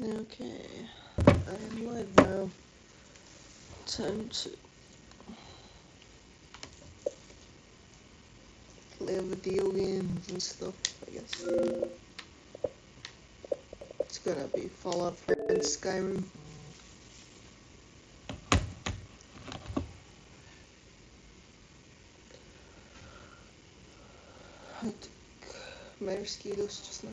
Okay, I'm live now. Time to play video games and stuff, I guess. It's gonna be Fallout 4 and Skyrim. I took my mosquitoes just now.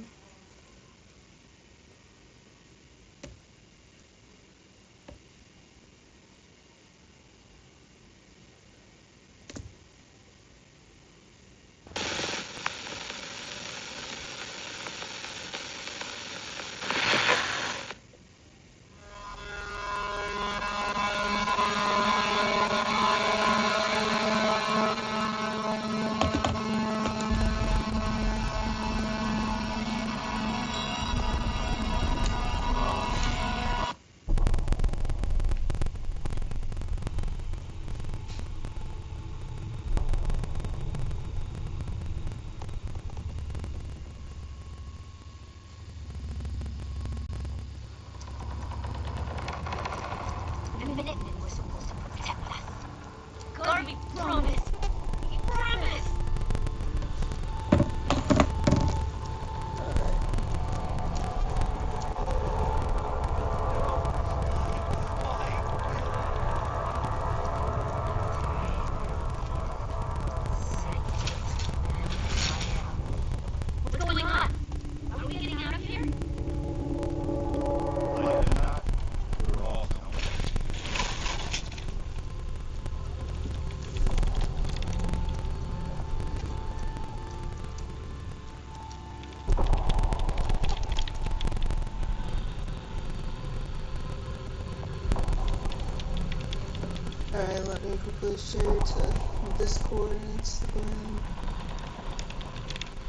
Alright, let me quickly share to Discord and Instagram.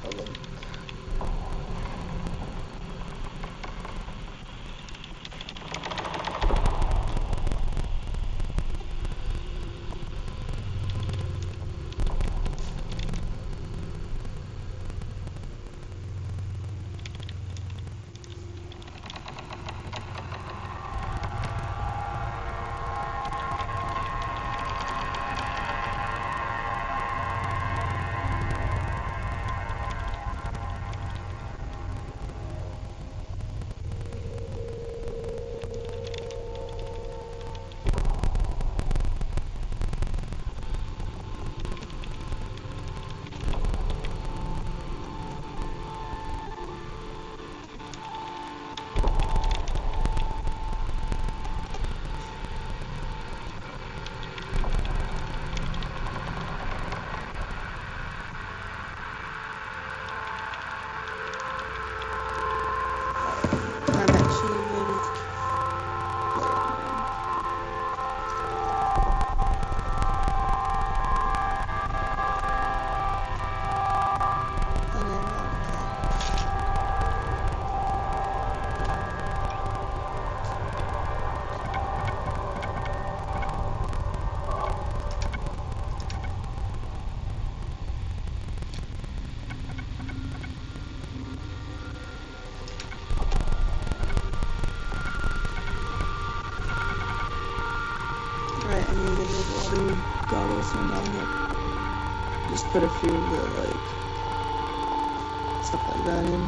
A link. I'm actually ready to play online. And then Right, I'm gonna get the water goggles on down here. Just put a few of the, like, stuff like that in.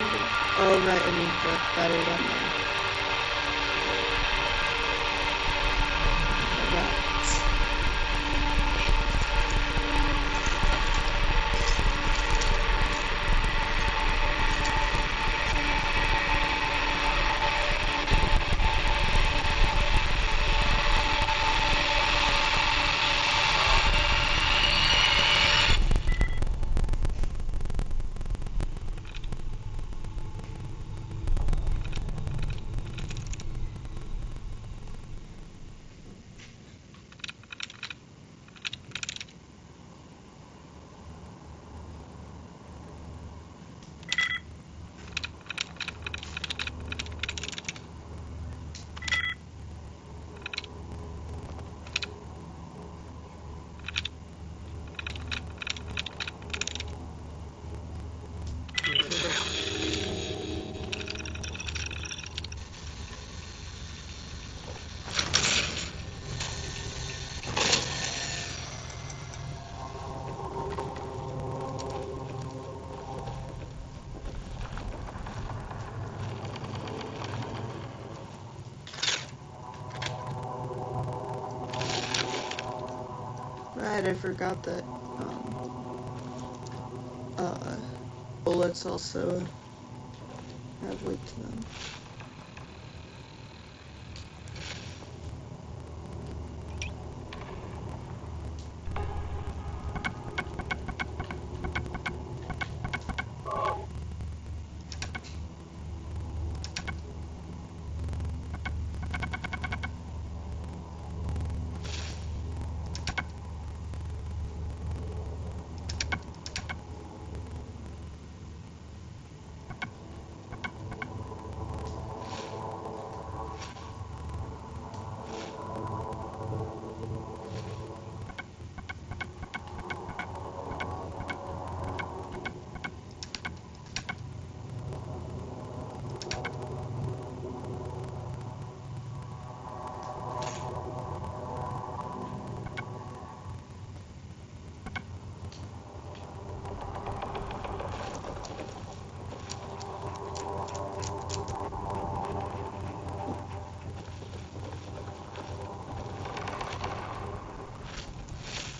Oh, right, I need the battery down there. Alright. Right, I forgot that bullets also have weight to them.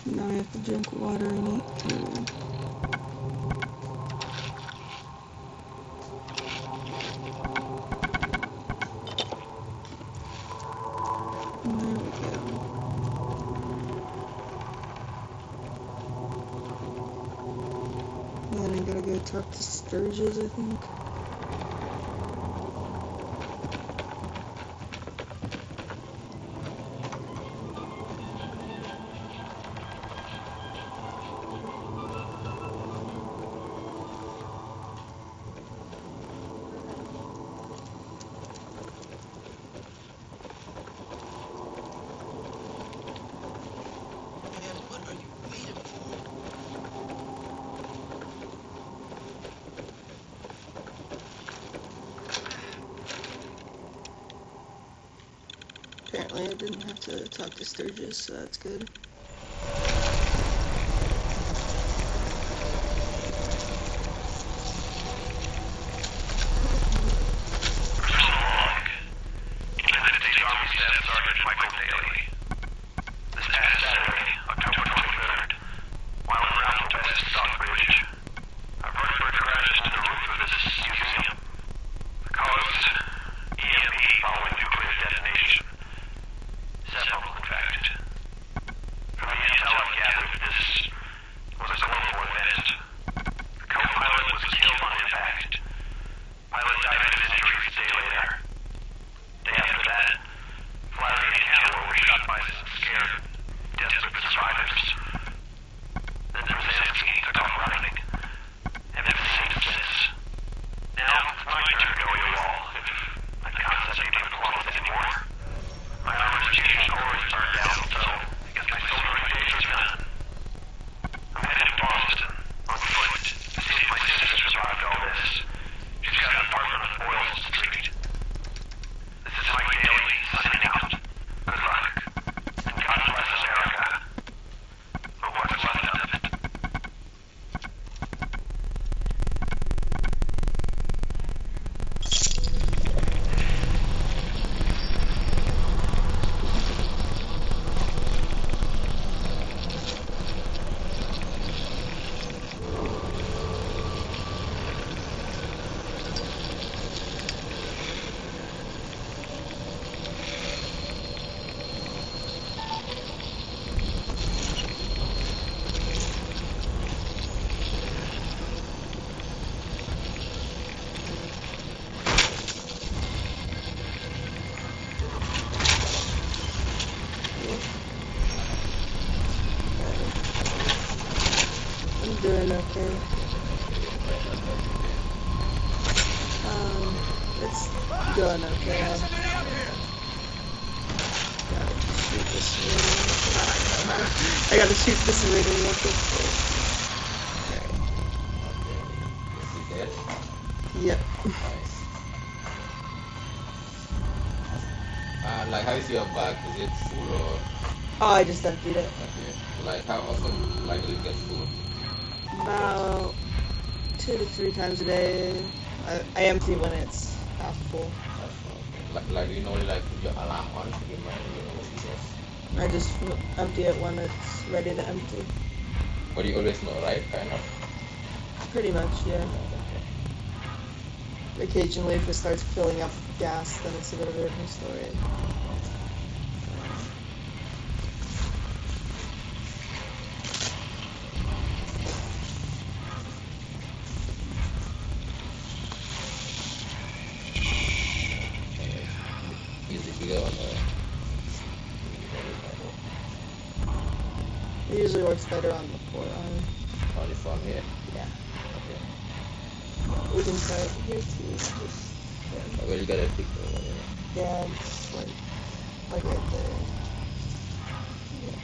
Now I have to drink water and eat food. And there we go. And then I gotta go talk to Sturgis, I think. Apparently I didn't have to talk to Sturgis, so that's good. gun, okay? I gotta shoot this lady real quick. Okay. Yep. Nice. Like, how is your bag? Is it full or? Oh, I just emptied it. Okay. Like, how often, like, do it get full? About 2 to 3 times a day. I empty when it's half full. Like, do you normally like put your alarm on to remind you when you just? I just empty it when it's ready to empty. But you always know, right? Kind of. Pretty much, yeah. Okay. Occasionally, if it starts filling up gas, then it's a bit of a different story. Is it bigger one or? It usually works better on the forearm. On the front here? Yeah. Okay. We can try it here too. Just, Well, you gotta pick the one, yeah, it's like right there. Yeah.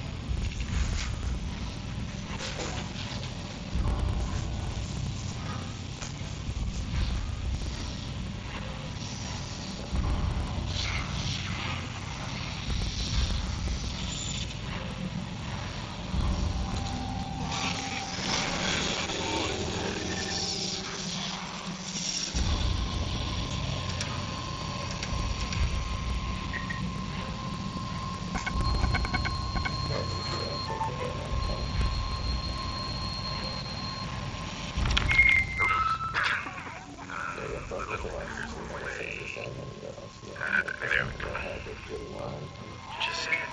Just say it.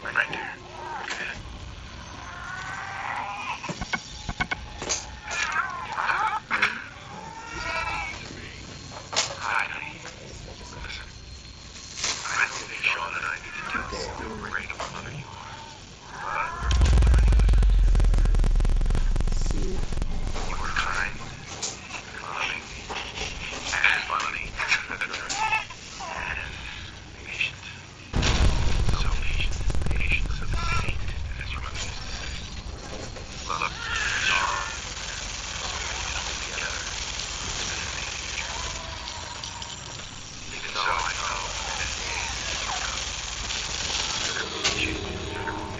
Right there. Hi, honey. Listen, I don't think Sean and I need to tell you how great of a mother you are. See. You are kind, loving, and funny, and patient. So patient. Patience of the saint, as your mother used to say. Look, Sean, together. Even though I know that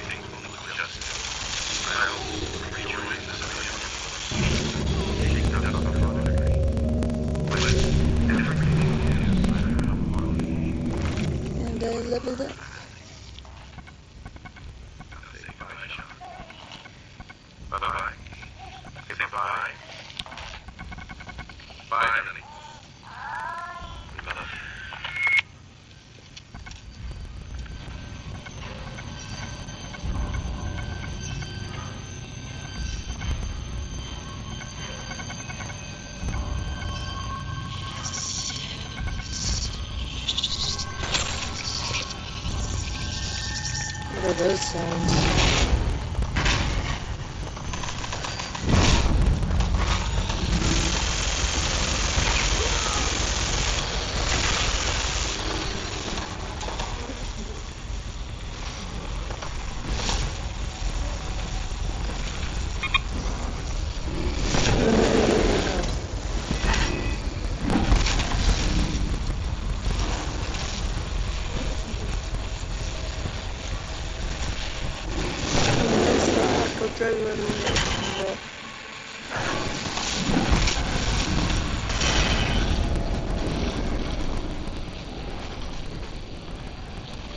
things will look just I'll rejoin the social. Take note of the father. But everything is better how And I leveled up. Say bye, Sean. Bye-bye. Say bye. Bye, honey. We love you. What are those sounds?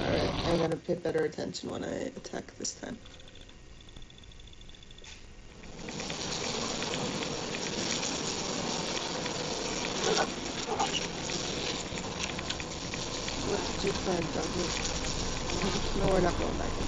Alright, I'm gonna pay better attention when I attack this time. What did you find, doggy? No, we're not going back in.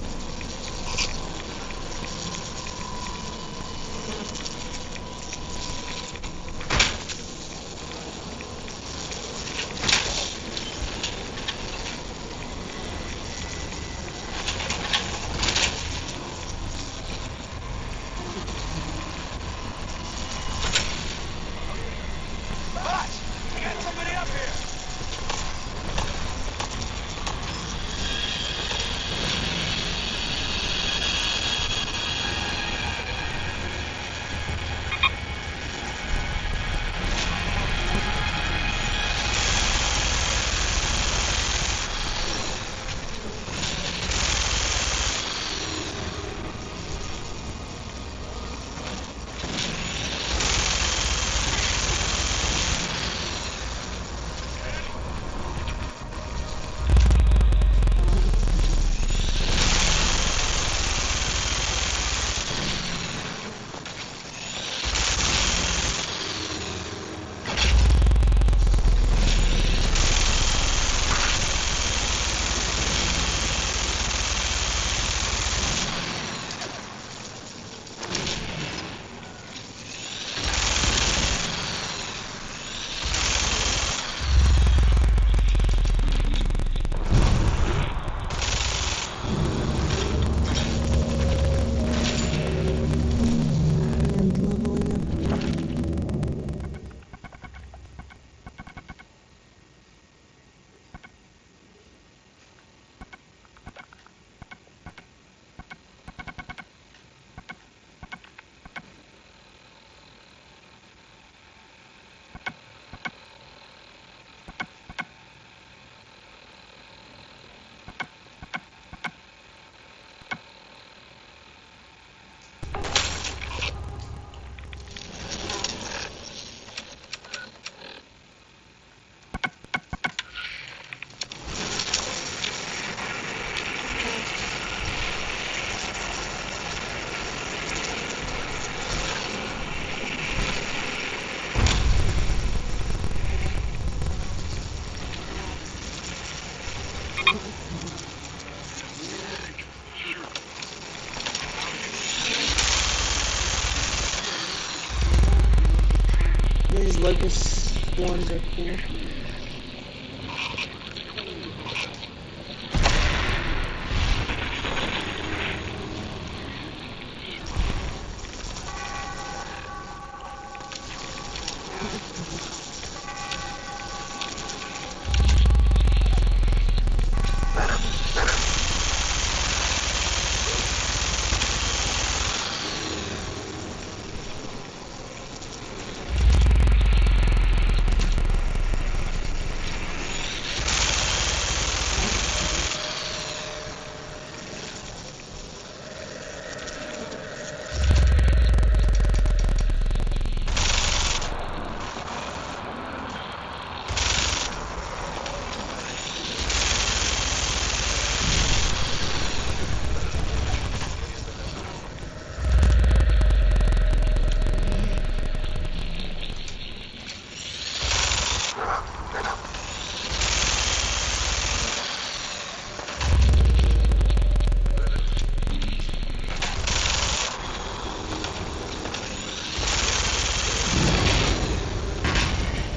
These locust ones are cool.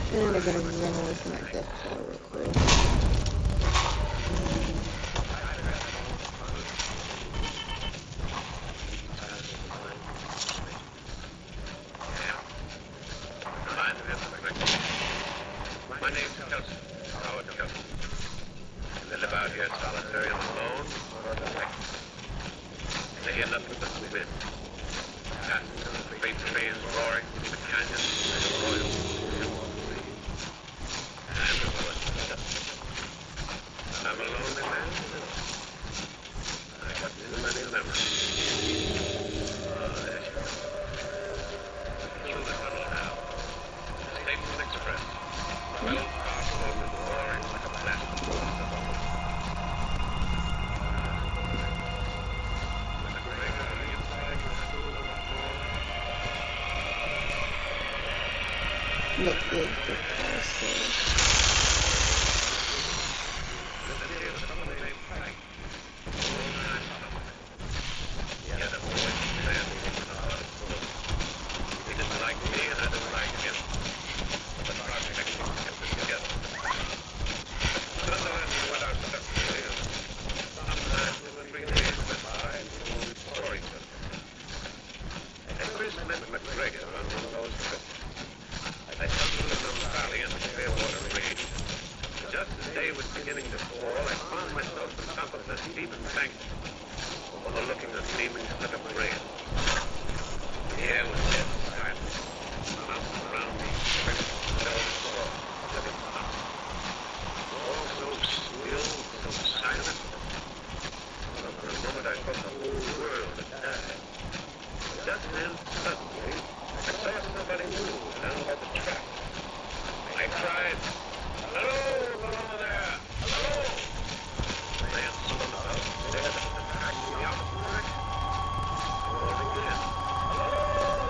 And I'm gonna run away from that death car real quick. My name's Kelson, Howard Kelson. I live out here solitary and alone. They hear nothing but the wind. Passing to the freight trains roaring through the canyon and the royal and the woods. I'm a lonely man. I got too many memories. There she goes. Through the tunnel now. Statesman Express. Well, parcel over the roaring like a blast of water. Look good for Castle. Overlooking the gleaming slit of rain. The air was dead silent. Mountains around me, all so still, so silent. For a moment I thought the whole world had died. Just then, suddenly, I saw somebody move down by the track. I cried, "Hello, over there! Hello!" The man spun about, stared at the track, me out of the wreck. Roared again, "Hello,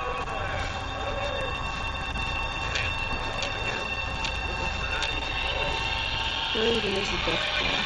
over there! Hello!" The man spun about again. Where even is the death car?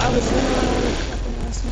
I was running around like a fucking asshole.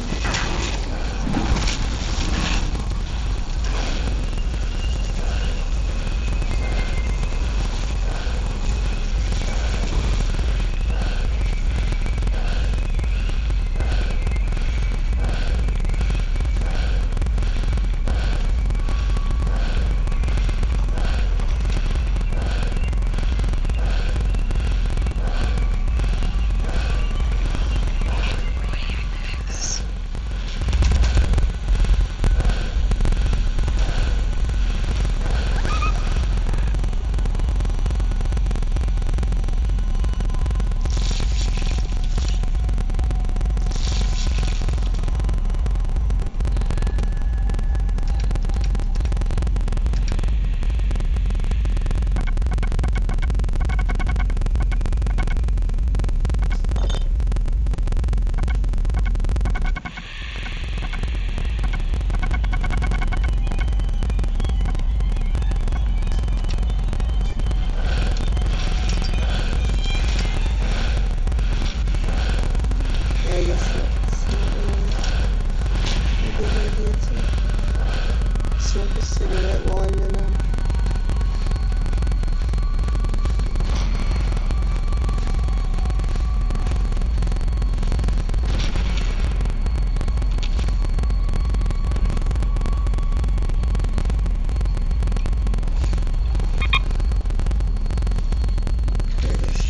Yeah, I guess that's not really a good idea to smoke a cigarette while I'm in a There it is.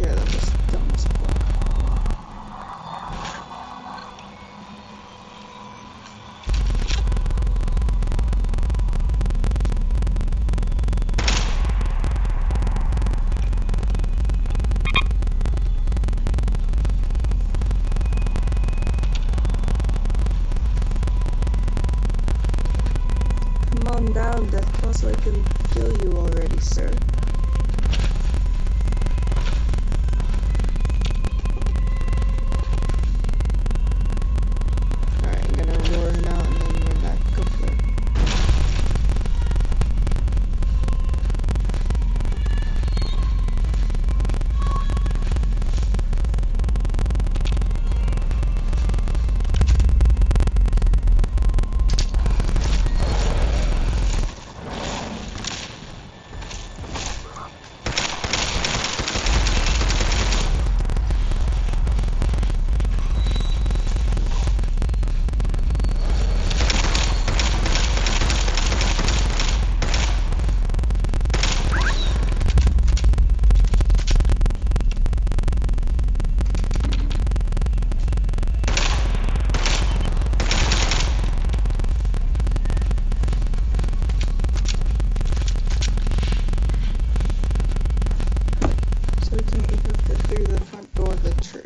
Yeah, that was dumb as fuck. Come on down, Death Claw, so I can kill you already, sir. Alright, I'm gonna lure him out and then run back. Go for it. So we can even fit through the front door of the church.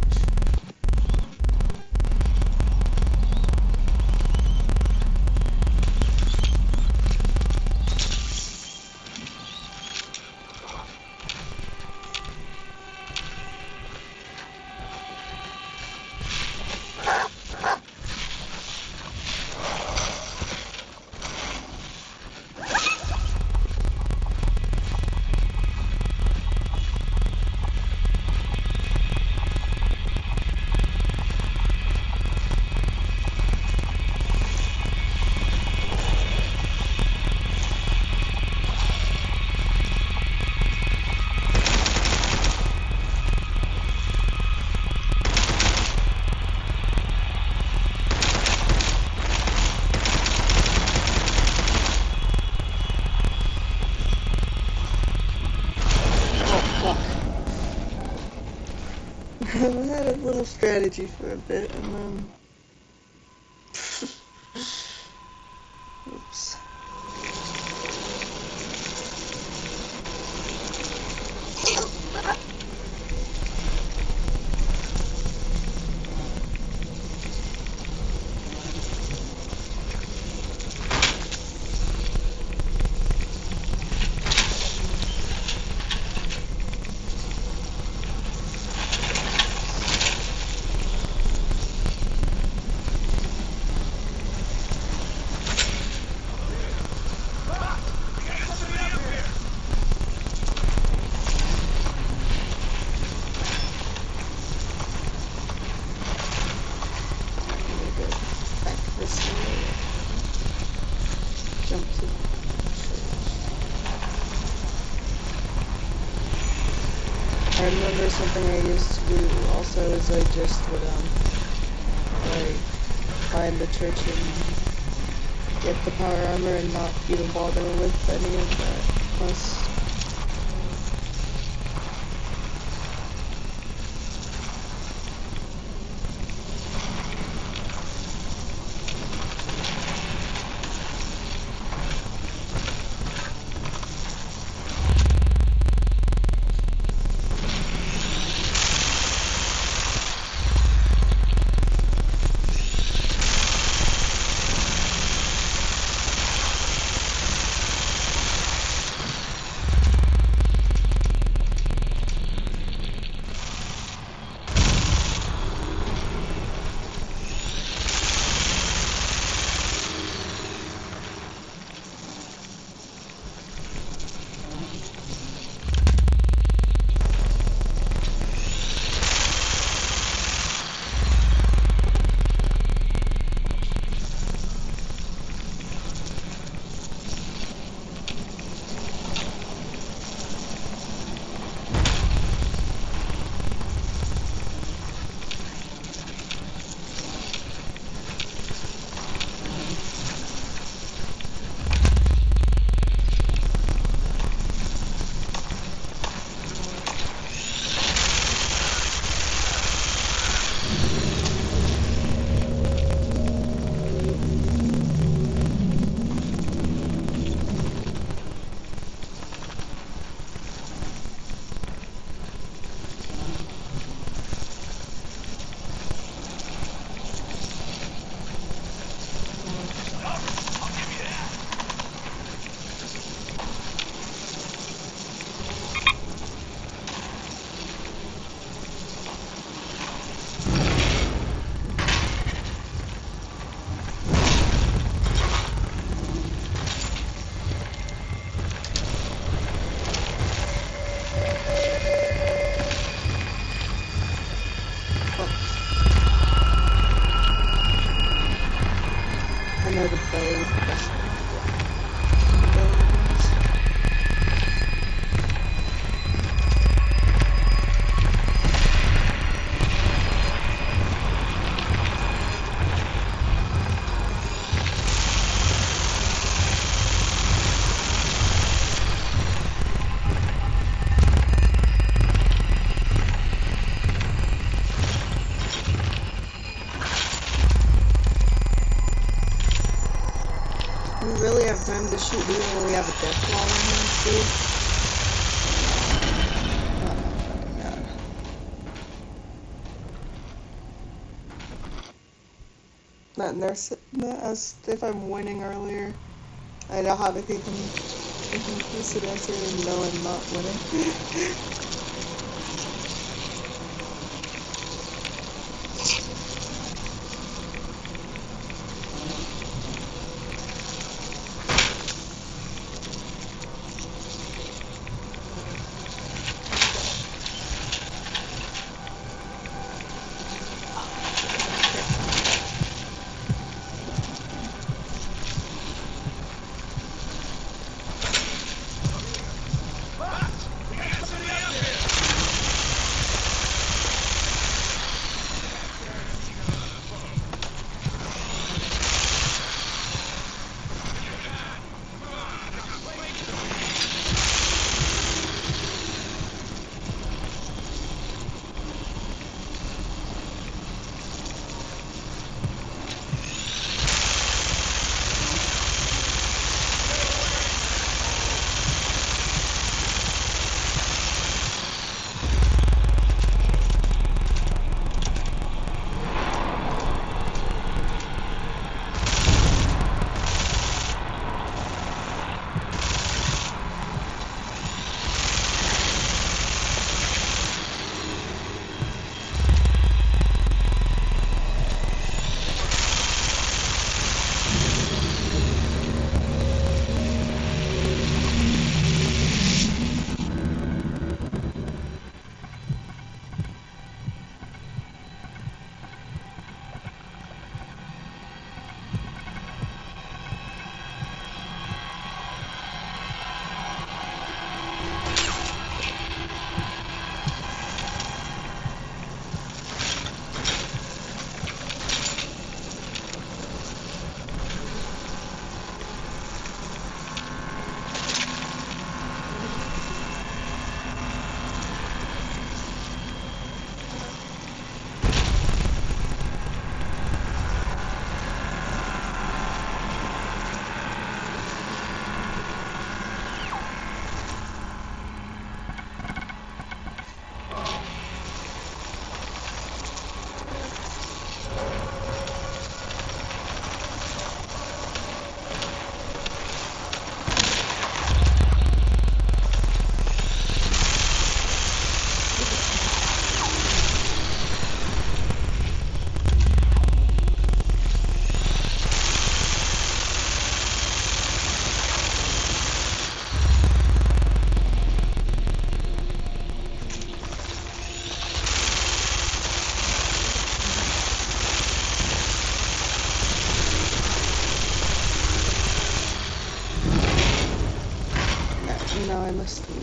I had a little strategy for a bit and then... Oops. remember something I used to do also is I just would like find the church and get the power armor and not even bother with any of that quest. I know the belly is the best thing. We really have time to shoot even when we have a death wall in here, dude. Oh my god. Not nurse as if I'm winning earlier. I don't have anything to answer and no, I'm not winning.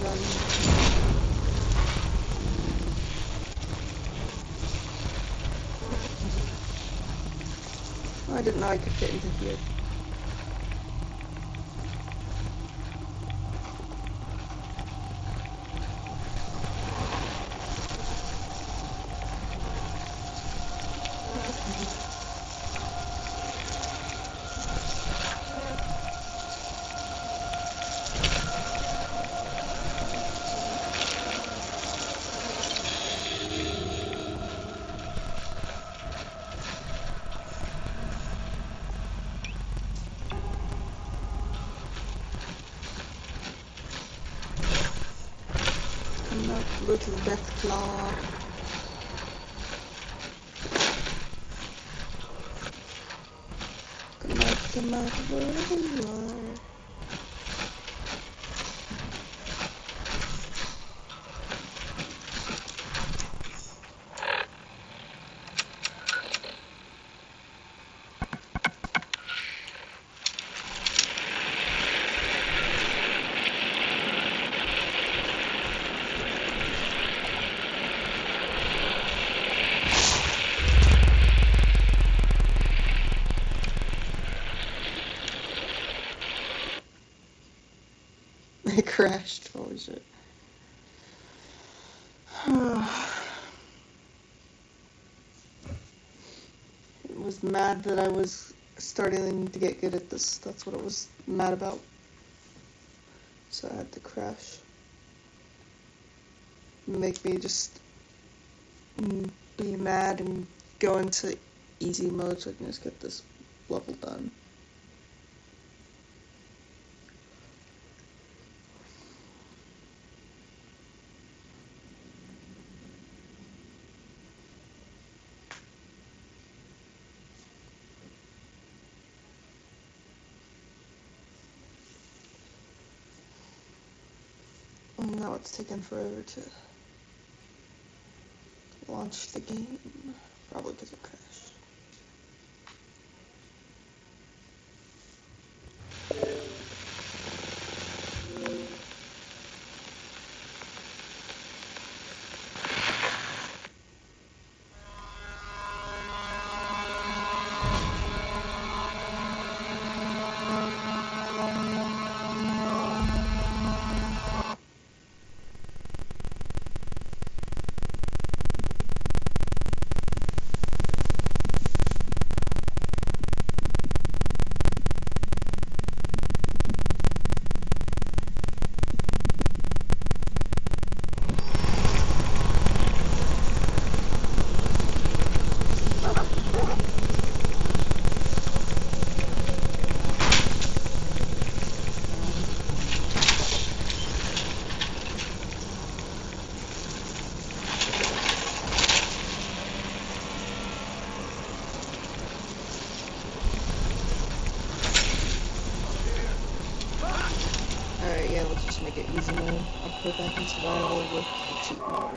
run. I didn't know I could get into here. Come out, little death claw. Come out, wherever you are. I crashed. Holy shit. Was mad that I was starting to get good at this. That's what I was mad about. So I had to crash. Make me just be mad and go into easy mode so I can just get this level done. Now it's taken forever to launch the game, probably because it crashed. Alright, yeah, let's just make it easy mode. I'll put back in survival with the cheat mode.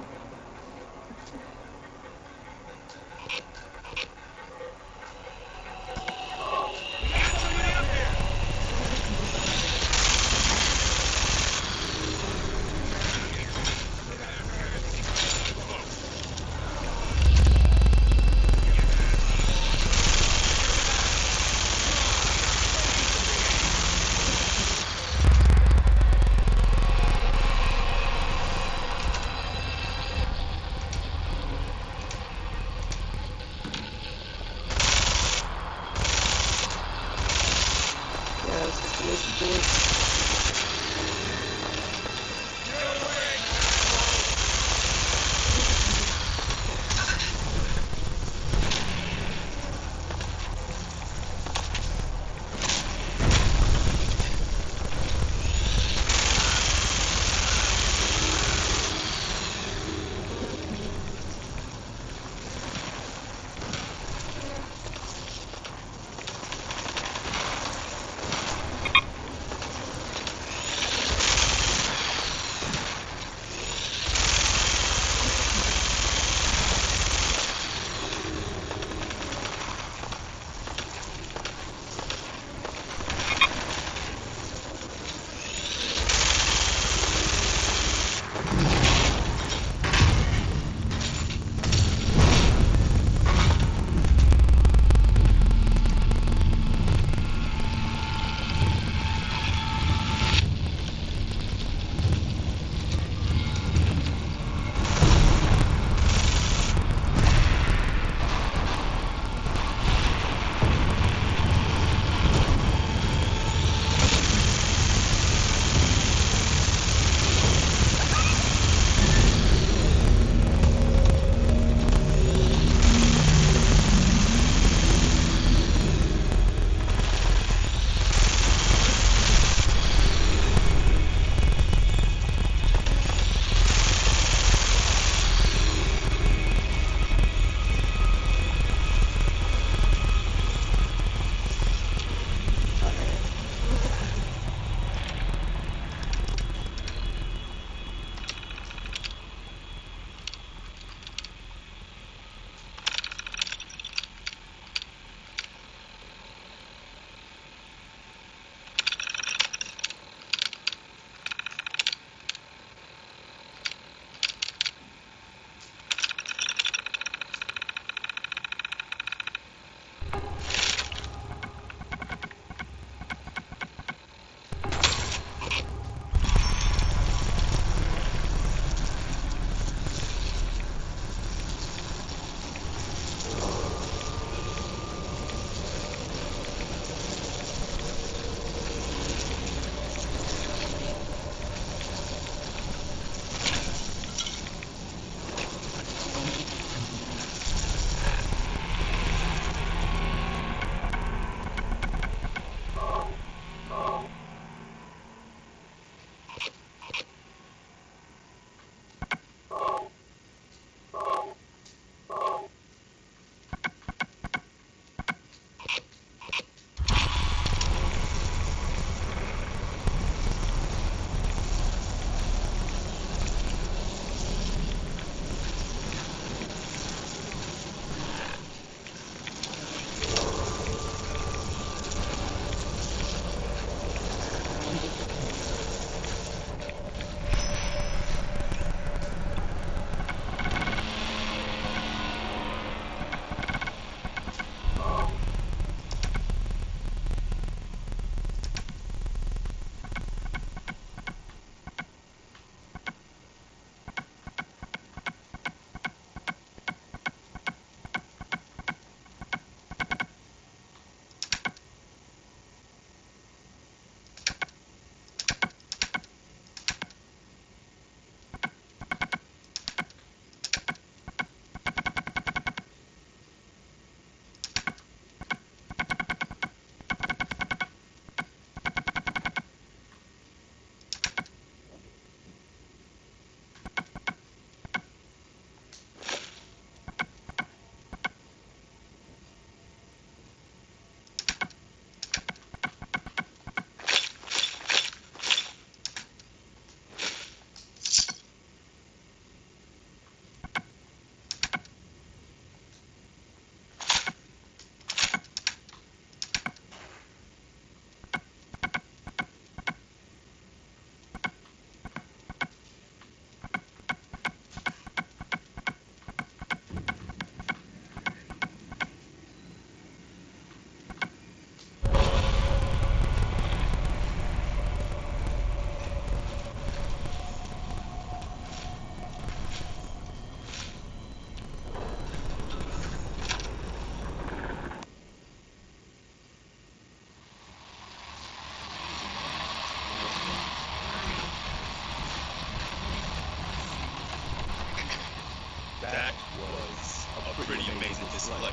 pretty amazing display.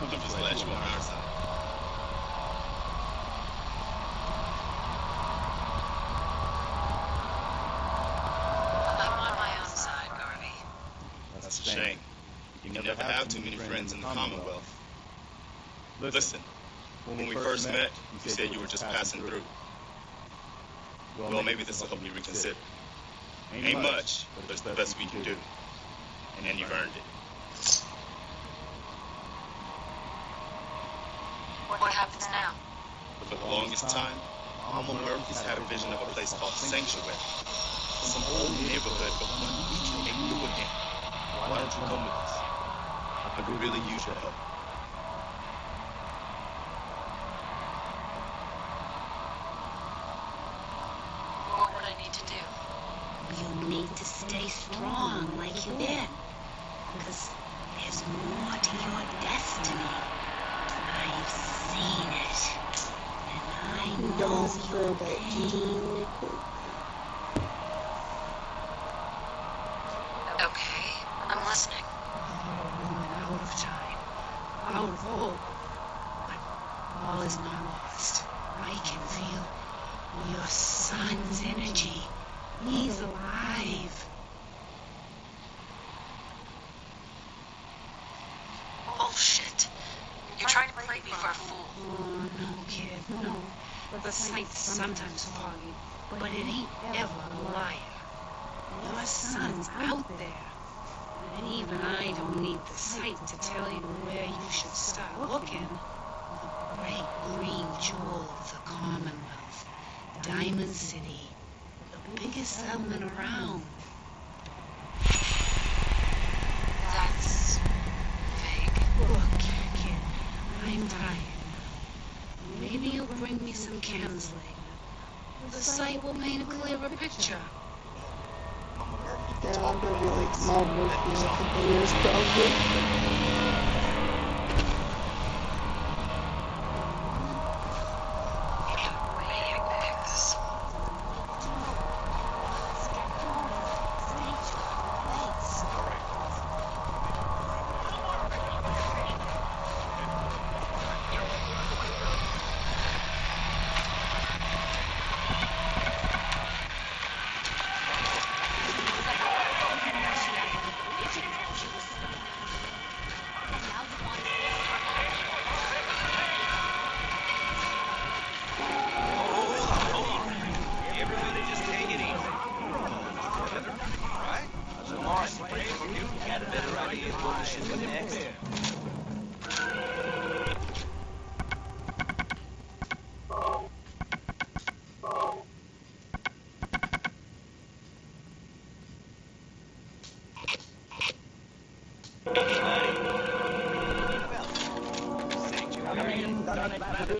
I'm just glad you're on our side. I'm on my own side, Garvey. That's a shame. You can never have too many friends in the Commonwealth. Listen, when we first met, you said you were just passing through. Well, maybe this will help you reconsider. Ain't much, but it's the best we can do. And you've earned it. What happens now? For the longest time, Alma Murphy's had a vision of a place called Sanctuary. Some old neighborhood, but one we can make new again. Why don't you come with us? I could really use your help. What would I need to do? You need to stay strong like you did. Because there's more to your destiny. I've seen it. And I I'm know gonna ask her your about Gigi pain. really quick. Okay, I'm listening. Out of time. Out of hope. But all is not lost. I can feel your son's energy. He's alive. Bullshit. You're trying to play me for a fool. Oh, no, kid, no. The sight's sometimes foggy, but it ain't ever a liar. Your son's out there. And even I don't need the sight to tell you where you should start looking. The bright green jewel of the Commonwealth, Diamond City, the biggest settlement around. That's vague. Look, kid, I'm tired. Maybe you'll bring me some chems later. The sight will paint a clearer picture. Yeah, I'm gonna be like Mom Murphy in a couple years probably.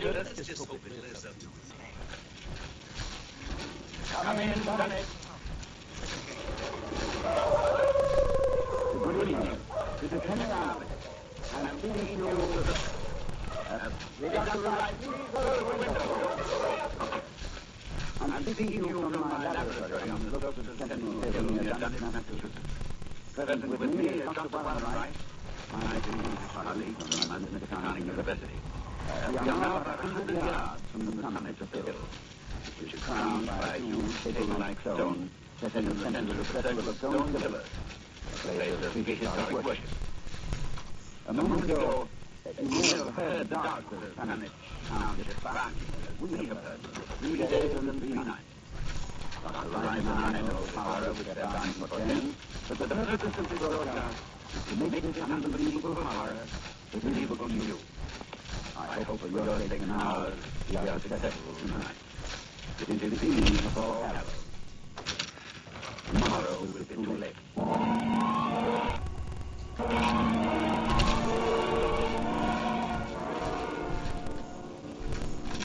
Let's just hope it lives up to its name. Come in, done it. Good evening. This is Henry Arnold. I'm speaking to you. We got the right I'm speaking to you from my laboratory on the slopes of the Sentinel table near Duncan, Massachusetts. Present with me is Dr. Wright, my colleague from the Manchester County University. We are now about 100 yards from the summit of the hill, which is crowned by a huge table-like stone set in the center of the circle of stone pillars, a place of prehistoric worship. A moment ago, you may have heard the dogs of the summit sounded barking as we have heard them 3 days and 3 nights. Dr. Wright and I know the power of which their barking portends, but the purpose of this broadcast is to make this unbelievable horror believable to you. I hope for your sake and ours we are successful tonight. It is the evening of All Hallows. Tomorrow will be too late.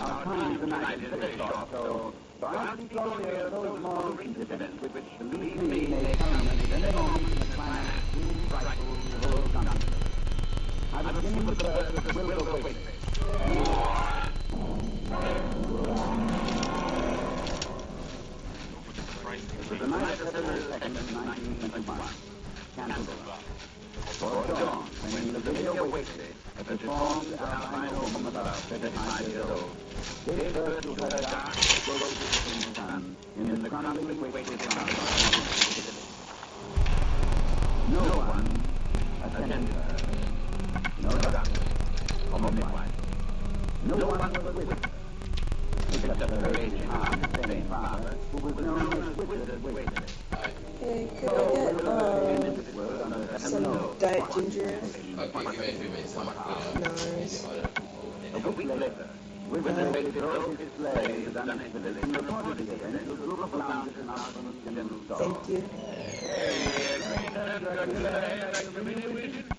Our time tonight is very short, so I'll be slowly of those more recent events which, believe me, may culminate any moment in the climax too frightful to hold confidence. I begin with the birth of the Willow Waste. It was the night of February 2nd, 1921. Candlelight. Before dawn, when the video waited, a deformed albino woman about 35 years old, gave birth to her dark, close-looking son in the crumbling wasted farm. No one attended her. No doctor or midwife. No one was with her, except her aging aunt and father, who was known as Wizard Wizard. Hey, could I get some diet ginger ale? Okay, give me some. Nice. A week later, Wizard Wizard drove his sleigh to Dunwich Village and reported the event to a group of loungers in Osborne's general store. Thank you.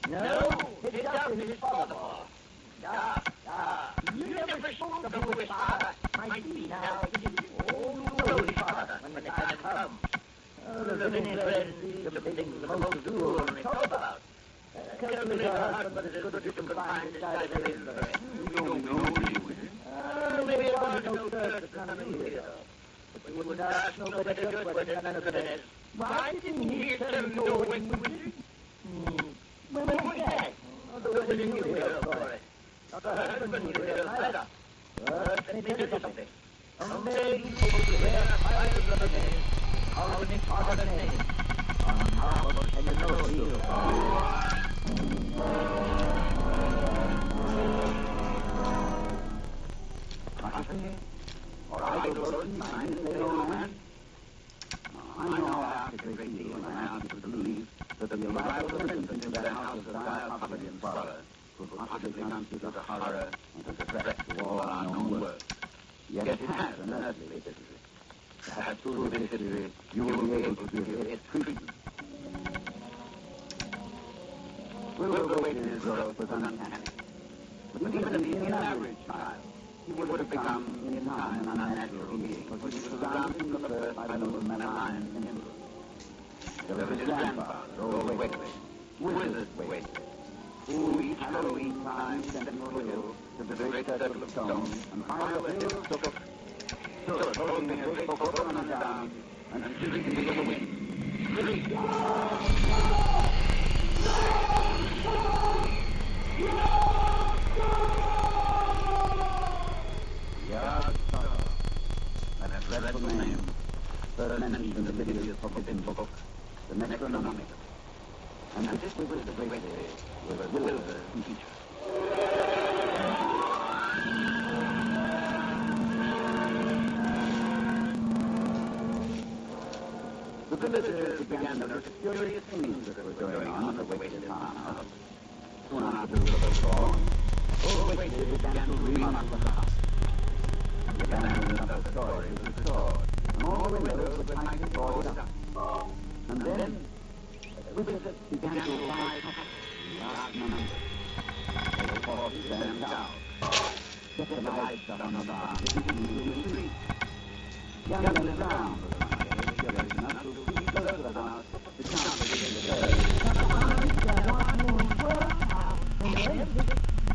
No, it's just his father. You never spoke of who his father might be now. Oh, you will his father when the time comes. The living is rare to see some things the most do only talk about. Carefully her husband is as good as you can find inside of his You don't know, do you? Maybe it was no thirst to come in here. But we would ask no better question than this. Why didn't he tell you no when we were in? When was that? The women knew here for it. Not the husband knew here either. But let me tell you something. Someday you will hear five of the names. All of them are the names. On Harvard and the North Field. Or I go to mine and say, old man. I know I asked a great deal when I asked you to believe that the arrival of infants into the house of dire poverty and sorrow could possibly constitute a horror and a threat to all our known world. Yet it has an earthly history. Perhaps through this history you will be able to give it treatment. Wilbur Waitley's growth was uncanny. But even if he was an average child, he would have become, in time, an unnatural being, because he was surrounded from the birth by the most malign influence. There was his grandfather, old Waitley, Wizard Waitley, who each Halloween time sent him over the hill to the great circle of stone, and while the hill stood holding a great book on his arm, and shooting into the wind. Shriek! That dreadful name, first mentioned in the hideous forbidden book, the Necronomicon. And this was the great day, with Wilbur teacher. The villagers began to notice curious things that were going on at the Waitley farmhouse. Soon after the village was born, old Waitley began to remodel the house. The abandonment of the story was restored, and all the windows were tightly boarded up. And then, Wizard began to rise up in large numbers. They were forced them down. Set the lights up on the barn, to the street. Young and brown was among them, curious enough to see close to the house, the chance of getting the bird.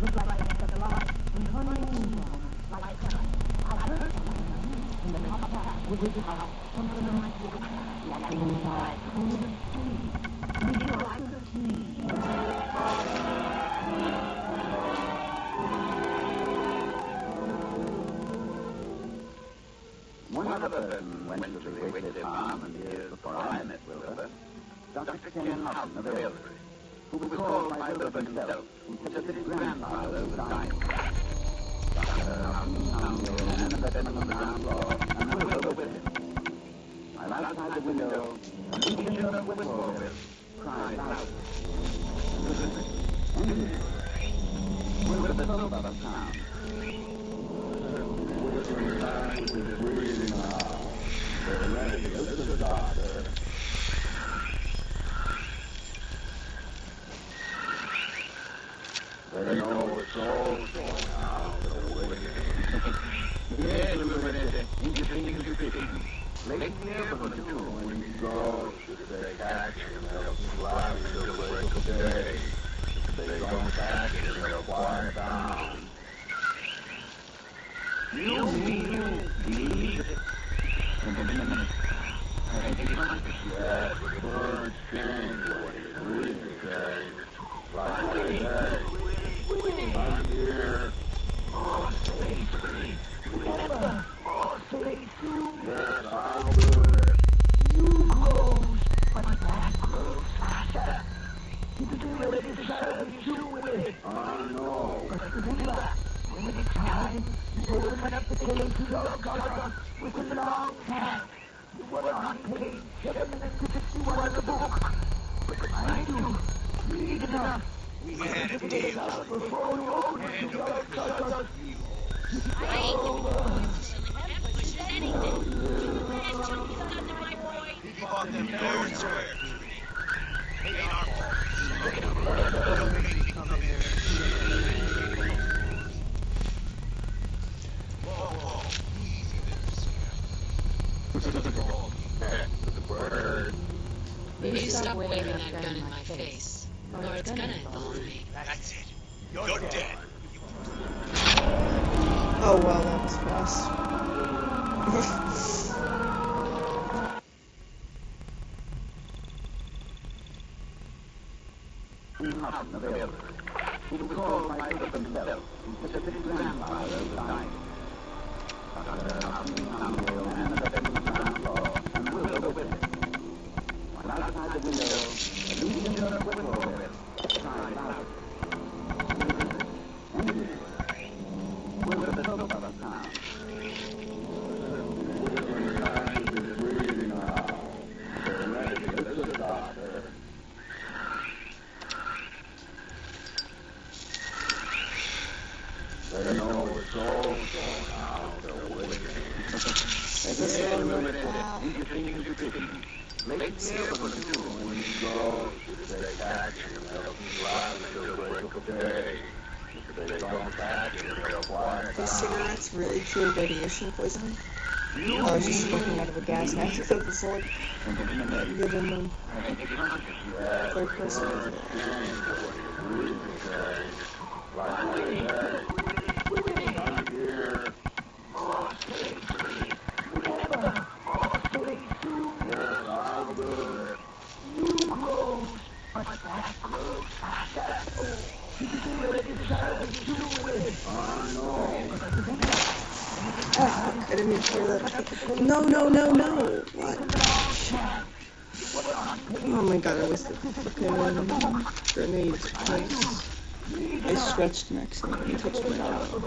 Looked like I got the light, and honeymoon like that. I heard something in the top half, with his house, something like that, like inside, cool and sweet. Would you like to see? One other person went to the Waitley farm in the years before I met Wilbur, Dr. Ken Houghton of Aylesbury, who was called by Wilbur himself, who said that his grandfather was dying. Dr. Houghton found the old man in the bedroom on the ground floor, and Wilbur with him. While outside the window, a legion of whippoorwills cried loudly. And Wilbur thought about the sound. They know it's all going out of the way. Yes, we were interesting institution. Lately, everyone too, when he goes, if they catch him, they'll fly until the break of day. If they don't catch him, they'll quiet down. You mean these? Yes, the birds change when it's really change. Like We had a deal. He bought them fair and square. Ain't our fault. We don't pay to come in there. Whoa, easy there, You stop waving that gun in my face, or it's gonna involve me. That's it. You're dead. Oh well, that was fast. He was called by Philip himself. He said that his grandfather was dying. And will go with him. When outside the window, a legion of whippoorwills cried out. Will the soap of a town? They know it's all going out the way. Late here for the two when he goes, if they catch him, they'll be alive until the break of day. If they don't catch him, they'll fly. These cigarettes really cure radiation poisoning. I was just smoking out of a gas mask before giving them third person. I didn't even hear that. No. What? Oh my god, I wasted fucking grenades twice. I stretched next to me and touched my elbow.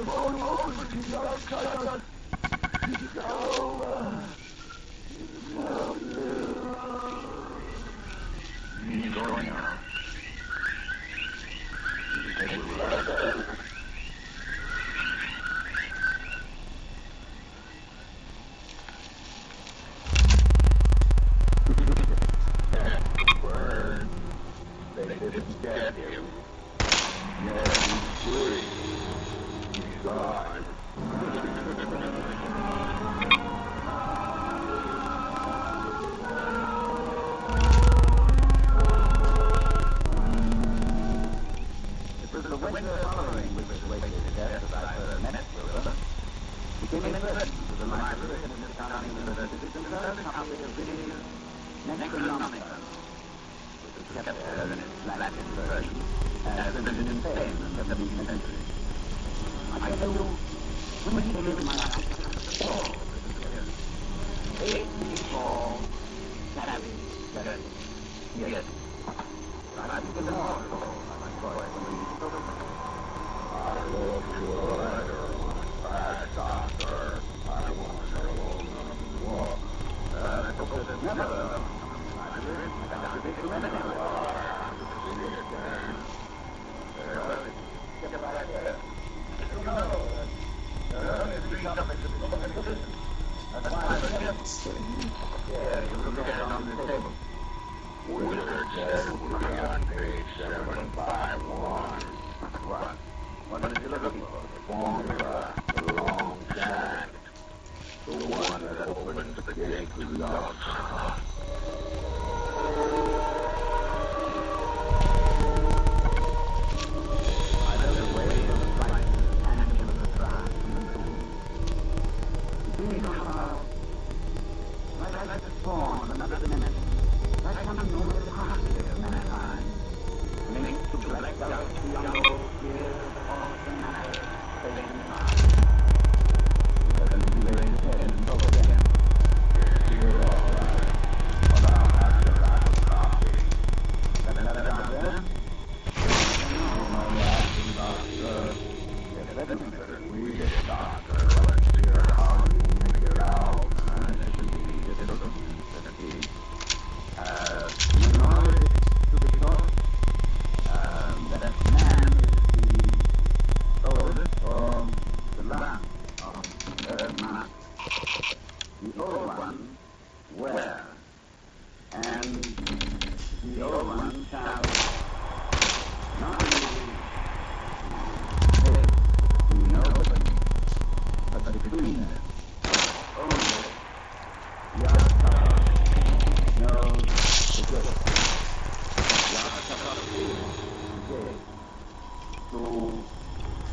They didn't get him. Yeah, he's free. He's gone. It was the winter following which was waiting to death as I first met Wilbur. He came in person to the library of the Town University and heard a copy of the Necronomicon, which was kept there in its Latin version, as printed in Spain in the 17th century. I tell you, when he came into my house, all was 8 feet tall, savage, yes, I think the more my voice when he spoke of it. I look to a letter on a bad doctor. I want to know what. The book is never I got a big preliminary. See it then. Get about there. It's reached up into the book and listen. That's why I forget. Yeah, you look at it on the table. Wizard said we'll be on page 751.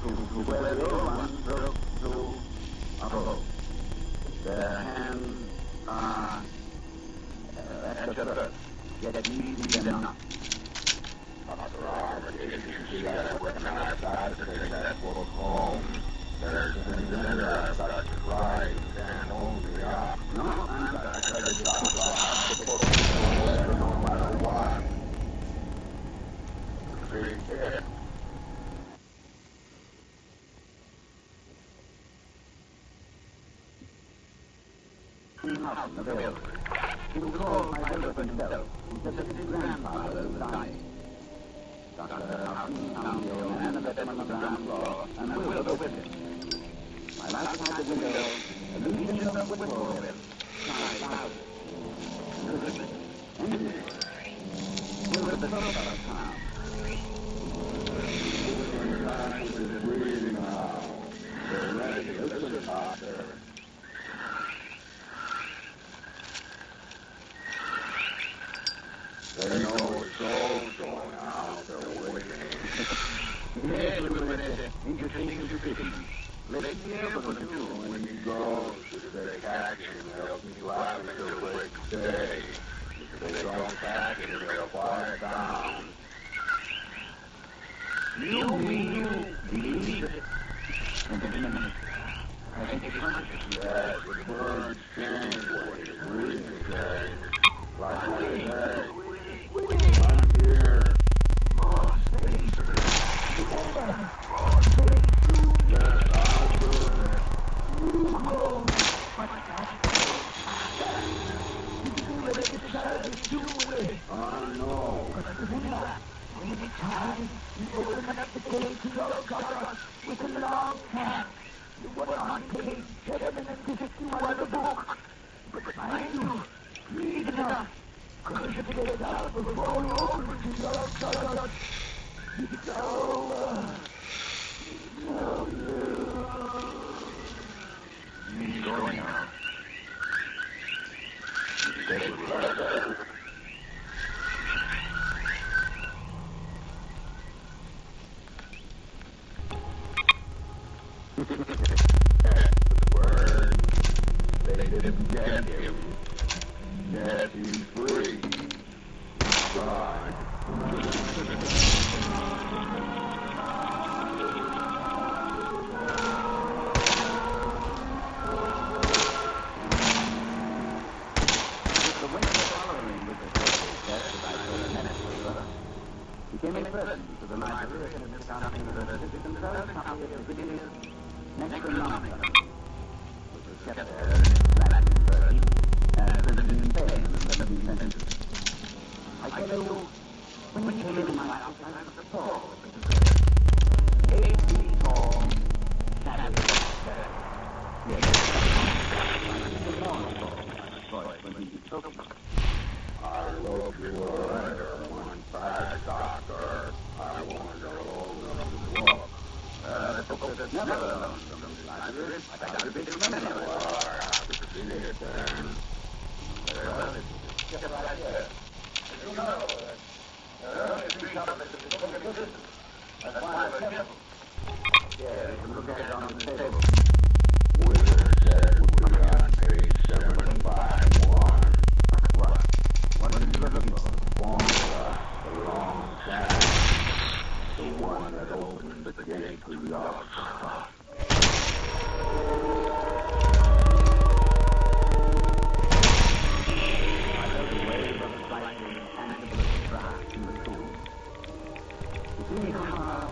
where the old ones broke through a hole. Their hands are at your throat, yet you see them not. Dr. Armitage, you see, I recognize that thing that was home. There's things in there I've got to try and hold me up. No, I'm sorry. No matter what. Big hit. Out in the village. He was called my brother himself. He said that his grandfather was dying. Dr. Houghton found the old man and left him on the ground floor, and Will go with him. While outside the window, the legion of Whitmore cried out. And listened. Will was the top of the town. Is breathing now. They're ready. Listen, Doctor. They know it's all going out. They're waiting. Yes, we were there. Interesting suspicion. Let's be able to do. When he goes, if they catch him, they'll be glad to wait today. If they don't catch him, they'll quiet down. You mean you believe it? And in a minute, I think it's conscious. Yes, the birds change when he's breathing change. Like they say. I'm here. More space. Yes, I'll do it. I know. When it's time, you open up the gate to your God with a long hand. You were on page 751 of the book. But mind you, read enough. Because if it is out before you open to your God, it's over. It's over. He's going out. Word. They didn't get him. Yet he's free. Fine. Became a person to the library and the Wisconsin University themselves copy of Virginia's Necronomicon, which was kept there in Latin 13, and printed in Spain in the 17th century. I tell you, when we came in my house, I was appalled at the picture. 8 feet tall, savage, I look you a letter one back, Doctor. I want to hold them to look. The book is never alone from the library. I got a big remember. Well, I have to see it then. Well, it's just right there. Did you know that there are only 3 copies of the book in existence? That's why we're careful. Yeah, you can look at it on the table. Wizard said we were on page 751. What are you looking for? Formula, the long shadow. The one that opened the gate to your spot. I heard the wave of a slightly tangible craft in the pool. You see somehow,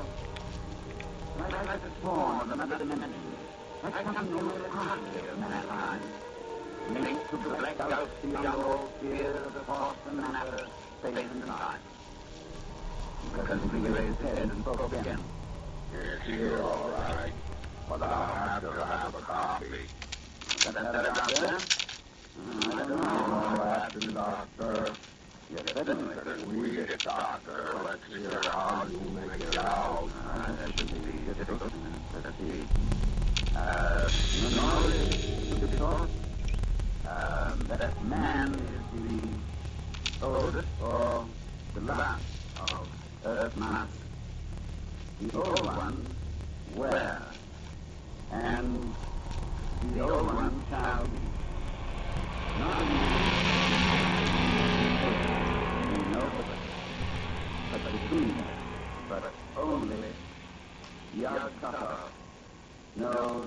like the spawn of another dimension, like something only possibly of mankind, linked to the black gulf beyond all fear of the force and matter, space and time. Because he raised his head and spoke again. It's here, all right. But I'll have to have a copy. Got that out there? I don't know. I'll ask the doctor. Yes, certainly. Read it, Doctor. Let's hear how you make it out. That should be difficult. Let's see. You know the short? That man is the oldest or the last of Earth's masters. The old one where, and the old one shall be. Not we know but between us, but only Yog-Sothoth knows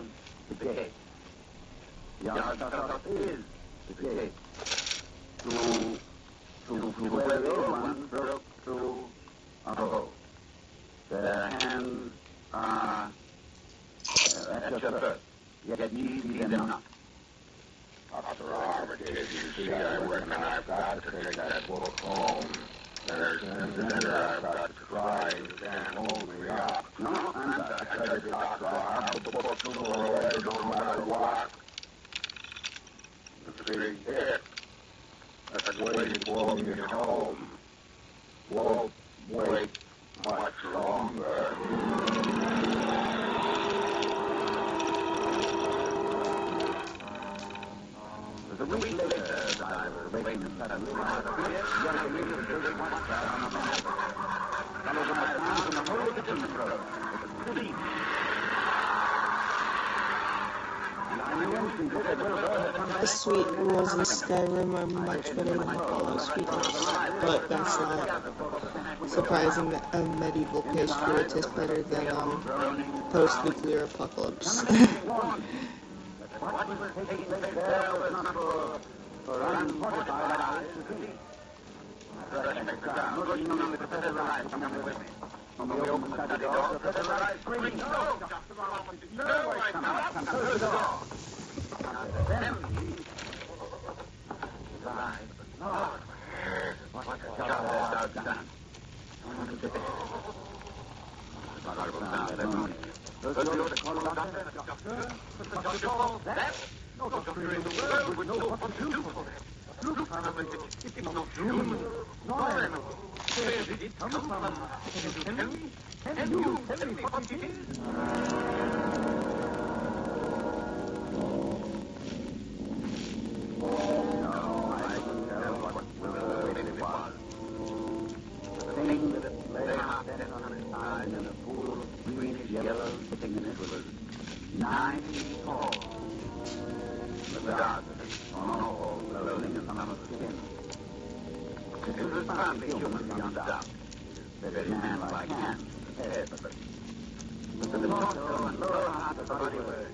the gate. Yog-Sothoth is the gate to where the old one broke through a hole. Their hands are at your throat, yet ye see them not. Officer Armitage, you see, I reckon I've got to take that book home. There's an I've got to try and can't hold me up. No, I'm not. I tell you, Doctor, I'll have the book to go away no matter what. The big hit that's waiting for me at home won't wait much longer. A week later, as I was awakened suddenly by the fear, young Elizabeth was watched out on the mantel. Fellows I found from the whole kitchen throat. It was clean. And I knew instantly that Wilbur had come back. The sweet rules in Skyrim are much better than Fallout Sweetness, but that's not surprising that a medieval pastry tastes better than post-nuclear apocalypse. What was taking place there was not for unfortified eyes to see. I rushed back down, looking on the Professor's eyes coming with me. When we opened the study door, the Professor's eyes screamed, "No, Dr. Robinson, no, I cannot close the door." Then his eyes, but Lord, what the job hast thou done? I want to sit there. The horrible sound of that moaning. Those who know the call doctor, the doctor calls that? No doctor in the world would know what to do for them. Look, it's not human, nor animal. Where did it come from? Can you tell me? Can you tell me what it is? No, I can tell what Wilbur really was. The thing that lay out there on his side in a pool of greenish yellow thickness was 9 feet tall. The dark, small clothing and some of the skin. It was apparently human beyond doubt. Very man-like hands, head, but the torso and lower half of the body were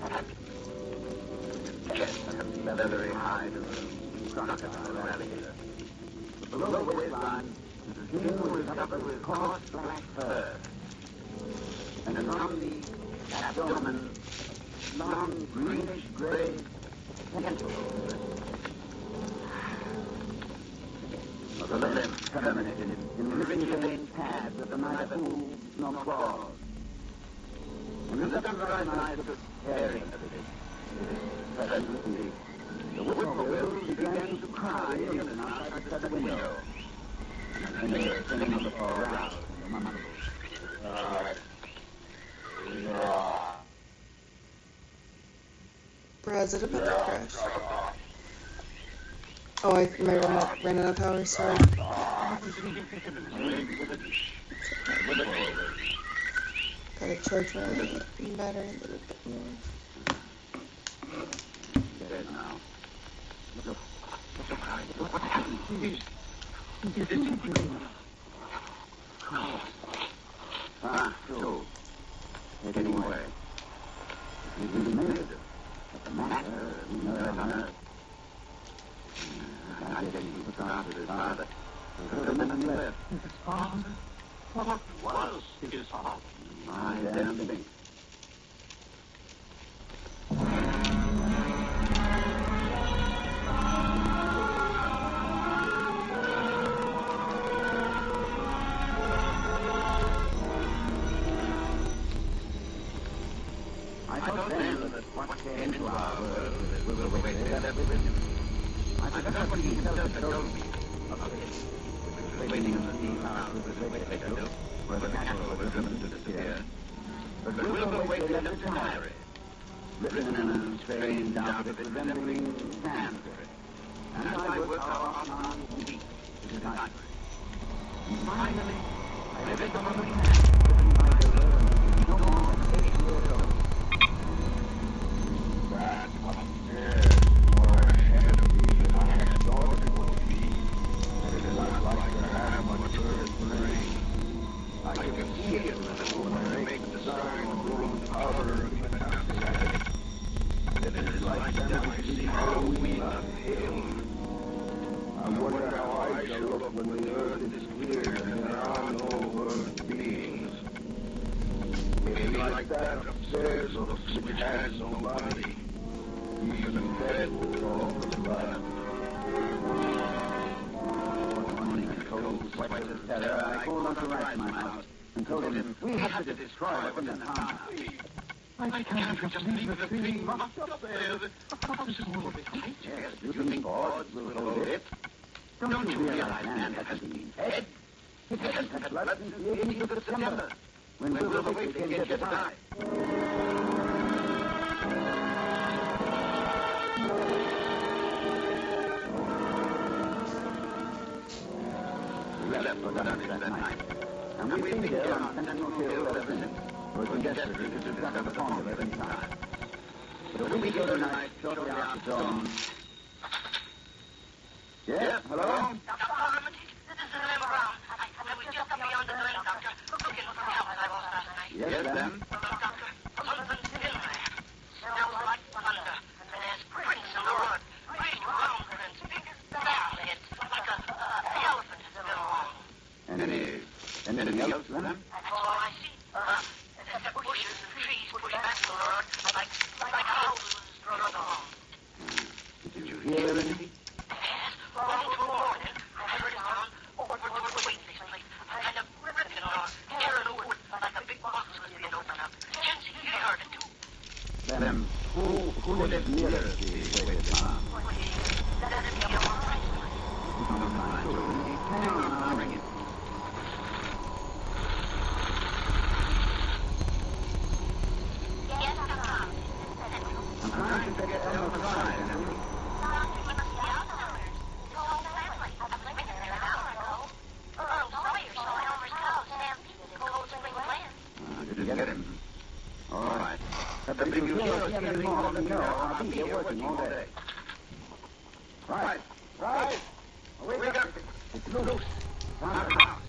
fat. Chest and leathery hide of the crocodile or alligator. Below the waistline, the skin was covered with coarse black fur. And from the abdomen, long greenish-gray tentacles. The limbs terminated in ridge-veined pads that were neither hooves nor claws. When the doctor's eyes took staring at it, presently the whippoorwill began to cry in and outside the window. And they were singing the fall around the mumbles. Bro, is it about to crash? Oh, my remote ran out of power, sorry. Gotta charge my battery a little bit more. Dead now. So, getting away. We made it. But the matter, we know that on earth. I didn't put out with his father. The man left. His father? What was his father? I damn think. I thought then that what came into our world was the way they left with him. I forgot what he himself had told me of it. Waiting in the deep house with the way they built, where the cattle were driven to disappear. But Wilbur Whately left a diary, written in a strange outfit resembling Sanskrit. And I worked out on weeks to decipher it. And finally, I read the one we had, written by Wilbur I can see it when they make the sign growing powder against and it is like them I see Halloween unveiled. I wonder how I shall look when the earth is cleared and there are no earth beings. Maybe like that upstairs looks which has no body, even fed with all the blood. Sweater's terror, I called on to write my house and told him we have to destroy what's in the town. I can't just leave the thing locked up there. The house is all bit tight. Yes, you think boards will hold it? Don't you realize man hasn't been fed? It hasn't had blood since the 18th of September, when Wilbur Wade came here to die. We left for Dunwich that night, and we've been here on Sentinel Hill ever since, working desperately to discover the pond of every time. But a week ago tonight, shortly after dawn... Yes, hello? Dr. Parliament, this is Ellen Brown. I was just up beyond the lane, Doctor, looking for the help I lost last night. Yes, ma'am? Well, Doctor, something's in there. Smells like thunder, and there's prints in the rug. Big round prints, big barrel heads, like an elephant has been along. Anything else, ma'am? That's all I see. The bushes and trees push back the rug, like houses drawn along. Did you hear anything? Yes, long till morning, I heard it on over to the Waitley's place, and a ripping or tearing the wood like a big box was being opened up. Jency, you heard it too. Then who lives nearest the Waitley farm? That'd be all right. Hang on, I'll ring it. Yes, Doctor. I'm trying to get Elmer Pride, Henry. Doctor, you must be outsiders. The whole family. I was living there an hour ago. Earl Sawyer saw Elmer's cow stampede in Cold Spring Glen. Did you get him? All right. But if you hear or see anything more, let me know. I'll be here working all day. Right. Wake up. It's loose. Found the house.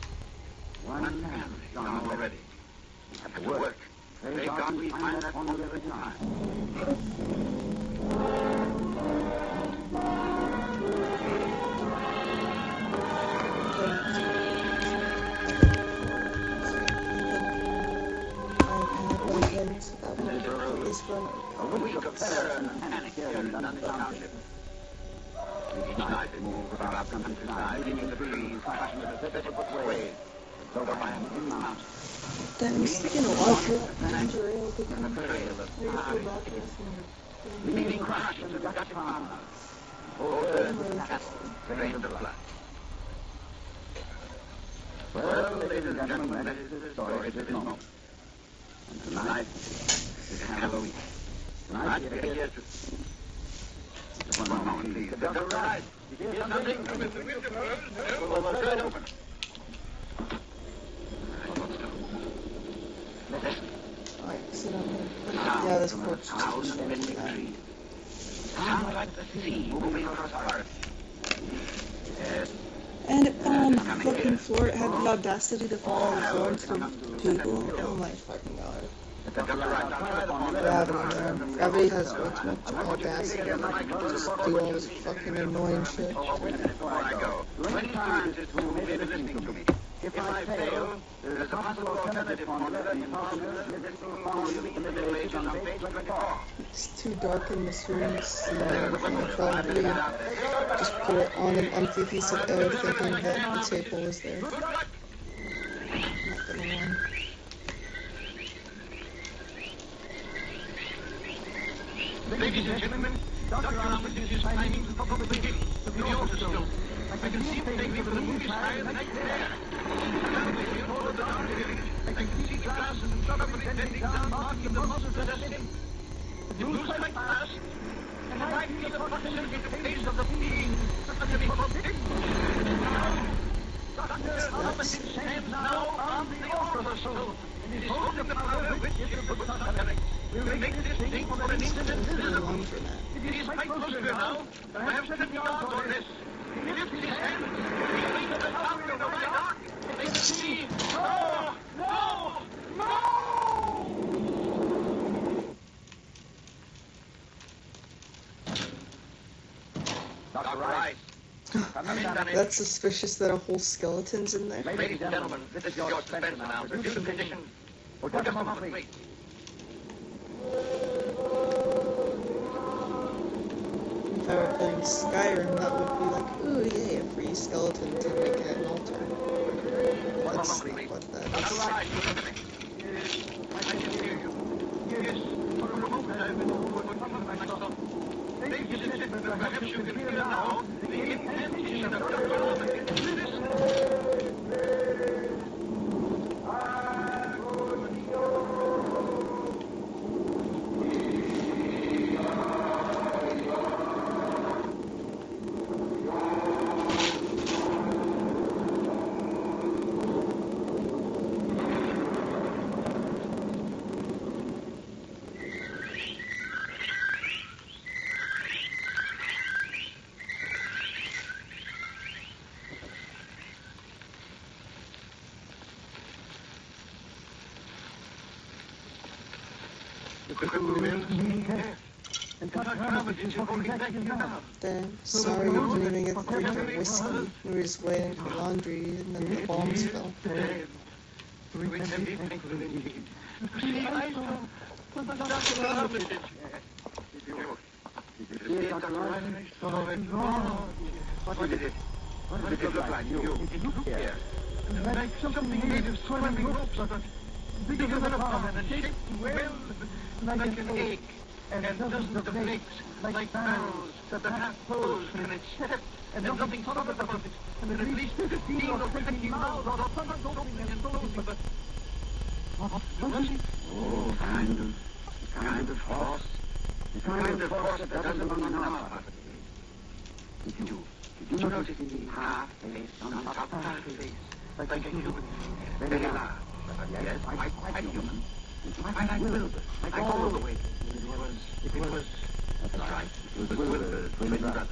One family's gone already. We have to work. Pray God we find that formula every time. A week of terror and panic here in London Township. Each night they move about our countryside, leaving the trees, crashing with a 30-foot wave. So I am in mount. Then speaking of water, ginger ale, And afraid of the leaving crash in the Dutch farmhouse. Old birds with cattle, drained of blood. Well, ladies and gentlemen, that is the story at this moment. And tonight is Halloween. Tonight you're here to... Just one moment, please. The bell rise. You hear something? Well, the door open. Listen. Alright, sit down here. Yeah, this porch is Sounds of bending trees. Sounds like the sea moving across the earth. Yes. And fucking floor had the audacity to follow the Florence from people. Oh my fucking god. Gravity has way too much audacity to just do all this fucking annoying shit. Before I go, 20 times this room may be listening to me. If I fail, there is a possible alternative formula that can possibly formula in the Middle Ages on page 24. It's too dark in this room. Probably just put it on an empty piece of air thinking that the table is there. Not gonna lie. Ladies and gentlemen, Dr. Armitage is finding the public beginning of the autostone. I can see it vaguely from the movie sky and the night there. Now, all of the dark village, I can see glass and shrubbery bending down, marking the muscles that are in. You lose my past, and I feel the proximity to the face of the being that can be forbidden. Now, Dr. Armitage stands now on the autostone. It is holding the power which is the good satanic. We'll make this thing for an instant invisible. It is quite close to now, but I have set the odds on this. He lifts his hand, he leans at the top of the right arc, they see. Oh, That's suspicious that a whole skeleton's in there. Ladies and gentlemen, this is George Spencer now. Due to condition, for just a moment, please. If I were playing Skyrim, that would be like, ooh, yay, a free skeleton to make it an altar. That's not what that is. Dang, sorry we didn't even get to drink your whiskey. We were just waiting for laundry and then the bombs fell. What did it look like? You looked here. Like something made of swimming ropes, bigger than a palm and shaped well like an egg. And dozens of legs, like barrels, that the half closed when it stepped, and nothing solid above it, and at least 15 or 20 mouths or stomachs opening and closing, but what was it? Oh, kind of horse. The kind of horse that doesn't belong in our part. Did you notice the half face on the top of her face, like a human, very large? Yes, quite human. Like Wilbur, like all the way. It was, that's right, it was Wilbur's twin brother.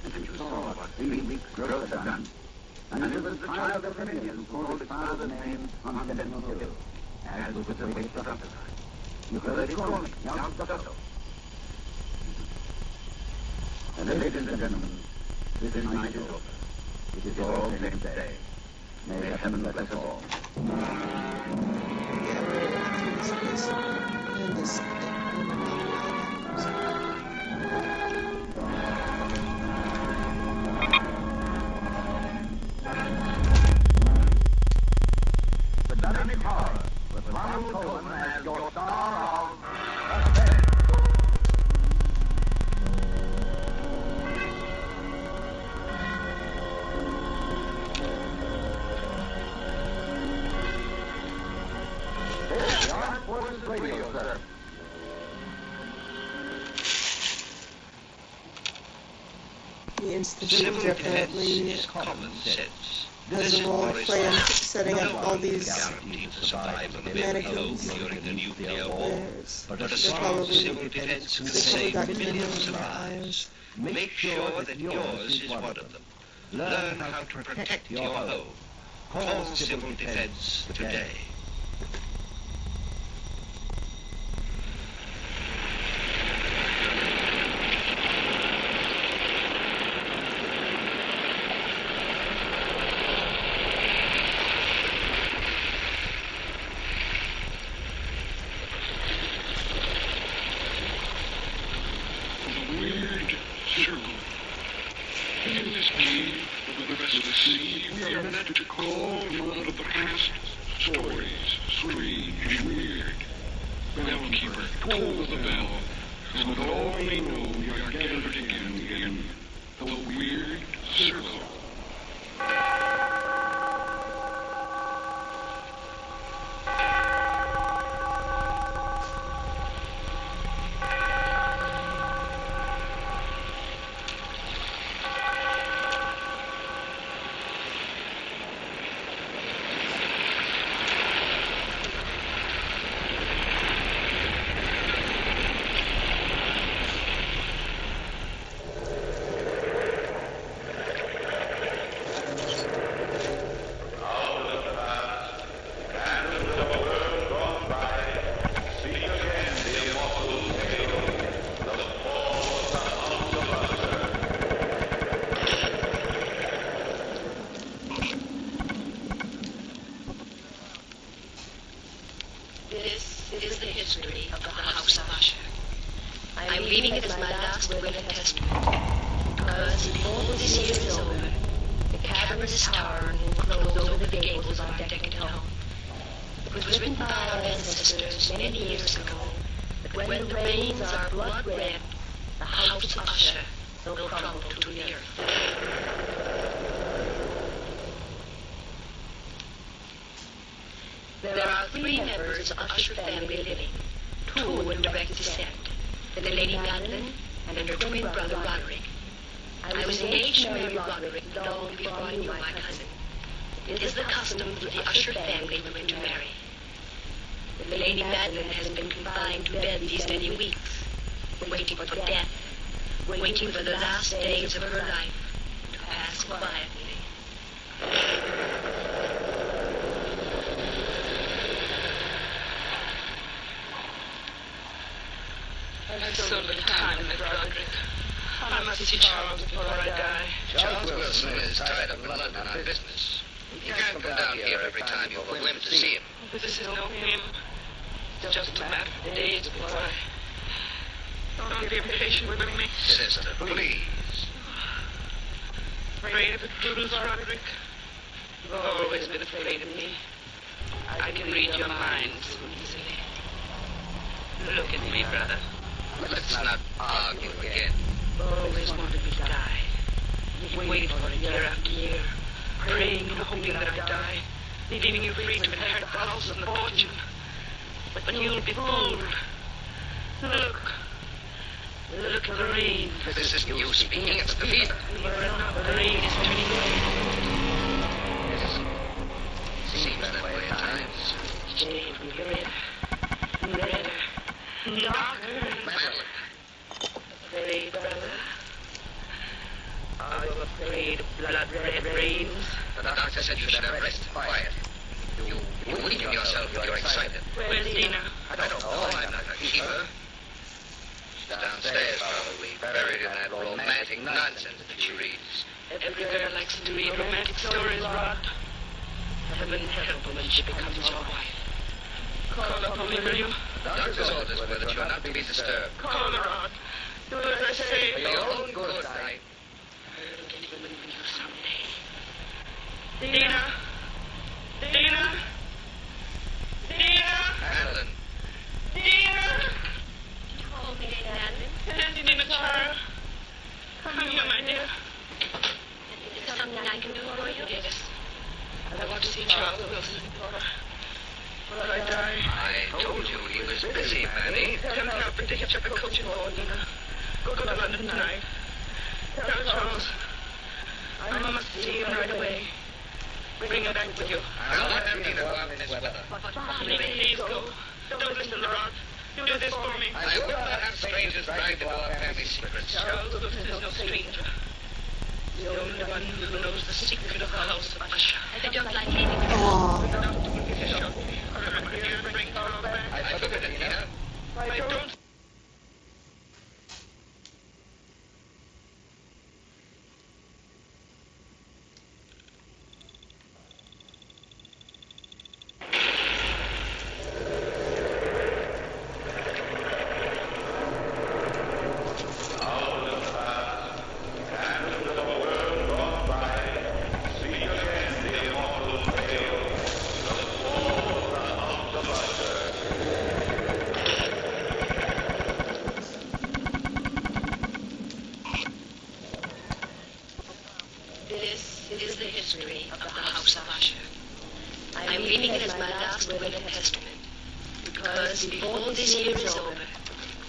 And you saw what 3 weeks' growth had done. And it was the child of Vermilion who called his father's name on Sentinel Hill, as was the way for Dr. You heard it calling, Young Dotto. And ladies and gentlemen, this night is over. It is all Saints' Day. May heaven bless us all. The Dynamic Horror with Ronald Coleman as your star of Suspense. This is the Armed Forces Radio Service. The Institute definitely is common sense. has a role to play in setting up all these Guaranteed to survive on the mannequins. during the nuclear war. There's, But a they're strong probably, civil defense can they probably got save millions millions of of lives. lives. Make sure that yours is one of them. Learn how to protect your home. Call Civil Defense today. Weird circle. In this cave, with the rest of the sea, we are meant to call from out of the past stories, strange and weird. Bellkeeper, toll the bell, so that all may know we are gathered again in the Weird Circle. This is the history of the House of Usher. I'm leaving it as my last will and testament, because before this year is over, the cavernous tower will close over the gables of our decadent home. It was written by our ancestors many years ago that when the rains are blood red, the House of Usher will crumble to the earth. There are 3 members of the Usher family living, 2 in direct descent, the Lady Madeline and her twin brother Roderick. I was engaged to marry Roderick long before I knew my cousin. It is the custom for the Usher family to intermarry. The Lady Madeline has been confined to bed these many weeks, waiting for death, waiting for the last days of her life to pass quietly. I've so little time left, Roderick. I must see Charles before I die. Charles Wilson is tied up in London on business. He can't come down here every time you have a whim to see him. This is no whim. It's just a matter of days before I... Don't be impatient with me. Sister, please. Afraid of the truth, Roderick? You've always been afraid of me. I can read your mind so easily. Look at me, brother. Let's not argue again. Always wanted me to die. You've waited for it year after year, praying and hoping that I'd die, leaving you free to inherit the house and the fortune. But you'll be fooled. Look. Look at the rain. This isn't you speaking, it's the fever. The rain is turning red. It seems that way at times. Each day it will be redder, redder, darker. Madeline. Afraid, brother? Are you afraid of blood-red rains? The doctor said you should have rest and quiet. You weaken yourself when you're excited. Where's Dina? I don't know, I'm not a keeper. She's downstairs, probably, buried in that romantic nonsense that she reads. Every girl likes to read romantic stories, Rod. Heaven help her when she becomes your wife. Call upon me, will you? Doctor's orders were that you're not to be disturbed. Call her, Rod. Do as I say. For your own good, I... I'll get even with you someday. Dina! Dina! Dina! Madeline. Dina! You called me, Madeline. Auntie Dina Tara. Come here, my dear. Is there something I can do for you? Yes. I want to see Charles Wilson before I die. I told you he was busy, Manny. Tell Alfred to hitch up a coach and board, Dina. Go to London tonight. Tell Charles. I must see him right away. Bring him back with you. I'll let Dina go out in this weather. Please go. Don't listen to Rod. You do this for me. I will not have strangers prying into our family secrets. Charles Wilson is no stranger. The only one who knows the secret of the House of Usher. I don't like leaving. Aww. The doctor will give you shot. Remember, you bring Charles back. I took it, Dina. I don't. This is the history of the House of Usher. I'm leaving it as my last will and testament, because before this year is over,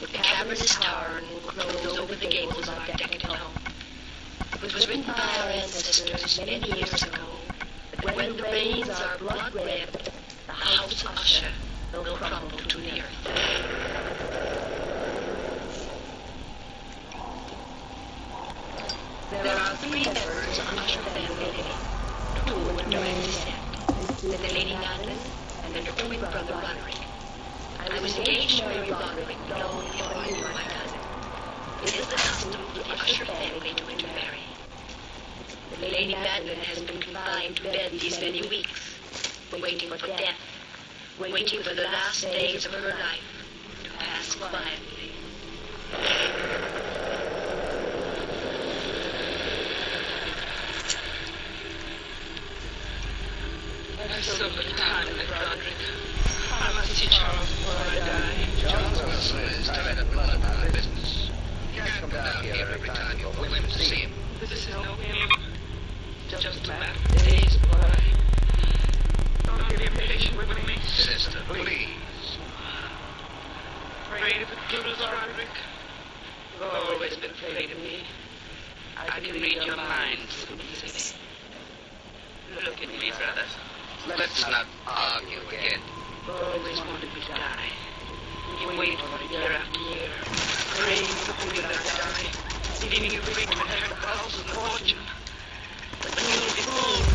the cavernous tower will close over the gables of our decadent home. It was written by our ancestors many years ago that when the rains are blood red, the House of Usher will crumble to the earth. There are 3 members of the Usher family living, 2 in direct descent, the Lady Madeline and her twin brother Roderick. I was engaged to marry Roderick long before I knew my cousin. It is the custom for the Usher family to intermarry. The Lady Madeline has been confined to bed these many weeks, waiting for death, waiting for the last days of her life to pass quietly. There's so little time left, Roderick. I must see Charles before I die. Charles Wilson is tied up in London on business. You can't come down here every time you're willing to see him. This is no him. Just a matter of days before I... Don't be impatient with me. Sister, please. Afraid of intruders, Roderick? You've always been afraid of me. I can read your mind so easily. Look at me, brother. Let's not argue again. You've always wanted me to die. You waited for it year after year, praying for me that I die, leaving you free to inherit the house and fortune. But you'll be fooled.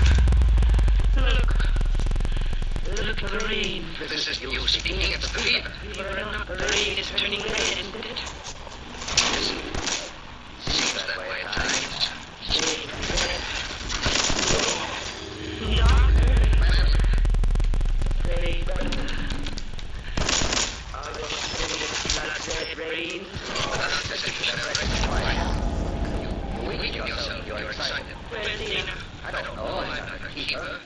Look at the rain. This is you speaking of the fever. Fever or not, the rain is turning red, isn't it? Listen. Seems that way at times. Shade red. Darker. Pray, brother. Are those blood-red rains? Doctor said you should have rest quiet. You weaken yourself. You're excited. Where's Dana? I don't know. I'm not a keeper.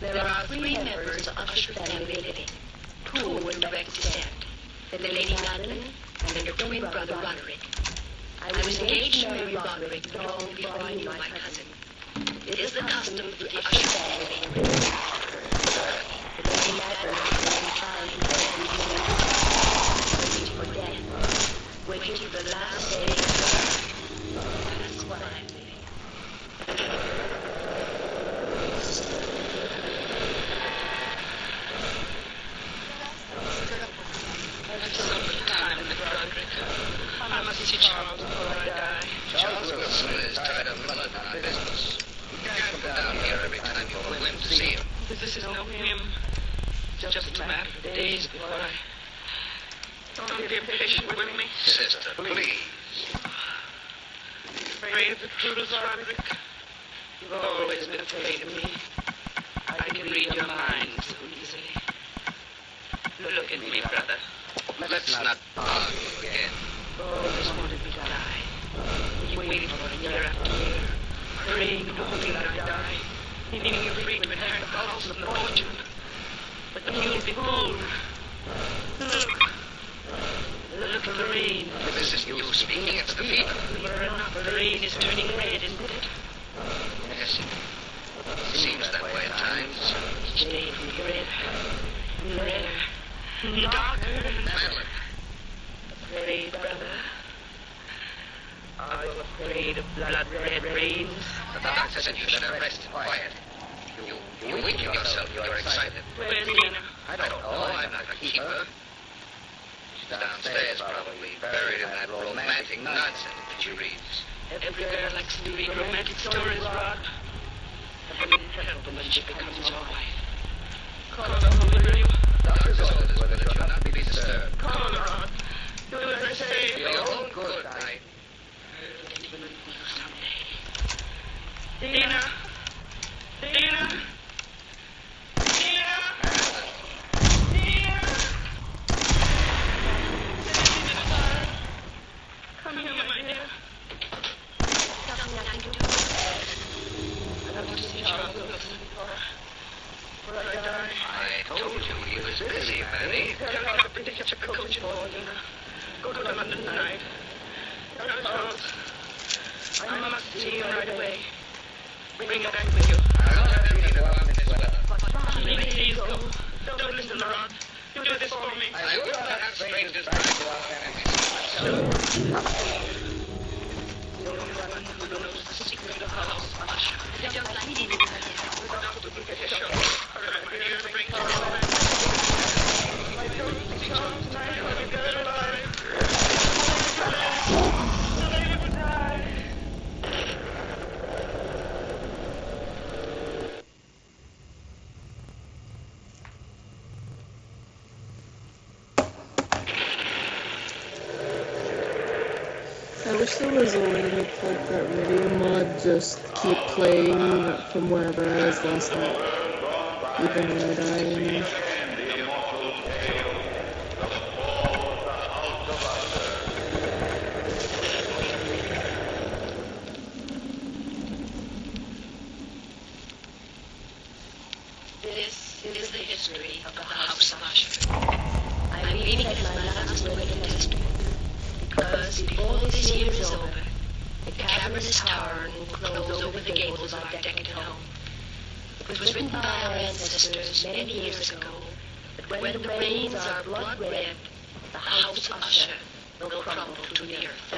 There are 3 members of the Usher family living. 2 in direct descent. The Lady Madeline and her twin brother Roderick. I was engaged to marry Roderick long before I knew my cousin. It is the custom for the Usher family. The Lady Madeline has been waiting for death, waiting for the last day of life. Pass quietly. I must see Charles before I die. Charles Wilson is tied up in London on business. You can't come down here every time you're willing to see him. This is no him. Just a matter of days before I... Don't be impatient with me. Sister, please. Afraid of the intruders, Roderick? You've always been afraid of me. I can read your mind so easily. Look at me, brother. Let's not argue again. Always wanted me to die. You waited for it year after year, praying and hoping that I'd die, leaving you free to inherit the house and the fortune. But you'll be fooled. Look at the rain. This is you speaking of the fever. Fever or not, the rain is turning red, isn't it? Yes, it seems that way at times. Each day it'll be redder, redder, darker. Madeline. Afraid, brother? Are you afraid of blood-red rains? The doctor said you should have rest quiet. You weaken yourself. You're excited. Where's Dana? I don't know. I'm not a keeper. She's downstairs, probably, buried in that romantic nonsense that she reads. Every girl likes to read romantic stories, Rod. Heaven help them when she becomes your wife. Call her home, will you? Doctor's orders were that you're not to be disturbed. Call her, Rod. Do as I say. For your own good, I... Dana! Dana! Dana! Dana! Come here, my dear. Nothing I can do. I want to see Charles Wilson before I die. I told you he was busy, Fanny. Tell Captain to catch a coach and all, Go to London tonight. Tell Charles, I must see you right away. Bring him back with you. I'll not have you to go out in this weather. Please go. Don't listen to Rod. You do this for me. I will not have strangers back to our family. The only one who knows the secret of the house, Usher. I don't like it in here. The doctor will get shot. All right, my dear, bring Charles. I don't see Charles tonight. I'll be dead alive. I wish there was a way to like that radio mod just keep playing from wherever I was last night, even when I die, you know. This is the history of the House of Usher. I'm leaving it as my last will and testament. Because before this year is over, the cavernous tower will close over the gables of our decadent home. It was written by our ancestors many years ago that when the rains are blood red, the House of Usher will crumble to the earth.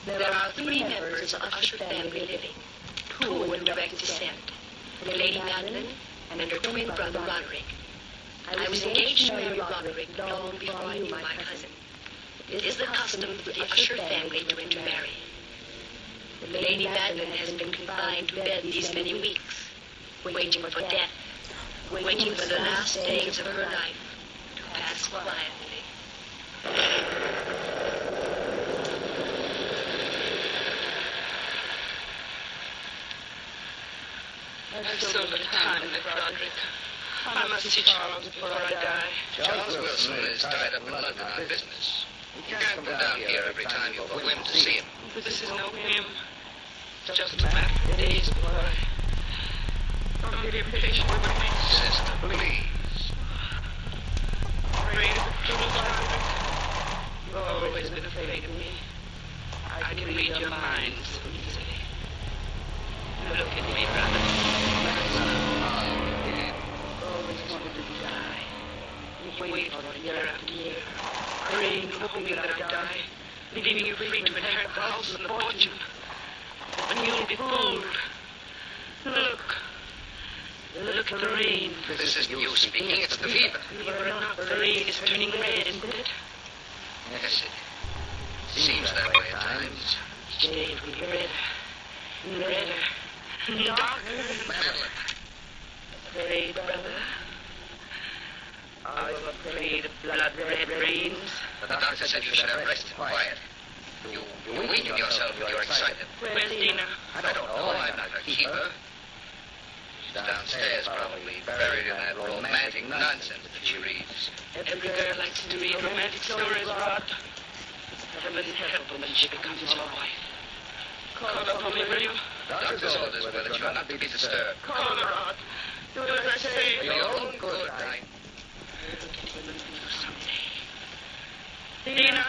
There are 3 members of the Usher family living, 2 in direct descent, the Lady Madeline and her twin brother Roderick. I was engaged to marry Roderick long before I knew my cousin. It is the custom for the Usher family to intermarry. The Lady Madeline has been confined to bed these many weeks, waiting for death, waiting for the last days of her life to pass quietly. I've so little time left, Roderick. I must see Charles before I die. Charles Wilson is tied up in London on business. He can't come down here every time you go in to see him. This is no him. It's just a matter of days before I'll be patient with me. Sister, please. Afraid of the truth, Roderick. You've always been afraid of me. I can read your mind so easily. Look at me, brother. Always wanted to die. Wait for it year after year. Praying, hoping that I'd die. Leaving you free to inherit the house and the fortune. And you'll be fooled. Look. Look at the rain. This isn't you speaking, it's the fever. Fever or not, the rain is turning red, isn't it? Yes, it seems that way at times. Each day it will be redder. And redder. And darker. Madeline. Afraid, brother. I'm afraid of blood-red rains. The doctor said you should have rest and quiet. You weaken yourself when you're excited. Where's Dina? I don't know. I'm not her keeper. She's downstairs, probably buried in that romantic nonsense that she reads. Every girl likes to read romantic stories, Rod. Heaven help her when she becomes your wife. Call her for me, will you? Doctor's orders were that you are not to be disturbed. Call her, Rod. Do as I say. For your own good, Dina!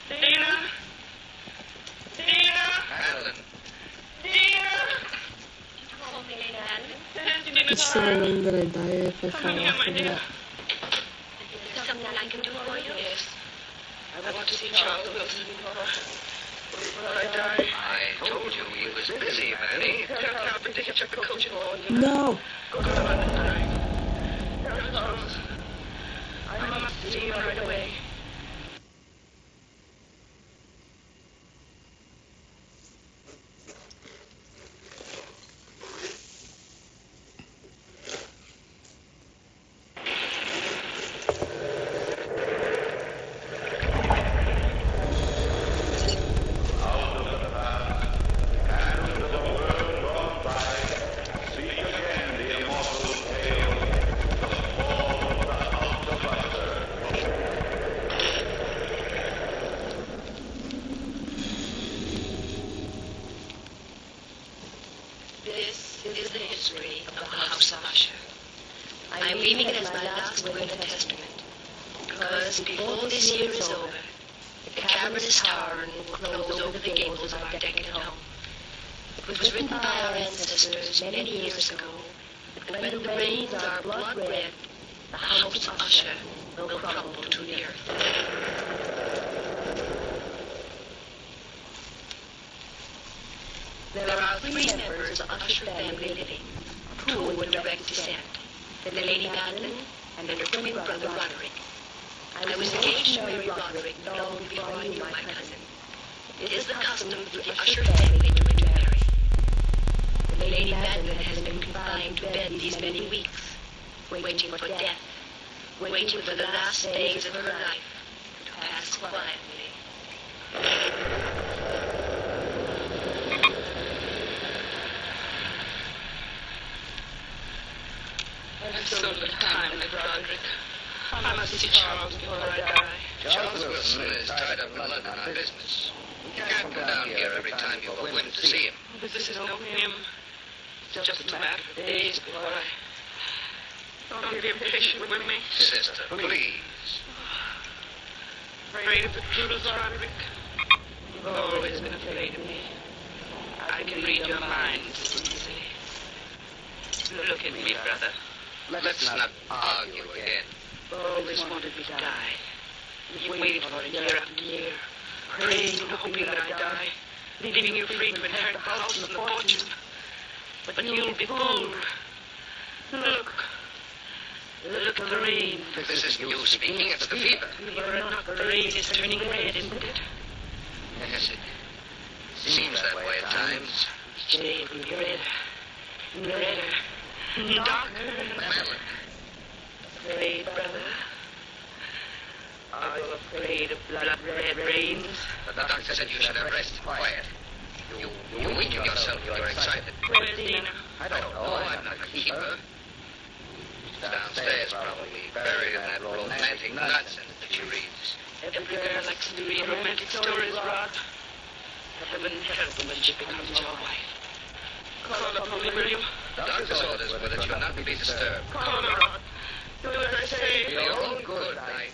Dina! Dina! Madeline. Dina! It's the one that I die if I Come fall here, off my of dear. that. Is there something I can do for you? Yes. I want to see Charles Wilson before I die. I told you he was busy, Manny. Tell Calvin to hitch up the coach for you. No! Go to London tonight. Tell Charles. I must see you right away. history of the House of Usher. I am leaving it as my last will and testament, because before this year is over, the cavernous tarn will close over the gables of our decadent home. It was written by our ancestors many years ago that when the rains are blood red, the House of Usher will crumble to the earth. There are 3 members of the Usher family living, 2 in direct descent, the Lady Madeline and her twin brother Roderick. I was engaged to Mary Roderick long before I knew my cousin. It is the custom for the Usher family to intermarry. The Lady Madeline has been confined to bed these many weeks, waiting for death, waiting for the last days of her life to pass quietly. I've so little time, Roderick. I must see Charles before I die. Charles Wilson is tied up in London on business. You can't come down here every time you have a whim to see him. But this is no whim. It's just a matter of days before I... Don't be impatient with me. Sister, please. Afraid of the truth, Roderick? You've always been afraid of me. I can read your mind so easily. Look at me, brother. Let's not argue again. Always wanted me to die. You've waited for it year after year, praying and hoping that I die, leaving you free to inherit the house and the fortune. But you'll be fooled. Look at the rain. This isn't you speaking, it's the fever. Fever or not, the rain is turning red, isn't it? Yes, it seems that way at times. Each day it will be redder, and redder, and darker. Madeline. Afraid, brother? Are you afraid of blood-red rains? The doctor said you should have rest and quiet. You weaken yourself, you're excited. Where's Dina? I don't know, I'm not a keeper. She's downstairs, probably, buried in that romantic nonsense that she reads. Every girl likes to read romantic stories, Rod. Heaven help her when she becomes your wife. Call upon me, will you? Doctor's orders were that you're not to be disturbed. Call her, Rod. Do as I say. For your own good, I...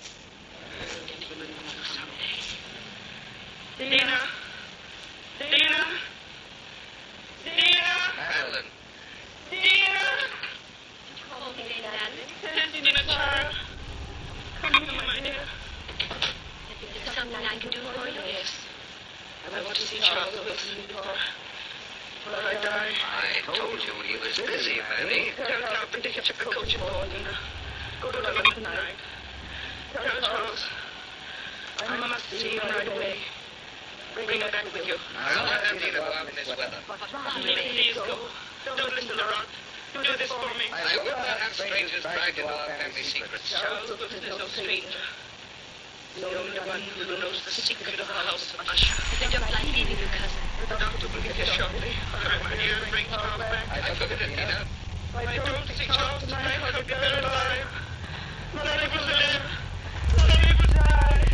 Dina! Dina! Dina! Madeline. Dina! Call me, Lady Madeline. Dina, child. Come here, my dear. Is there something I can do for you? Yes. I want to see Charles Wilson before I die. I told you he was busy, Fanny. Tell Alfred to hitch up the coach and board and go to London tonight. Tell Charles I must see him right away. Bring her back with you. I'll not have Dina go out in this weather. Please go. Don't listen to Ron. Do this for me. I will not have strangers dragged into our family secrets. Charles Wilson is no stranger. The only one who knows the secret of the House of Usher. I don't like leaving you, cousin. The doctor will get here shortly. I'm here to bring Charles back. I took it, Dina. If I don't see Charles tonight, I'll be buried alive. Not able to live. Not able to die.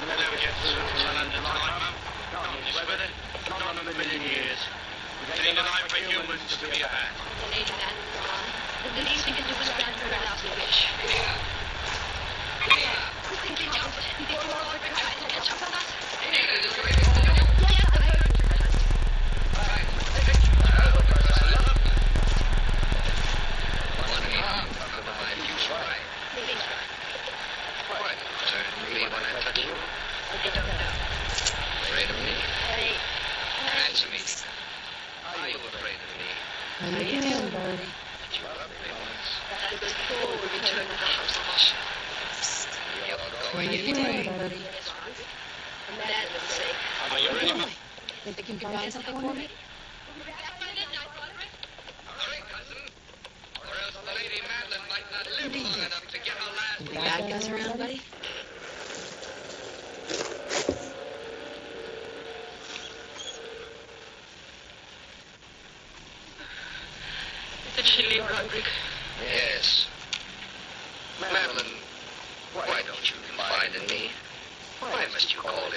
Never get to London time, Mum. Not in this weather. Not in a million years. Any life for humans to be had. Lady Madeline, the least we can do is grant her last wish. Quickly get out before Robert tries to catch up with us. Yes, I heard her, cousin. Why did you turn to me when I touched you? I don't know. Afraid of me? Hey, Answer me. Are you afraid of me? I'm a can, Barney. You love me once. that was before we returned to the House of Usher. You're I'm going a can, Barney. Yes, Robert. For Madeline's sake. Are you ready, Mum? Think you can find something for me? Hurry, cousin. Or else the Lady Madeline might not live long enough to get her last... Any bad guys around, buddy? Did she leave Roderick? Yes.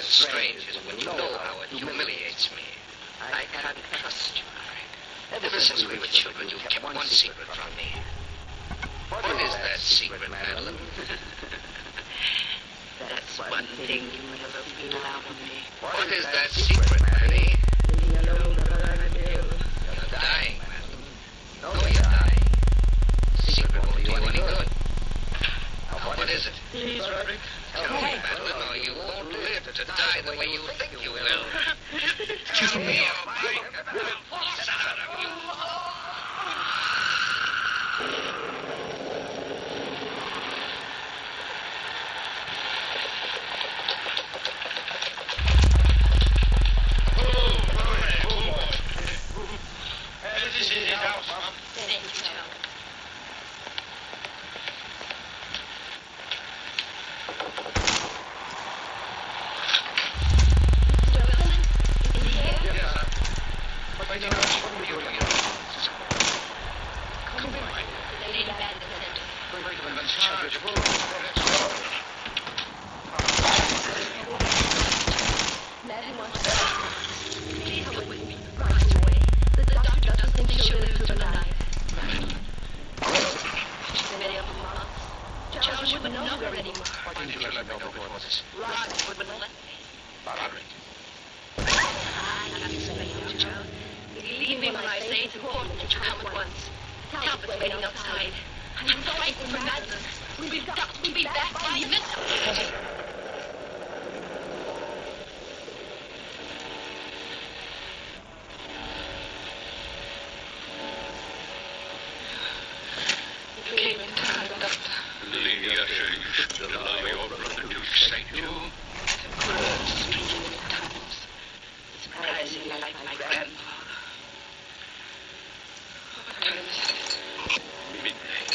strange is when you know how it humiliates me. I can't trust you, Eric. Ever since we were children, you've kept one secret from me. What is that secret, Madeline? That's one thing you never feel out of me. What is that secret, Maddie? Leave me alone, Madeline. You're dying, Madeline. No, you're dying. Secret won't do any good. Now, what is it? Please, Roderick. Tell me, Madeline, or you won't live to die the way you think you will. Tell me, or my will force out of you. This is his house, Mom. Thank you, Charles. Lady Usher, you should allow your brother to excite you. Surprisingly like my grandfather. What time is it? Midnight.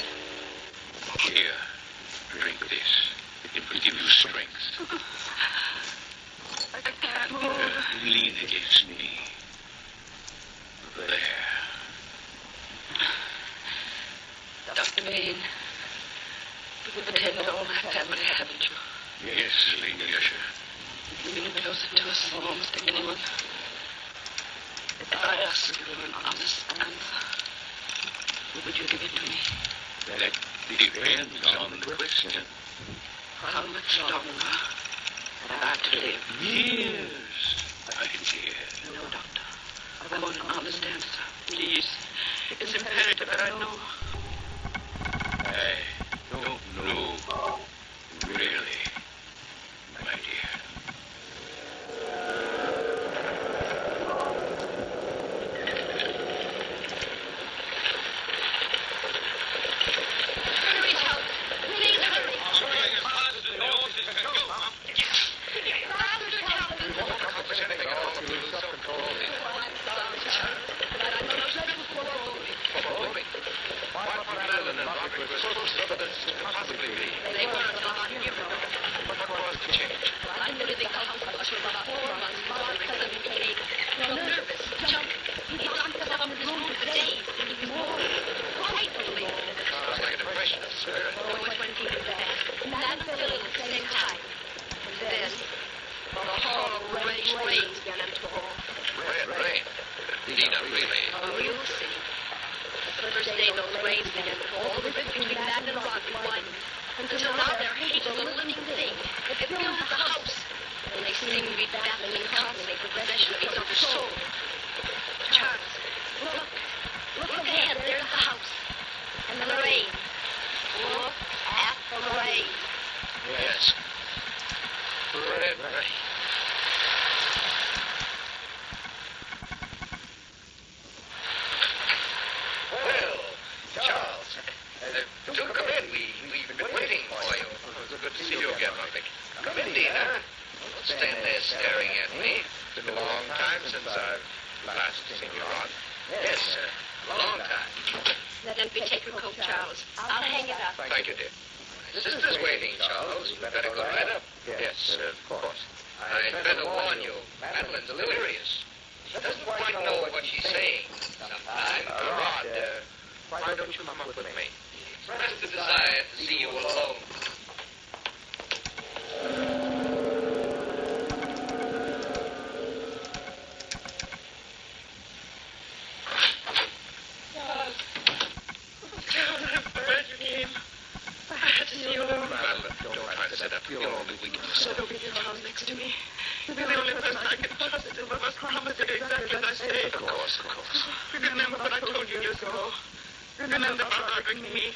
Here, drink this. It will give you strength. I can't move. Lean against me. There. Dr. Maine, you've attended all my family, haven't you? Yes, Lady Usher. You've been closer to us than almost anyone. If I ask you an honest answer, would you give it to me? That depends on the question. How much longer have I to live? Years, my dear. No, Doctor. I want an honest answer. Please. It's imperative that I know. I don't know. Really, my dear. Hurry, Charles. Please hurry. Hurry as fast as the horses can go, Mom. Faster, Charles. I'm sorry, Charles, but I'm no dreadful foreboding. What Madeline and Roderick were supposed to possibly be. They were about a year ago. What was the change? I'm in the house for about 4 months. Roderick suddenly became nervous, jumpy. He locked himself in his room for days. He was more frightfully. Sounds like a depression of spirit. Oh, it went even that. That and Phil at the same time. And then, the horrible red rains began to fall. Red rain. Nina, really. Oh, you'll see. The first day those rains began to fall, the rift between Madeline and Roderick widened. Until now their hate was a living thing. It filled the house. And they seemed to be battling in constantly for possession of each other's soul. Charles, look. Look ahead. There's the house. And the rain. Look at the rain. Yes. Red rain. Well, Charles, do come in. We've been waiting for you. It's good to see you again, Roderick. Come in, Dina. Don't stand there staring at me. It's been a long time since I've last seen you, Rod. Yes, sir. A long time. Let me take your coat, Charles. I'll hang it up. Thank you, dear. My sister's waiting, Charles. You better go right up. Yes, of course. I'd better warn you, Madeline's delirious. She doesn't quite know what she's saying. Sometimes, Rod, why don't you come up with me? He expressed a desire to see you alone. be all that we can do. So be your arms next to me. You're the only person I can trust. You must promise it exactly as I say. Of course, of course. Remember what I told you years ago. Remember Father and me.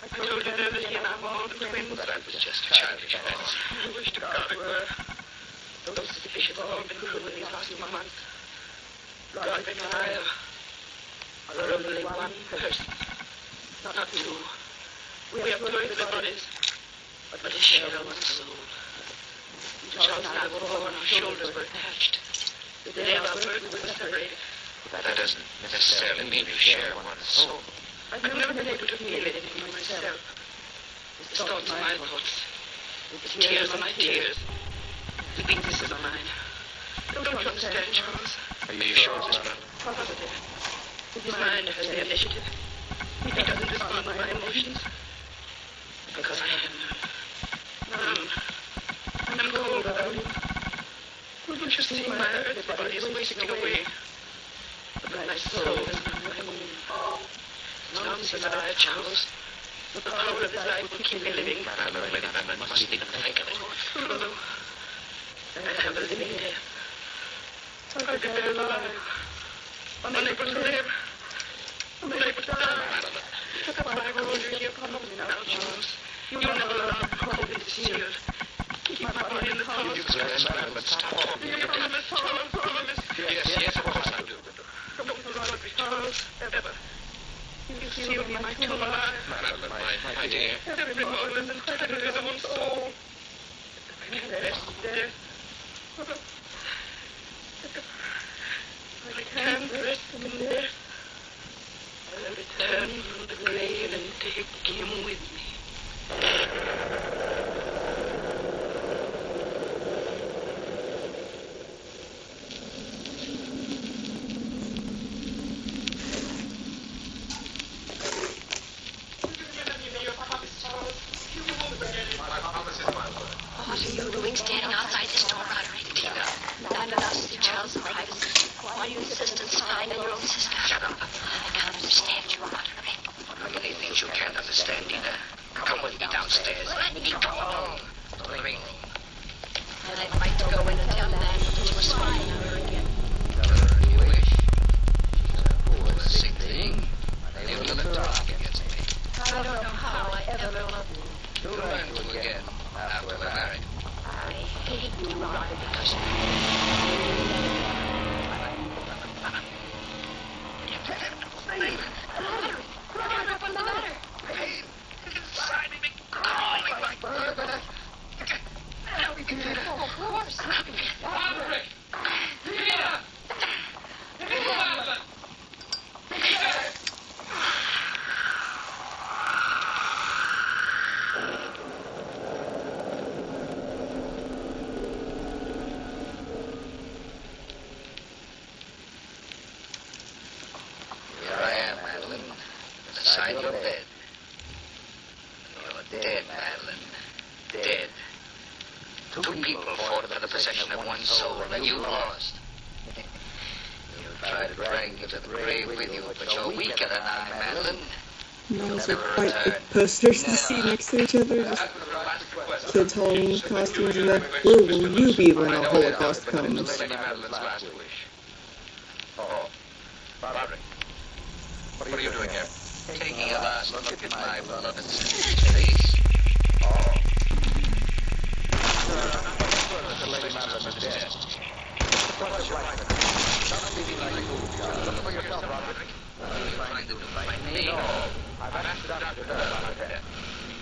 I told you then that he and I were all twins. But that was just childish fancy. I wish to God it were. Those fishes have all been cruel these last few months. God and I are only one person, not two. We have earthly bodies, but we share one soul. Charles and I were born, our shoulders were attached. The day of our birth we were separated. That doesn't necessarily mean you share one soul. I've never been able to feel anything for myself. His thoughts are my thoughts. His tears are my tears. His weaknesses are mine. Don't you understand, Charles? Are you sure of this, brother? Positive. His mind has the initiative. He doesn't respond to my emotions. Because I have none. I'm cold without him. Couldn't you see my earthly body is wasting away? But my soul is not waning. As long as he's alive, Charles, the power of his life will keep me living. I mustn't even think of it. True. I have a living death. I'll be there alive. Unable to live. Unable to die. That's why I call you here. Come with me now, Charles. You never allowed cold and sealed. Keep my body in the house. You but stop talking. You promise, Charles, promise. Yes, of course I do. Don't forget me, Charles, ever. You seal me my tomb alive. Madeline, my dear. Every moment is entitled to his own soul. Rest death. I can't rest in death. I'll return from the grave and take him with me. What are you doing standing outside this door, Roderick? Tina. Not enough to see Charles' privacy. Why do you insist on spying on your own sister? Shut up. I can't understand you, Roderick. Many things you can't understand, Tina. Come with me downstairs. Let me go alone. To the living room. I'd like to go in and tell Nan that you were spying on her again. If you wish. She's a poor, sick thing. Unable to talk against me. I don't know how I ever loved you. You'll learn to again after we're married. I hate you, Roderick, because Roderick, what's the matter? Pain inside me, crawling like murder. Help me, Tina. Of course. Roderick! Tina! Madeline! Here I am, Madeline, beside your bed. You're dead, Madeline. Dead. Two people fought for the possession of one soul, and you lost. You tried to drag me to the grave with you, but you're weaker than I, Madeline. Those are quite big posters to see next to each other. Just kids' Halloween costumes and that. Where will you be when the Holocaust comes? Madeline's last wish. Oh, Roderick, what are you doing here? Taking a last look at my beloved sister's face. Oh. The Lady Madeline is dead. What's your right? Stop leaving like a fool. Look for yourself, Roderick. You're trying to define me. No. I've asked the doctor to know about her death.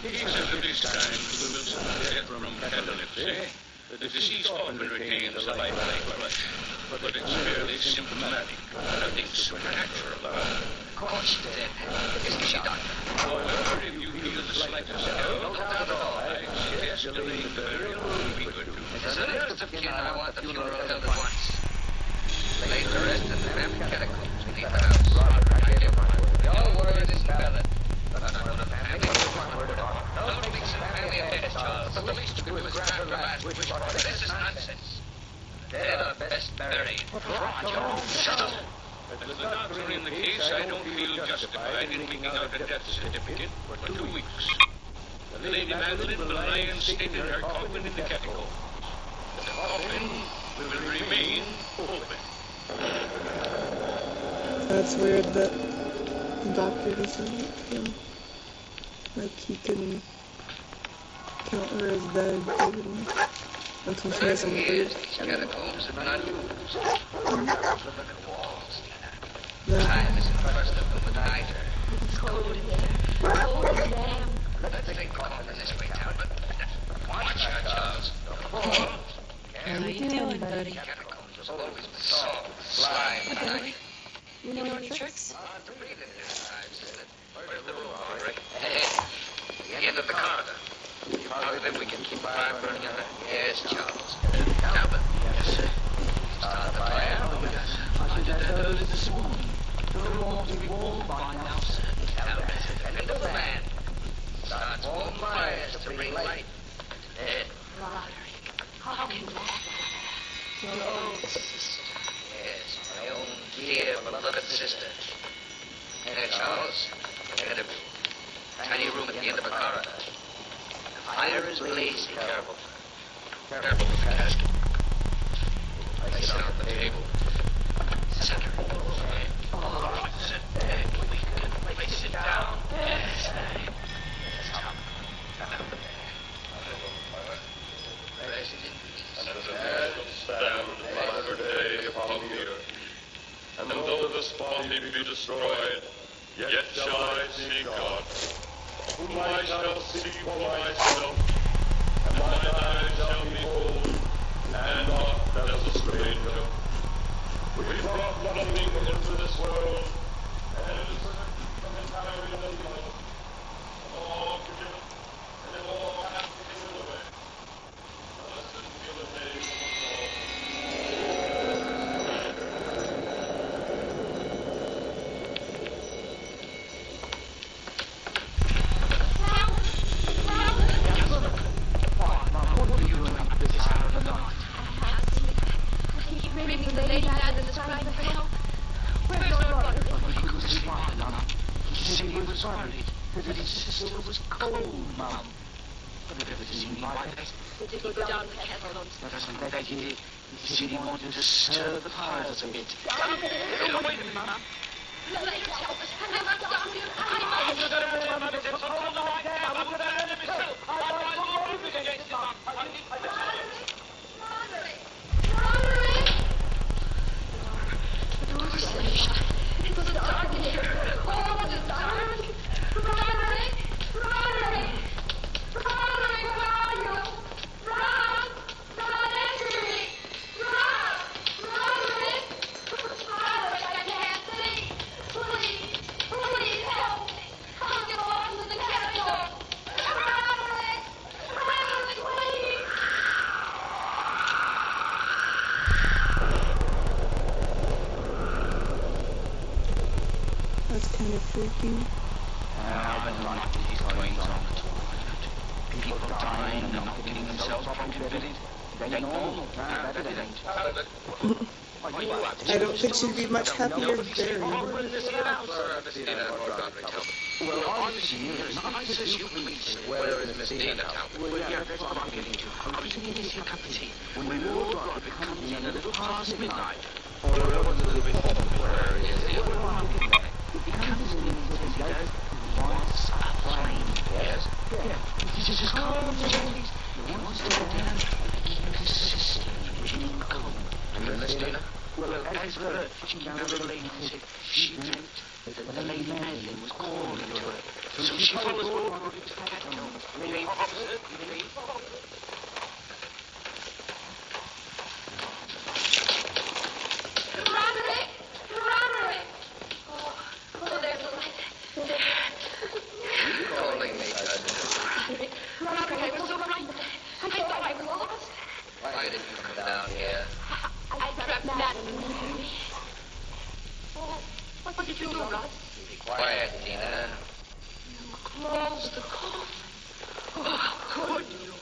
He says that this time the Wilson death from catalepsy. The deceased often retains a lifelike flush, but it's fairly symptomatic. Nothing supernatural about it. Of course she's dead. Isn't she, Doctor? However, if you feel the slightest doubt, No doubt at all. I suggest delaying the burial would be good too. As an nearest of kin, I want the funeral held at once. Lay the rest in the cramped catacombs beneath the house. Roderick, I give my word. Your word is valid. That's not what a family is. My word at all. No speaks in family affairs, Charles. But the least you can do is grant her last wish. This is nonsense. Dead are best buried. Shut up. As the doctor in the case, I don't feel justified in taking out a death certificate for 2 weeks. The Lady Lady Madeline will lie in state in her coffin in the catacomb. The coffin will remain open. That's weird that the doctor doesn't feel like he can count her as dead until she has some Years, proof. these catacombs have not used. Look at the walls. Yeah. Time is encrusted them with niter. It's cold in there. Cold as damn. Let's take coffin this way down, but watch out, Charles. The floor. How you doing, buddy? Catacombs was always with salt, slime, and niter. You know any tricks? To breathe in this time, said it. Where's the room, Henri? Ahead. The end of the corridor. You positive we can keep fire burning in there? Yes, Charles. Talbot. Yes, sir. Start the fire. I did that early this morning. The room ought to be warm by now, sir. Talbot. And the man. Start small fires to bring light. Dead. Roderick, how can that happen? Your own sister. Yes, my own dear beloved sister. There, Charles. Ahead of you. Tiny room at the end of the corridor. The fire is blazing. Careful. Careful with the casket. Place it on the table. Center. All right. We can place it down. Yes. And as a man stand latter day upon the earth, and though this body be destroyed, yet shall I see God, whom I shall see for myself, and mine eyes shall behold, and not as a stranger. We brought nothing into this world, and it is from entirely unknown. All forgiven, and all hath given away. Blessed be the name of the Lord. Maybe the lady Madeline is crying for help. Where's Lord Roderick? But we couldn't sleep on, Mum. He said he was worried that his sister was cold, Mum. But if it seemed like that, Did he go down the catacombs? doesn't that he did? He said he wanted to stir the fires a bit. Down there? Wait a minute, Mama. The lady help us. I must down here. I must. Roderick! Roderick! The door was shut. It was dark in here. Oh, it was dark. Roderick! Roderick! Roderick, where are you? Rod! Rod, answer me! Rod! Roderick! Roderick, I can't see! Please! Please help me! I'll get lost in the catacomb! Roderick! Roderick, please! That's kind of freaky. I've been like these goings on the toilet. People dying and not getting themselves prohibited. They normal. That it ain't. I don't think she'd be much happier buried. Well, obviously, you're as nice as you please. Where is Miss Dina, Talbot? Well, yeah, that's what I'm getting to. I was getting a cup of tea when Lord Roderick comes in a little past midnight. Or a little bit where is he? He comes in and says, "Dad, wants a plane." Yes. Yeah, he's just calm as always. He wants to go down and keep his sister in cold. And Miss Dina? Well, as for her, she never related said she dreamt that the Lady Madeline was calling to her. So she follows Lord Roderick to the catacombs. Remain opposite, remain opposite. Roderick! Roderick! Oh, there's a light. You calling me, Cousin? Roderick, I was so frightened. I thought I was lost. Why did you come down here? I dreamt Madeline near me. Oh, what did you do, Rod? Be quiet, Dina. Close the coffin. Oh, how could you?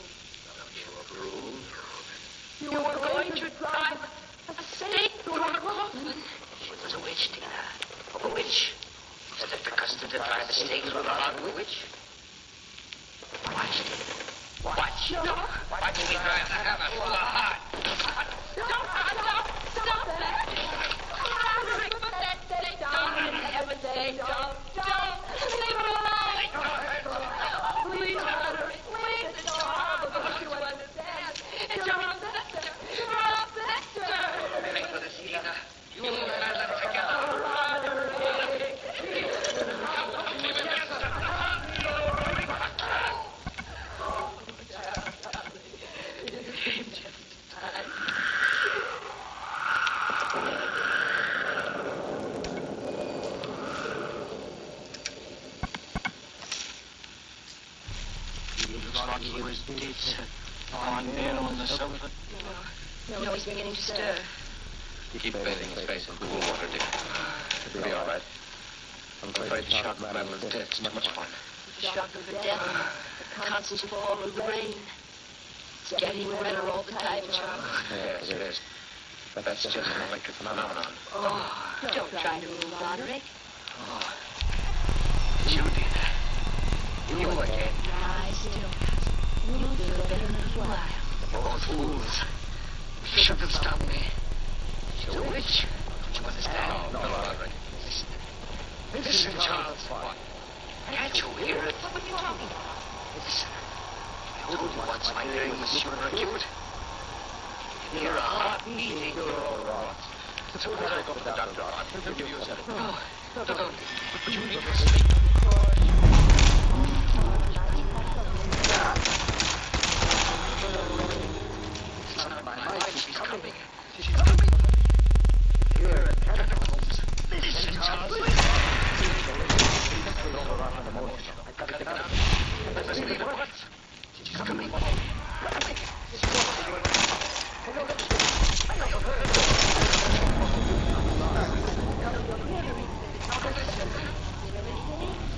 Why did he drive the hammer so hard? Stop that! Roderick, put that stick down in heaven's name. Don't. Leave him alone. Please, Roderick, please. It's so horrible, don't you understand? It's your own sister. Your own sister. Make for the Cena. You and her together. He was dead, sir. Lying there on the sofa. No, he's beginning to stir. Keep bathing his face in cool water, dear. It'll be all right. I'm afraid the shock rattle of death is too much fun. The shock of the death, the constant fall of the rain. It's getting redder all the time, Charles. Yes, it is. But that's just an electric phenomenon. Oh, don't try to move, Roderick. Oh. You did that. You again. Lie still, cousin. You'll feel better in a while. Both fools. You should have stopped me. She's a witch. Don't you understand? No, Roderick. Listen, Charles. What? Can't you hear it? What are you talking about? Listen. I told you once my hearing was super acute. You can hear a heart beating. You're all right. So why don't I go to the doctor? He'll give you a second. No, don't. You need to sleep. It's not my life. She's coming. She's coming. Here in catacombs. Listen, Charles. Listen. I gotta get out. She's coming.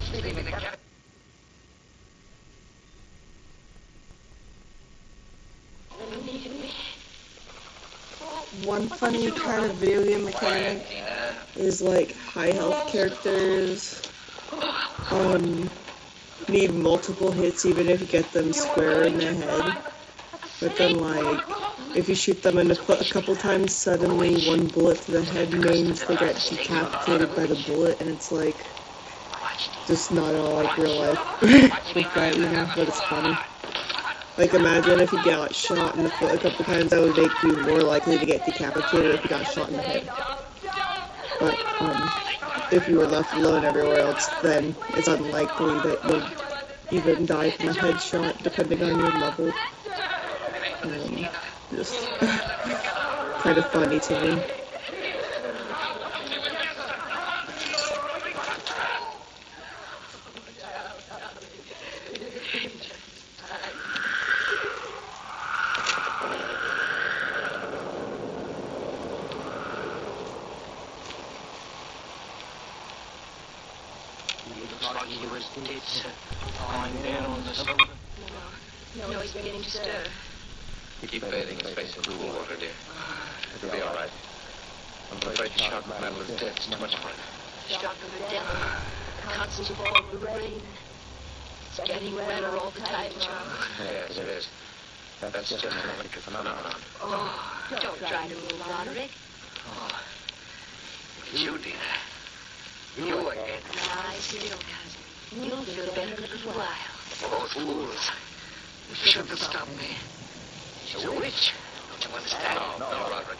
She's leaving the cabin. One funny kind of video game mechanic is like high health characters need multiple hits even if you get them square in the head. But then like if you shoot them in the foot a couple times, suddenly one bullet to the head means they get decapitated by the bullet, and it's like just not at all like real life with that, you know, but it's funny. Like, imagine if you got shot in the foot a couple times, that would make you more likely to get decapitated if you got shot in the head. But, if you were left alone everywhere else, then it's unlikely that you'd even die from a headshot, depending on your level. Just kind of funny to me. He was dead, sir. Lying there on the sofa. No, he's beginning to stir. Keep bathing his face in cool water, dear. It'll be all right. I'm afraid the shock rattle of death is too much fun. The shock of the death, the constant fall of the rain. It's getting redder all the time, Charles. Yes, it is. That's just an electric phenomenon. Oh, don't try to move, Roderick. Oh. You did that. You again. Lie still, cousin. You'll feel better in a little while. Both fools. You should have stopped me. She's a witch. Don't you understand? No, Roderick.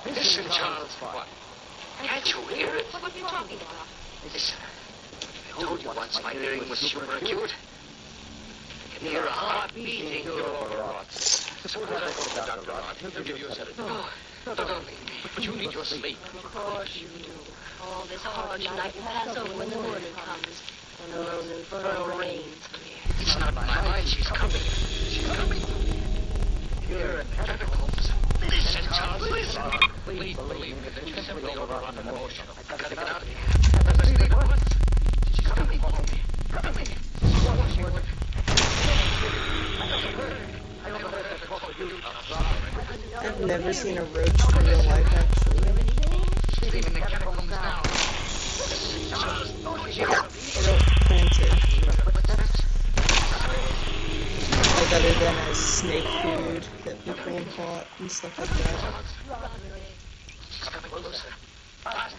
Listen, Charles. What? Can't you hear it? What are you talking about? Listen. I told you once my hearing was super acute. I can hear a heart beating. You're all right. So why don't I go to the doctor, Rod? He'll give you a sedative. No, don't leave me. But you need your sleep. Of course you do. All this harsh night will pass over when the morning comes, and those infernal rains clear. It's not my mind. She's coming. She's coming. Here in catacombs. Listen, Charles, listen. Please believe me that you're simply overrun emotional. I gotta get out of here. I must leave at once. She's coming for me. Coming. She would. I overheard her talk with you. I've never seen a roach in real life, actually. She's leaving the catacombs now. I don't plan to. Like, rather than as snake food that people have bought and stuff like that. She's coming closer. Faster.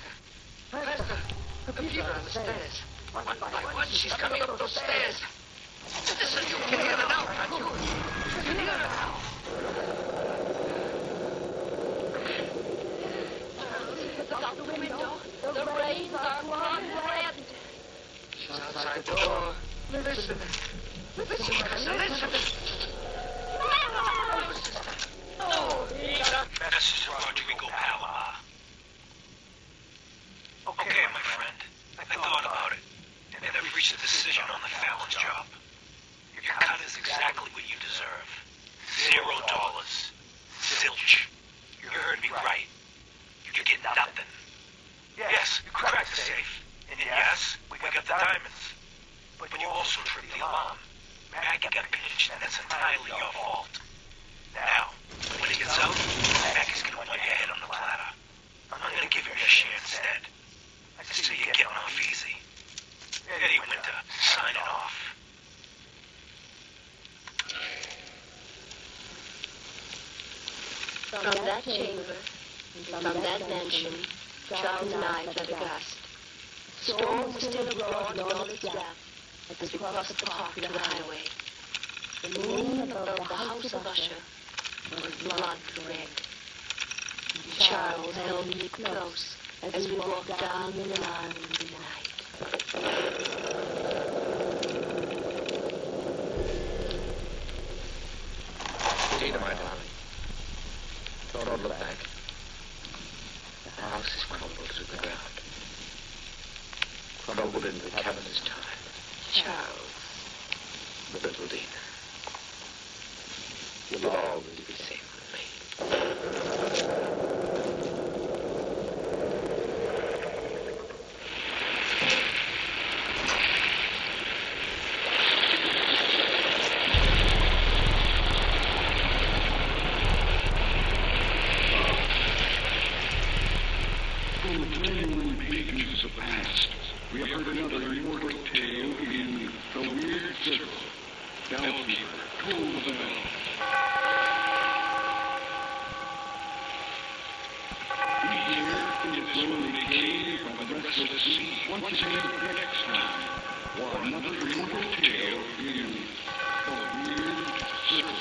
Faster. The people on the stairs. One by one, she's coming up those stairs. Listen, you can hear her now, can't you? You can hear her now. Look out the window. The rains are blood red. She's outside the door. Listen. Listen, Professor, listen. No, sister. No, Rita. Message to Rodrigo Palomar. Okay, my friend. I thought about it, and I've reached a decision on the Fallon's job. Your cut is exactly what you deserve. $0. Zilch. You heard me right. You get nothing. Yes, you cracked the safe. And yes, we got the diamonds. But you also tripped the alarm. Maggie got pinched, and that's entirely your fault. Now, when he gets out, Maggie's gonna want your head on the platter. I'm gonna give him your share instead. I see you're getting off easy. Eddie Winter, signing off. From that chamber, from that mansion, Charles and I fled aghast. The storm was still abroad in all its wrath as we crossed the park to the highway. The moon above the house of Usher was blood red. Charles held me close as we walked down the line in the night. Tina, my darling. Don't look back. The house is crumbled to the ground. Crumbled into the cavernous time. Charles. Little Dina. You'll always be safe with me. From the twinkling pages of past, we have heard another immortal tale in The Weird Circle. Bellkeeper, toll the bell. We here in this lonely cave by the restless sea, once again next time, for another immortal tale in The Weird Circle.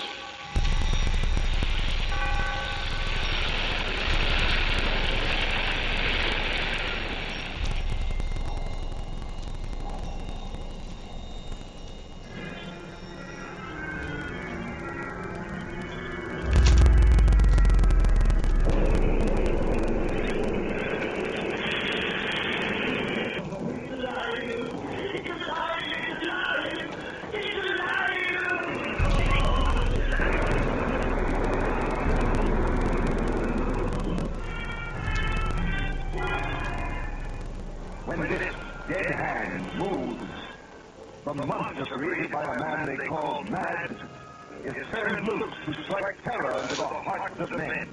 When this dead hand moves, the monster created by a man they call Mad is turned loose to strike terror into the hearts of men.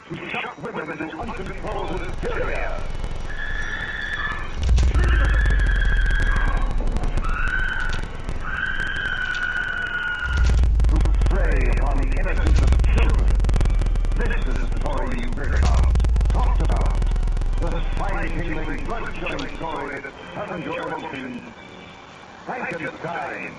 To shock women into uncontrolled hysteria. To prey upon the innocence of children. This is the story you heard about, talked about. The spine-tingling, blood-chilling story that summons your emotions. Frankenstein.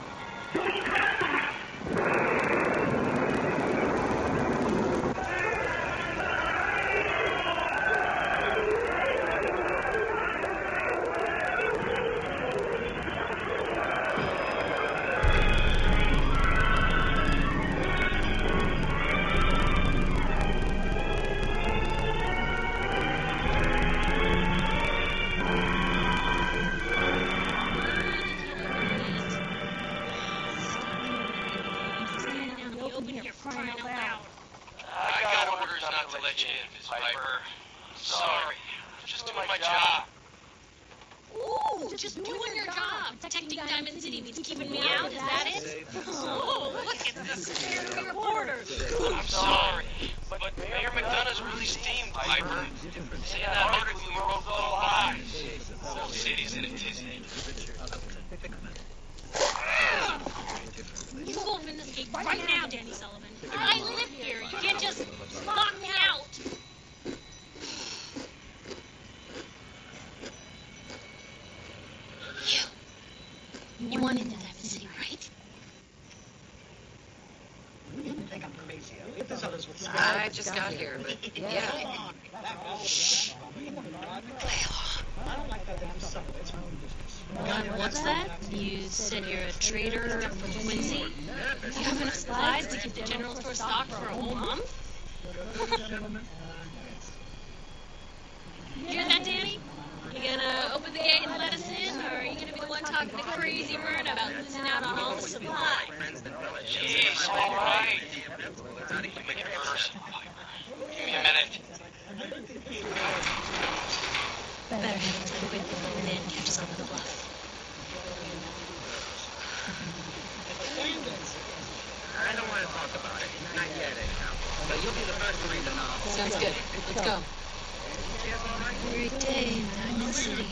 I got orders not to let you in, Miss Piper. Sorry. I'm just doing my job. Ooh, just doing your job. Protecting Diamond City means keeping me out, is that it? Oh, look at this scary reporter. I'm sorry. But Mayor McDonough's really steamed, Piper. Saying that article we wrote all lies. The whole city's in a tizzy. You go open this gate right now, Danny Sullivan. I live here. You can't just lock me out. You want into Diamond City, right? You think I'm crazy. If this others would say, I just got here, but yeah. Shh. I don't like that damn stuff. It's my own business. What's that? You said you're a trader from Quincy? You have enough supplies to keep the general store stocked for a whole month? You hear that, Danny? You gonna open the gate and let us in, or are you gonna be the one talking to crazy Vern about losing out on all the supplies? Jeez, all right. You make it personal, Piper. Give me a minute. Better have a time quick before the man catches on with the bluff. I don't want to talk about it. Not yet, anyhow. But you'll be the first to read the novel. Sounds good. Let's go. Great day in Diamond City.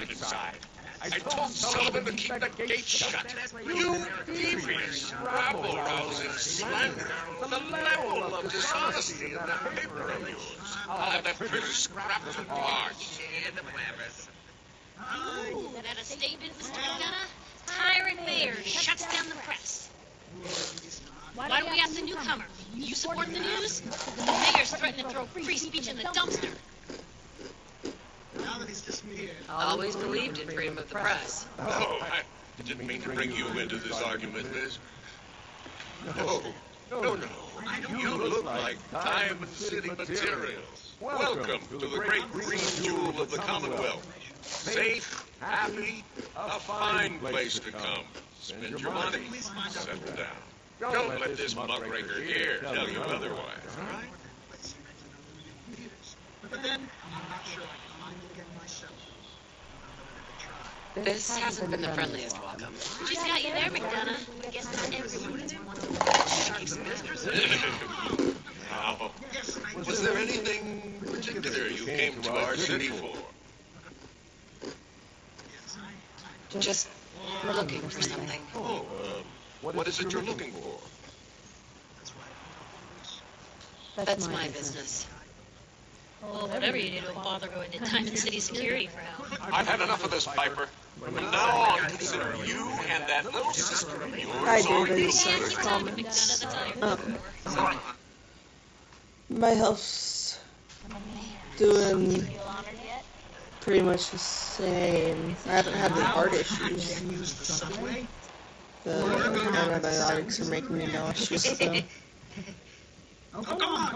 Inside. I told Sullivan to keep the gate shut. You devious, rabble-rousing slander. The level of dishonesty in that paper of yours. I'll have that printer scrapped for parts. Ooh, that a statement, Mr. McDonough? Tyrant Mayor shuts down the press. Why don't we ask the newcomer? You support the news? The mayor's threatening to throw free speech in the dumpster. Now that he's disappeared. Always believed in freedom of the press. Oh, I didn't mean to bring you into this argument, Liz. No. You look like Diamond City materials. Welcome to the great green jewel of the Commonwealth. Safe, happy, a fine place to come. Spend your money, settle down. Don't let this muckraker here tell you otherwise, all right? But then, I'm not sure I can find it again myself. This hasn't been the friendliest welcome. She's got you there, McDonough. I guess not everyone is one of the shark's mistress. Now, was there anything particular you came to our city for? Just looking for something. Oh, what is it you're looking for? That's my business. Well, whatever you do, don't bother going to Diamond City Security for help. I've had enough of this, Piper. From now on, consider you and that little sister of yours Hi, our David. new Sorry, business. comments. My health's doing pretty much the same. I haven't had the heart issues. The antibiotics are making me nauseous, though. Oh, go on.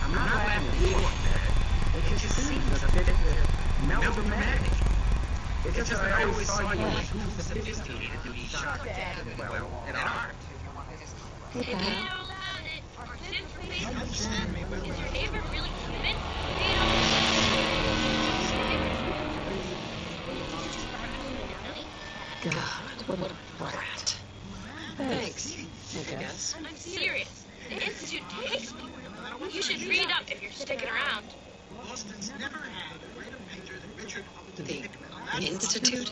I'm not glad to be on that. It just seems a bit melodramatic. It's just that I always saw you as too sophisticated to be shocked at, well, at art. Hey, man. Is your neighbor really human? God, what a brat. Thanks, I guess. I'm serious. The Institute takes me. You should read up if you're sticking around. Boston's never had a greater painter than Richard The Institute?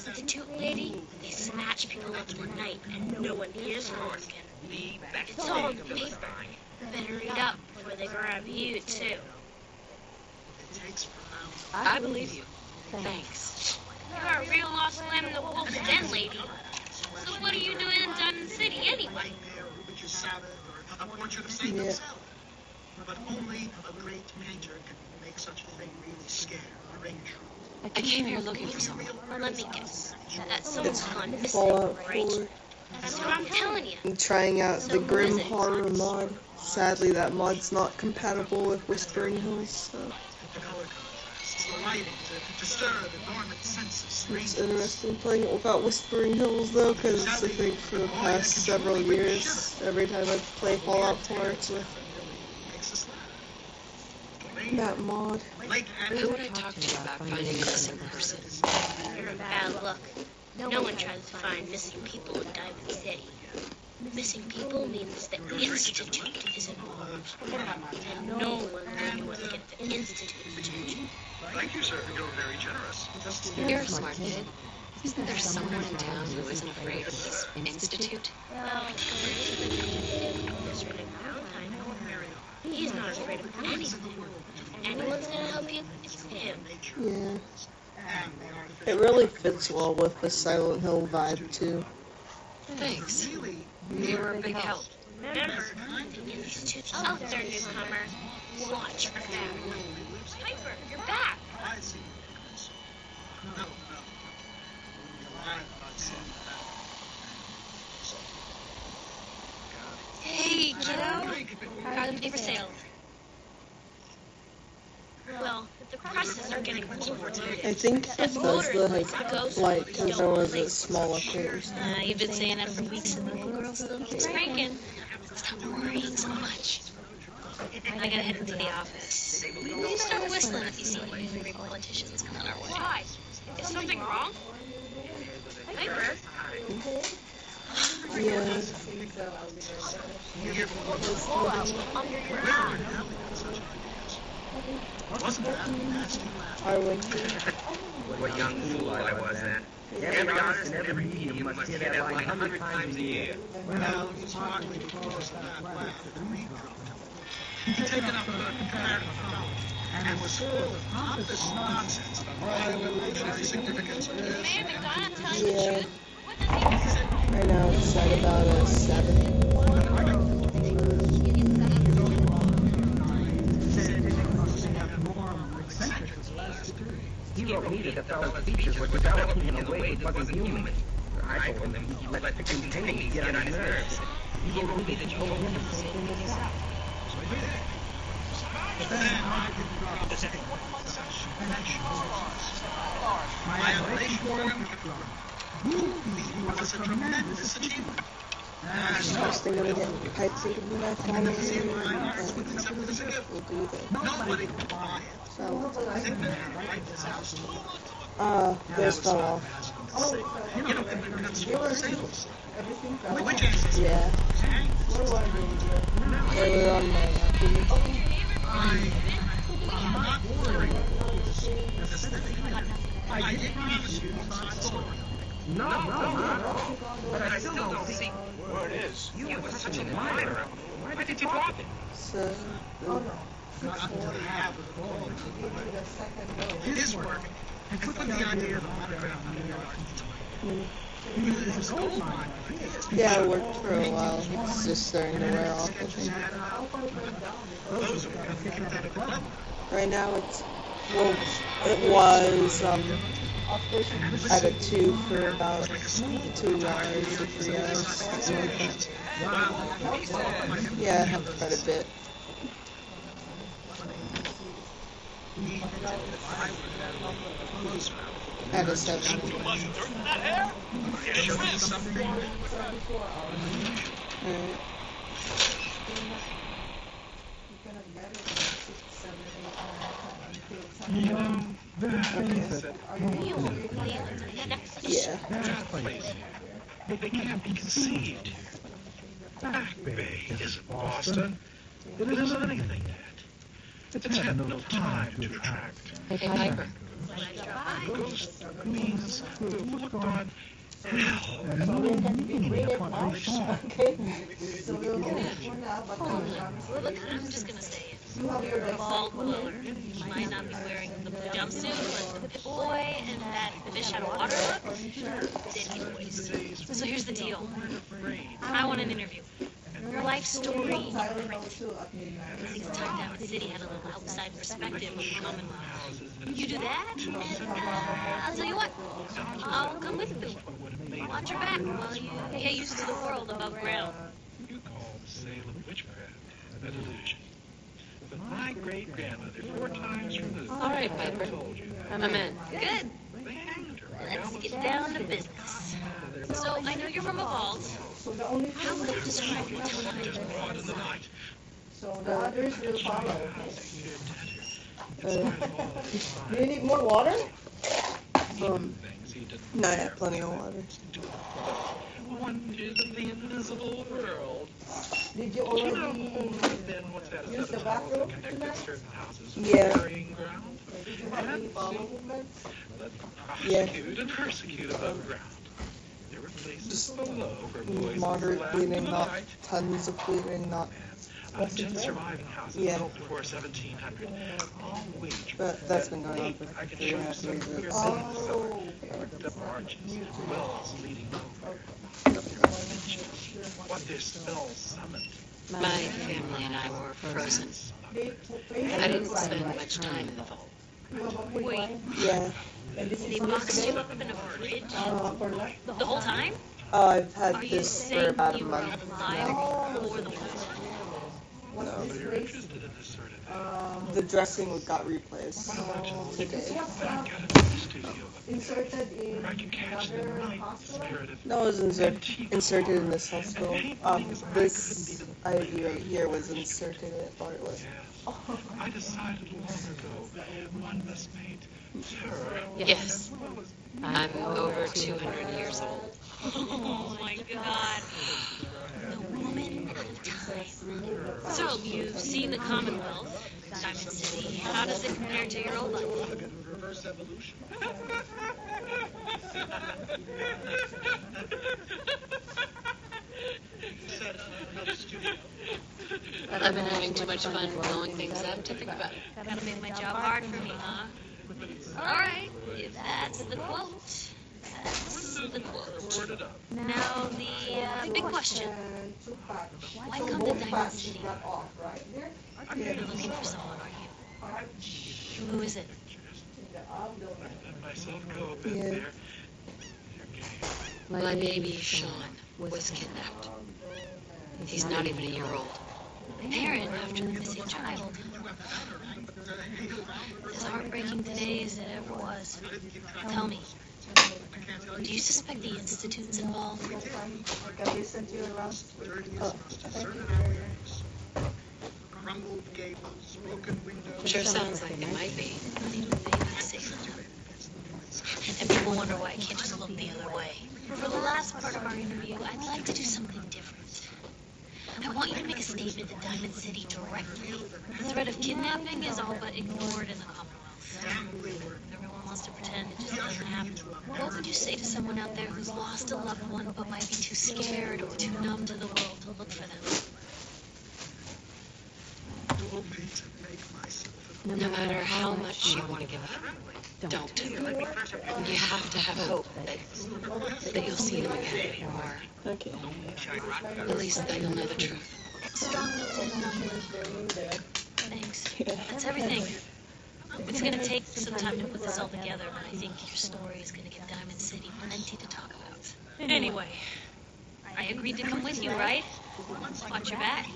Institute, lady? They snatch people up in the night and no one hears from them again. It's all in the paper. Better read up before they grab you, too. I believe you. Thanks. You're a real lost lamb in the wolf's den, lady. So what are you doing in Diamond City, anyway? A portrait of Saint Yeah. himself. But only a great painter can make such a thing really scare a ranger. I came here looking for someone. Well, let me guess. That's It's someone missing, Fallout right? 4. That's what I'm telling you. I'm trying out So the who Grim is it? Horror mod. Sadly, that mod's not compatible with Whispering Hills, so The color contrasts, the lighting to stir the dormant senses. it's interesting playing it without Whispering Hills, though, because I think for the past several years, every time I play Fallout 4, it's with That mod. I want to talk to you about finding a missing person. You're in bad luck. No one tries to find missing people in Diamond City. Missing people means the Institute is involved. And no one will get the Institute's attention. Thank you, sir. You're very generous. You're a smart kid. Isn't there someone in town who isn't afraid of this Institute? Well, he's not afraid of anything. If anyone's gonna help you, it's him. Yeah. It really fits well with the Silent Hill vibe, too. Thanks. You were a big help. Remember, the Institute's out there, newcomer. Watch for that. Piper, you're back. Hey, kiddo. How are the paper sales? Well, the prices are getting worse. I think because the light control is smaller pairs. You've been saying that for weeks and the little girl still keeps cranking. Stop worrying so much. I gotta head into the office. You start whistling if you see any great politicians coming our way. Why? Is something wrong? Piper? Yeah. I went What a young fool I was then. Every artist and every medium must hear that line 100 times a year. Well, it's hardly because of that laugh that we dropped. He'd taken up a comparative thought and was full of pompous nonsense about royal military significance. Yeah. Right now it's at about a 7. He wrote me that the fellow's features were developing in a way that wasn't human. I told him he let the containings get on his nerves. He wrote me that you told him the same thing yourself. But then I didn't drop the second such conventional laws. My admiration for him was a tremendous achievement. First thing I'm gonna get pipes into my phone. We'll do that. Nobody will buy it. So, I think the man right this house. this fell off. You know, it cuts through sales. Which is Yeah. They were on my I'm not worried about this. I did promise you it's not stolen. No. But I still don't see Where it is. you were such an admirer. Why did you drop it? So, Not until he had the gold. His work and put the idea of an underground New York. He was a gold mine. yeah, it worked for a while. It's just starting to wear off, I think. Those who were sympathetic level. Right now it's, well, it was, at a 2 for about 2 hours or 3 hours, something like that. Yeah, it helped quite a bit. At a 7. Alright. Yeah. It can't be conceived. Back Bay isn't Boston. It isn't anything yet. It's had no time to attract. Hey, Piper. Ghosts, queens, looked on hell and no meaning upon our song. Look, I'm just gonna say it. You're a fall dweller. You might not be wearing the blue jumpsuit, but the Pip-Boy and that fish out of water look did anyways. So here's the deal. I want an interview. Your life story in print. These time down the city had a little outside perspective of the Commonwealth. You do that, and I'll tell you what, I'll come with you. Watch your back while you get used to the world above ground. You call the sale of witchcraft a delusion. But my great-grandmother 4 times removed. All right, Piper. Told you. I'm in. Good. They hanged her. Let's get down to business. So, I know you're from a vault. How would you describe your television? Just brought in the night. So the others will follow. Do you need more water? No, I have plenty of water. Wonders of the invisible world. Did you already use the bathroom tonight? Yeah. Did you have any bowel movements? Prosecute and persecute above ground. There were places below where boys Moderate bleeding, not tons of bleeding, not... Just surviving houses built before 1700. All wage. But that's been going on for I can 3.5 show you some years. clear Oh, the arches, wells leading over. What their spells summoned. My family and I were frozen. I didn't spend much time in the vault. Wait, yeah. they boxed you up in a fridge? The whole time? I've had Are you this for saying about a you were month. alive for the whole time? So you're interested in this sort of thing? The dressing got replaced today. Inserted in another hospital? No, it was inserted in this hospital. This IV right here was inserted at Bartlett. I decided long ago one must paint terror. Yes. I'm over 200 years old. Oh my god. The woman of time. So, you've seen the Commonwealth, Diamond City. How does it compare to your old life? Reverse evolution. I've been having too much fun blowing things up to think about it. Gonna make my job hard for me, huh? Alright, if that's the quote. That's the quote. Now, the big question. Why come to Diamond City? You're looking for someone, are you? Who is it? Yeah. My baby, Sean, was kidnapped. He's not even a year old. A parent after the missing child. As heartbreaking today as it ever was. Tell me, do you suspect the Institute's involved? Sure sounds like it might be. And people wonder why I can't just look the other way. For the last part of our interview, I'd like to do something different. I want you to make a statement to Diamond City directly. The threat of kidnapping is all but ignored in the Commonwealth. Everyone wants to pretend it just doesn't happen. What would you say to someone out there who's lost a loved one but might be too scared or too numb to the world to look for them? No matter how much you want to give up, don't. You have to have hope that you'll see them again, or at least that you'll know the truth. Thanks. That's everything. It's gonna take some time to put this all together, but I think your story is gonna give Diamond City plenty to talk about. Anyway, I agreed to come with you, right? Watch your back.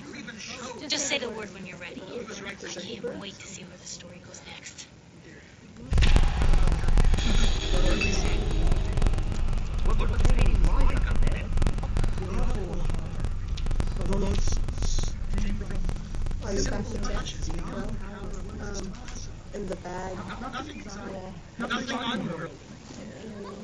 Just say the word when you're ready. I can't wait to see where the story goes next. In the bag. Nothing on world.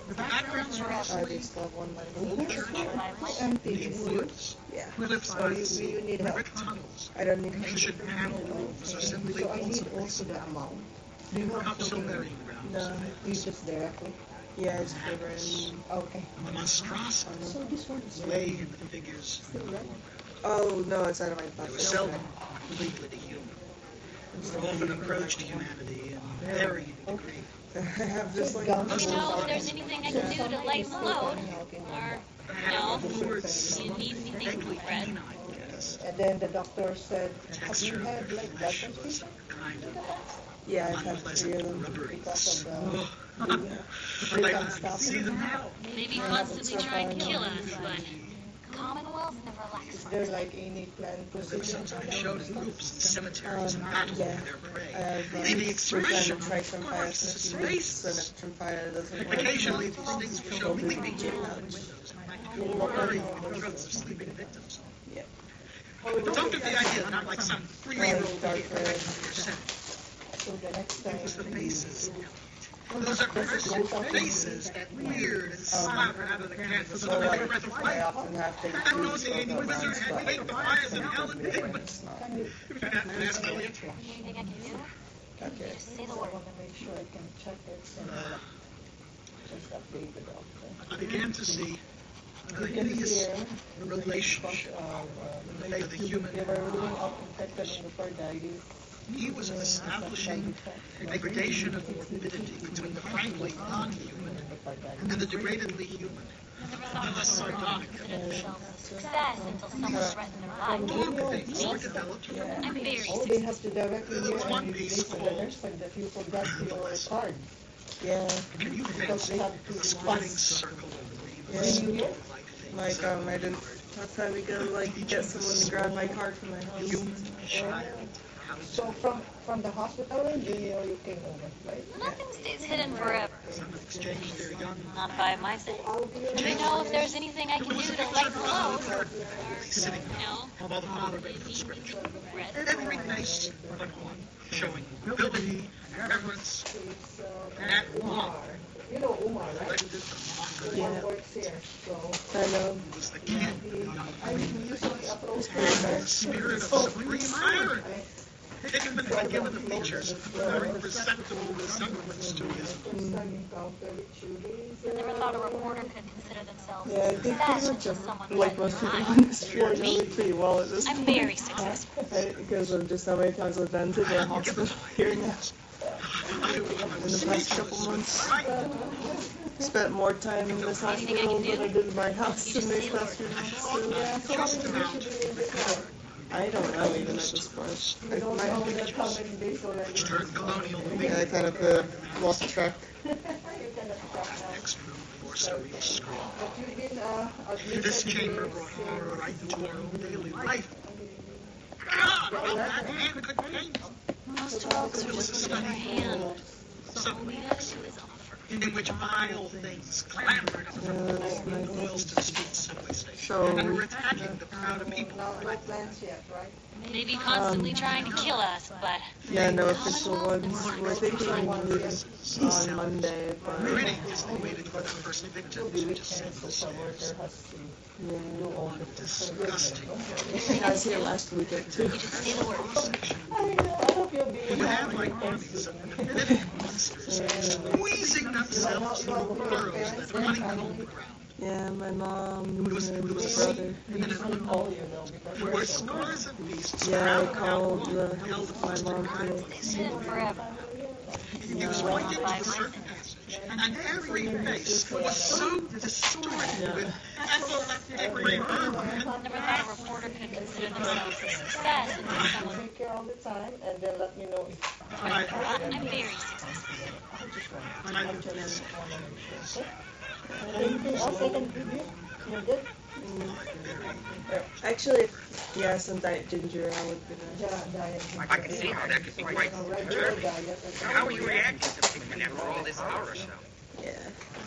The backgrounds are all I just love one light. empty woods. Yeah. Cliff sides, You need help. brick tunnels, I don't need help. ancient panel roofs, or simply walls of also the amount. cups of merry-go-round. No, you just directly. Yeah, it's favoring. Okay. The monstrosity So this one is weighing in the figures. Oh no, it's out of my It bucket. was seldom completely human. Often approached humanity in varying degree. I have just like You know, if there's anything I can do to lighten the load, or no, you need anything, Fred. And then the doctor said, have you had like blood transfusion? Yeah, I've had 3 of them because of the breakout stuff. Maybe constantly trying to kill us, but Commonwealth never lacks. There's like any planned procedure. Showed in groups in cemeteries and battles Yeah. with their prey. I've The expression tried some fire corpses' since faces. fire doesn't work. Occasionally, these things will show gleaming windows, blurring the throats of sleeping victims. Yeah. But don't get the idea, not like some 3-year-old Dark kid red. directing your scent. It was the faces. Those aggressive faces that leered and slavered out of the canvas of the resurrected life. And nauseating wizards had waked the fires of hell and pigments. That's my intro. Anything I can do? Okay. Just say the word. I began to see the hideous relationship of the human He was establishing a degradation of morbidity between the frankly non-human and the degradedly human. The sardonic. Success until someone threatened their life. All things were developed from I'm very They have to directly There was one piece called, that you forgot your card. Yeah. can you fancy a squatting circle Yeah. like I didn't. That's how we go. Like, get someone to grab my card from my house. human child. So from the hospital, you came over, right? Nothing stays hidden forever. Some exchange their young Not by my say. Do you know if there's anything I can do to lighten the load? sitting No. while the father read from scripture. Every face but one, showing nobility and reverence. That one You know Umar, right? elected the mocker Yeah. Works here, so I know. was the king. I usually approach And the spirit of supreme irony. Hickman had given the features very perceptible resemblance to his Never thought a reporter could consider themselves Yeah, I think pretty success much until someone like most people on this floor know me pretty well at this I'm point. very successful. Because of just how many times I've been to the hospital here now. In the past couple months. Spent more time in this hospital than I did in my house in these past few months. just about I don't know even at this point. you don't know that how many days already. which turned colonial I kind of lost track. next room for surreal screen. But you've been admitted This to chamber this, brought horror right into our own daily life. God, how that hand could paint. Most folks It are was a just in their study hand. so in which vile things clamored from the royals to the street subway station and were attacking the proud of people. no plans yet, right? Maybe constantly trying to kill us, but Yeah, no official ones. We're thinking on Monday. Grinning as they waited for their first victims, which is so disgusting. I was here last weekend too. you just say the word. I hope you'll be We had like armies of living monsters squeezing themselves through burrows that were honeycombed the ground. Yeah, my mom and It my was a brother. and an unknown. There were scars and beasts Yeah, I prowling called around, held my close to mom the today. Stays hidden forever. He was pointing to a certain passage, and every face was so distorted with epileptic reverb. Never thought a reporter could consider themselves a success until someone. take care all the time and then let me know if I'm very successful. anything else I can give you. You're good? Actually, yeah, some diet ginger ale would be nice. Diet. I can see how that could be quite Regular diet. How are you reacting to Pickman after all this horror show? Yeah.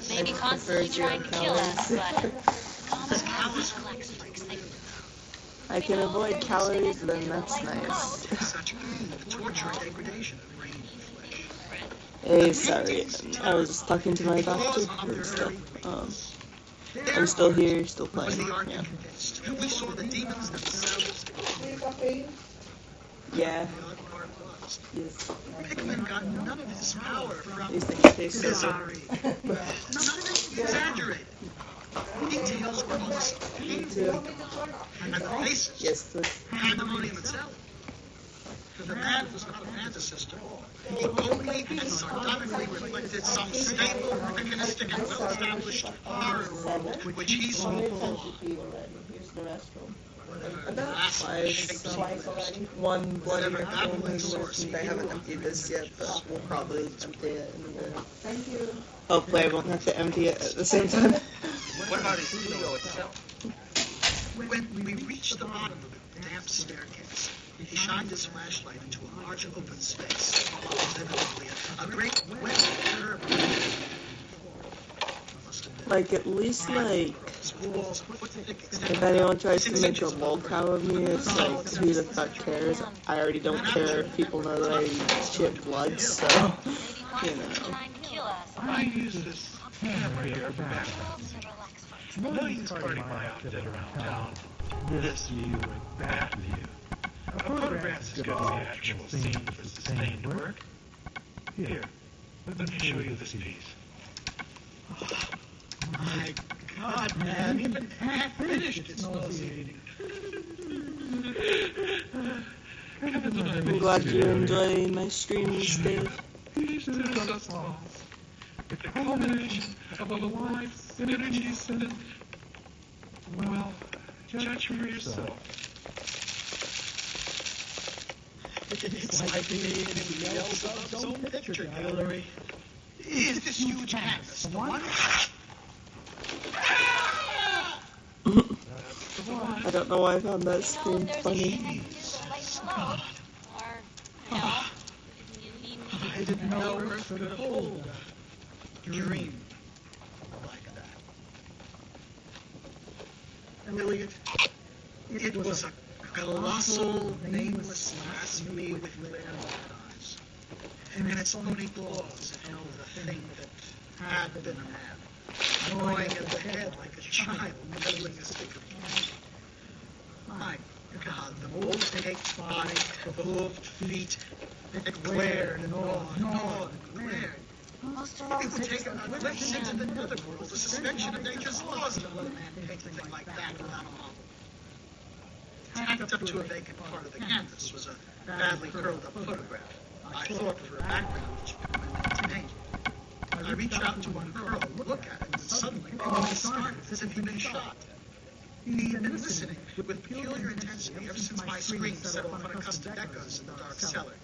Maybe constantly trying to kill us, but almost callous flex freaks. I can avoid calories, then that's nice. Such torture and degradation of brain and flesh. Hey, sorry. I was just talking to my doctor and stuff. I'm still here, still Was playing. the Yeah. archivist. We saw the demons themselves. Yeah. Yes. Pickman got none of his power from These things taste so Bizarre. Nothing exaggerated. Details were also painful. And the faces. Yes, please. Pandemonium itself. The man was not a fantasist at all. He boldly and sardonically reflected some stable, mechanistic, and well-established horror world which he saw below. Here's the restroom. About twice. One bloody film and they haven't emptied this yet, but we'll probably empty it in a minute. Thank you. Hopefully I won't have to empty it at the same time. What about his studio itself? When we reached the bottom of the damp staircase, he shined his flashlight into a large open space. Evidently, a great wet curve. Must have been Like, at least, like, if anyone tries to make a lol cow of me, it's like, who the fuck cares? I already don't care if people know that I shit blood, so, you know. I use this camera here for backup. Millions party my outfit around town. This view and that view. A photograph is good as the actual scene for sustained work. Here, let me show you this piece. My God, man, even half finished, it's nauseating. I'm glad you enjoy my streams, Dave. These are the songs. The culmination of a life's energies and, well, judge for yourself. It's like being in the Elsa's own picture gallery. Is this huge canvas the one? I don't know why I found that scream funny. I didn't know Earth could hold a dream like that. Elliot, it was a colossal, nameless blasphemy with glaring eyes. And its only claws held the thing that had been a man, gnawing at the head like a child nibbling a stick of candy. My God, the mold-caked body, the hooved feet, it glared and gnawed and glared. It would take a glimpse into the netherworld, a suspension of nature's laws to let a man paint a thing like that without a model. Tacked up to a vacant part of the canvas was a badly curled up photograph. I thought for a background which to paint. I reached out to uncurl and look at it, and suddenly he started as if he'd been shot. He had been listening with peculiar intensity ever since my screen set off unaccustomed echoes in the dark cellar.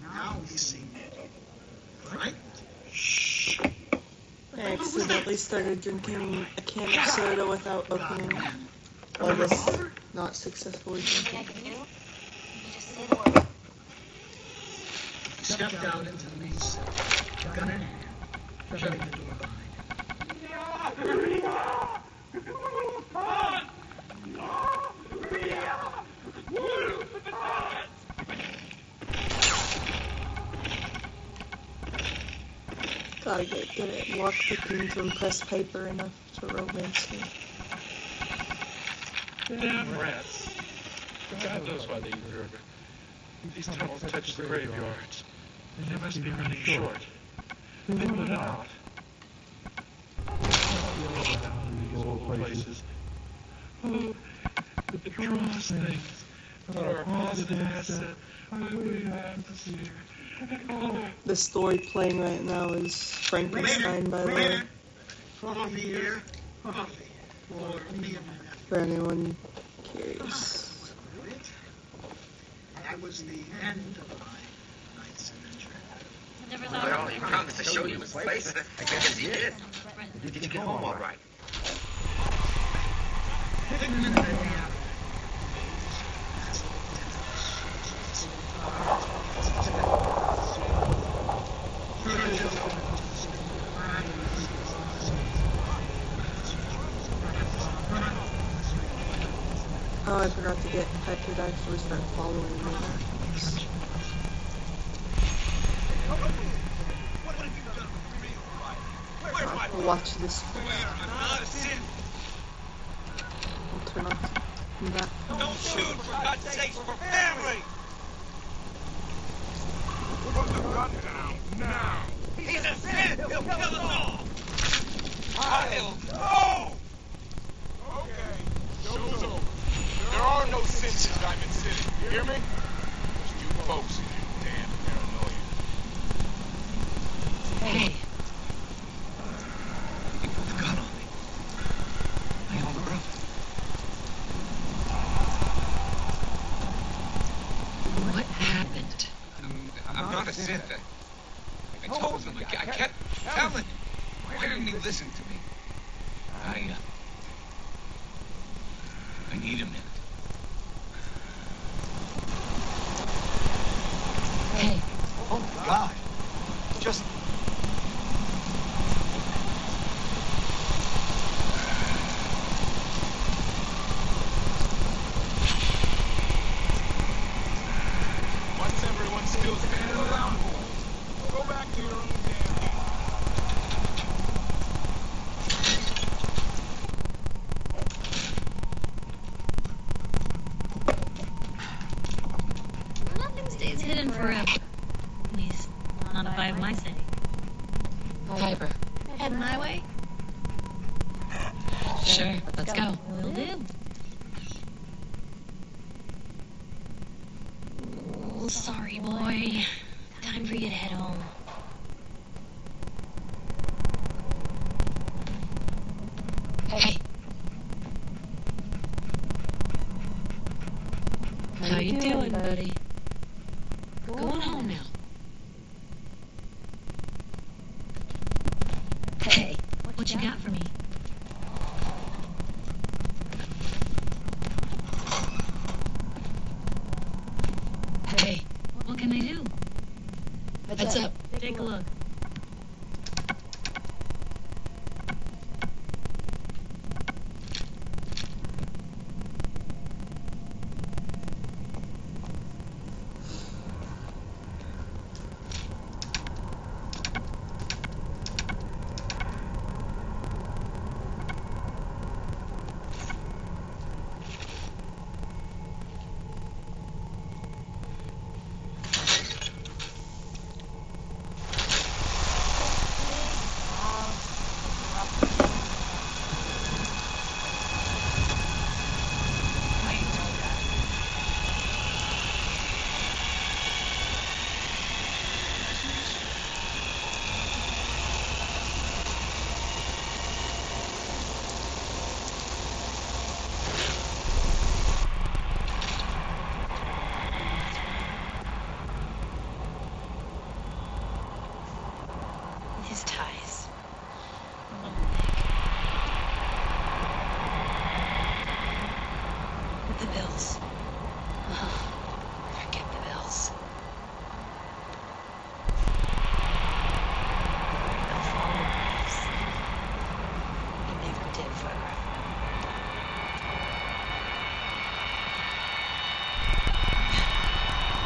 Now he seemed frightened. Shh. I accidentally started drinking a can of soda without opening. I was not successfully drinking. Stepped out into the main cell, gun in hand, shutting the door behind Gotta get good at lockpicking to impress Piper enough to romance me. Damn rats. God knows why they deserve it. These tunnels touch the graveyards. And they must be running short. They limit it out. These old places. Oh, the draws things that are a positive asset. I really have to see her. Oh. The story playing right now is Frankenstein, by the way. Coffee here. Coffee. For me and my nephew. For anyone curious. That was the end of my night's adventure. Well, he promised to show you his place. I guess he did. Did you get home all right? Oh, I forgot to get Piper to actually start following me. I'll watch this. I'll turn off that. Don't shoot, for God's sake, for family! Put the gun down, now! He's a sin! He'll kill us all! I'll go! Okay, so. There are no sins in Diamond City, you hear me? Just you folks and your damn paranoia. Hey! You put the gun on me. My own brother. What happened? I'm not a Sith. I told him. I kept telling him. Why didn't he listen to me? I need a minute. Hey. Oh, God. Just... in forever. At least, not if I have my say. Piper. Heading my way? Sure, let's go. Will do. Oh, sorry, boy. Time for you to head home. Hey. How you doing, buddy? Going home now. Hey. What you got for me? Hey. What can I do? What's up? Take a look. His ties. Oh, Nick. The bills. Oh, forget the bills. The photographs. He never did photograph them.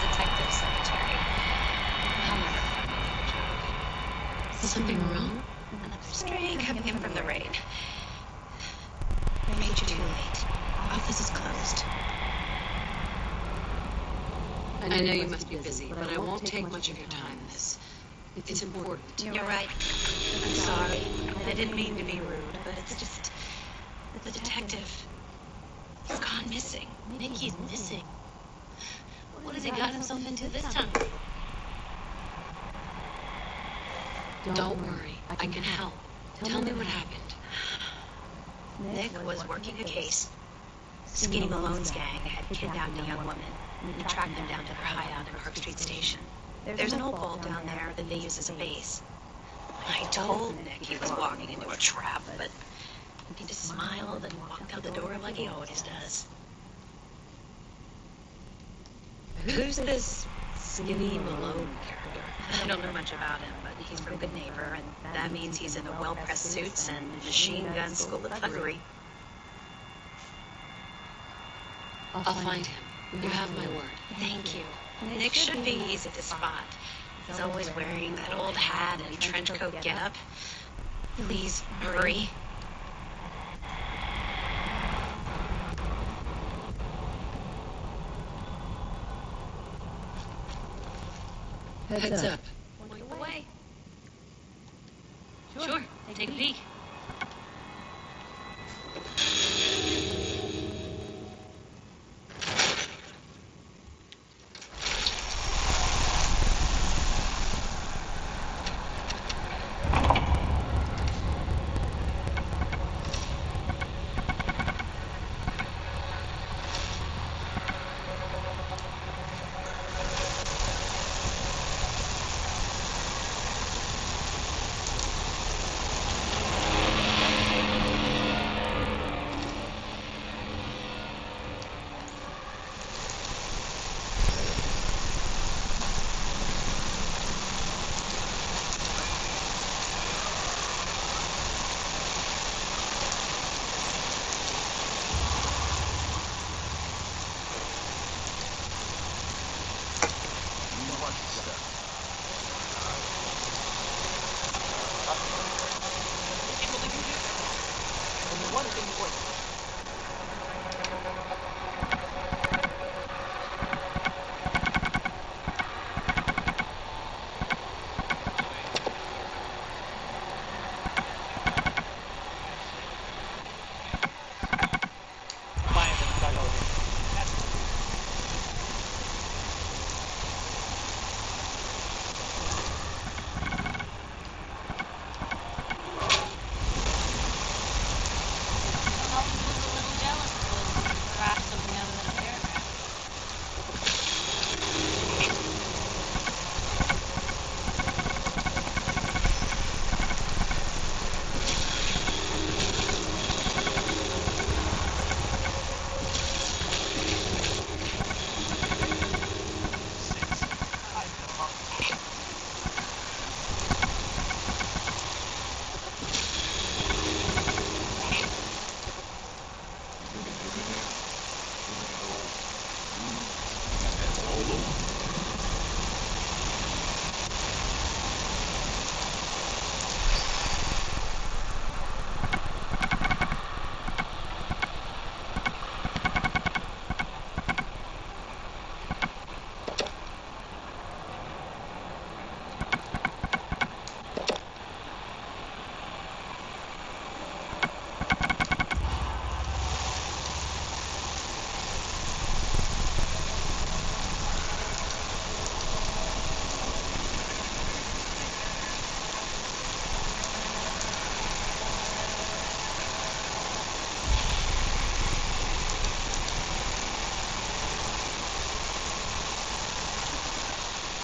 Detective secretary. I'll never find another job. Is something wrong? Another stray coming in from the rain. Afraid you're too late. Office is closed. I know you must be busy, but I won't take much of your time. It's important. You're right. I'm sorry. I didn't mean to be rude, but it's just... The detective... He's gone missing. Mickey's missing. What has he got himself into this time? Don't worry, I can help. Tell me what happened. Nick was working a case. Skinny Malone's gang had kidnapped a young woman and tracked them down to their hideout in Park Street Station. There's an old vault down there that they use as a base. I told Nick he was walking into a trap, but he just smiled and walked out the door like he always does. Who's this Skinny Malone character? I don't know much about him, but he's from Good Neighbor, and that means he's into well-pressed suits and machine gun school of thuggery. I'll find him. You have my word. Thank you. Nick should be easy to spot. He's always wearing that old hat and trench coat getup. Please, hurry. Heads up. Point the way. Sure, take a peek.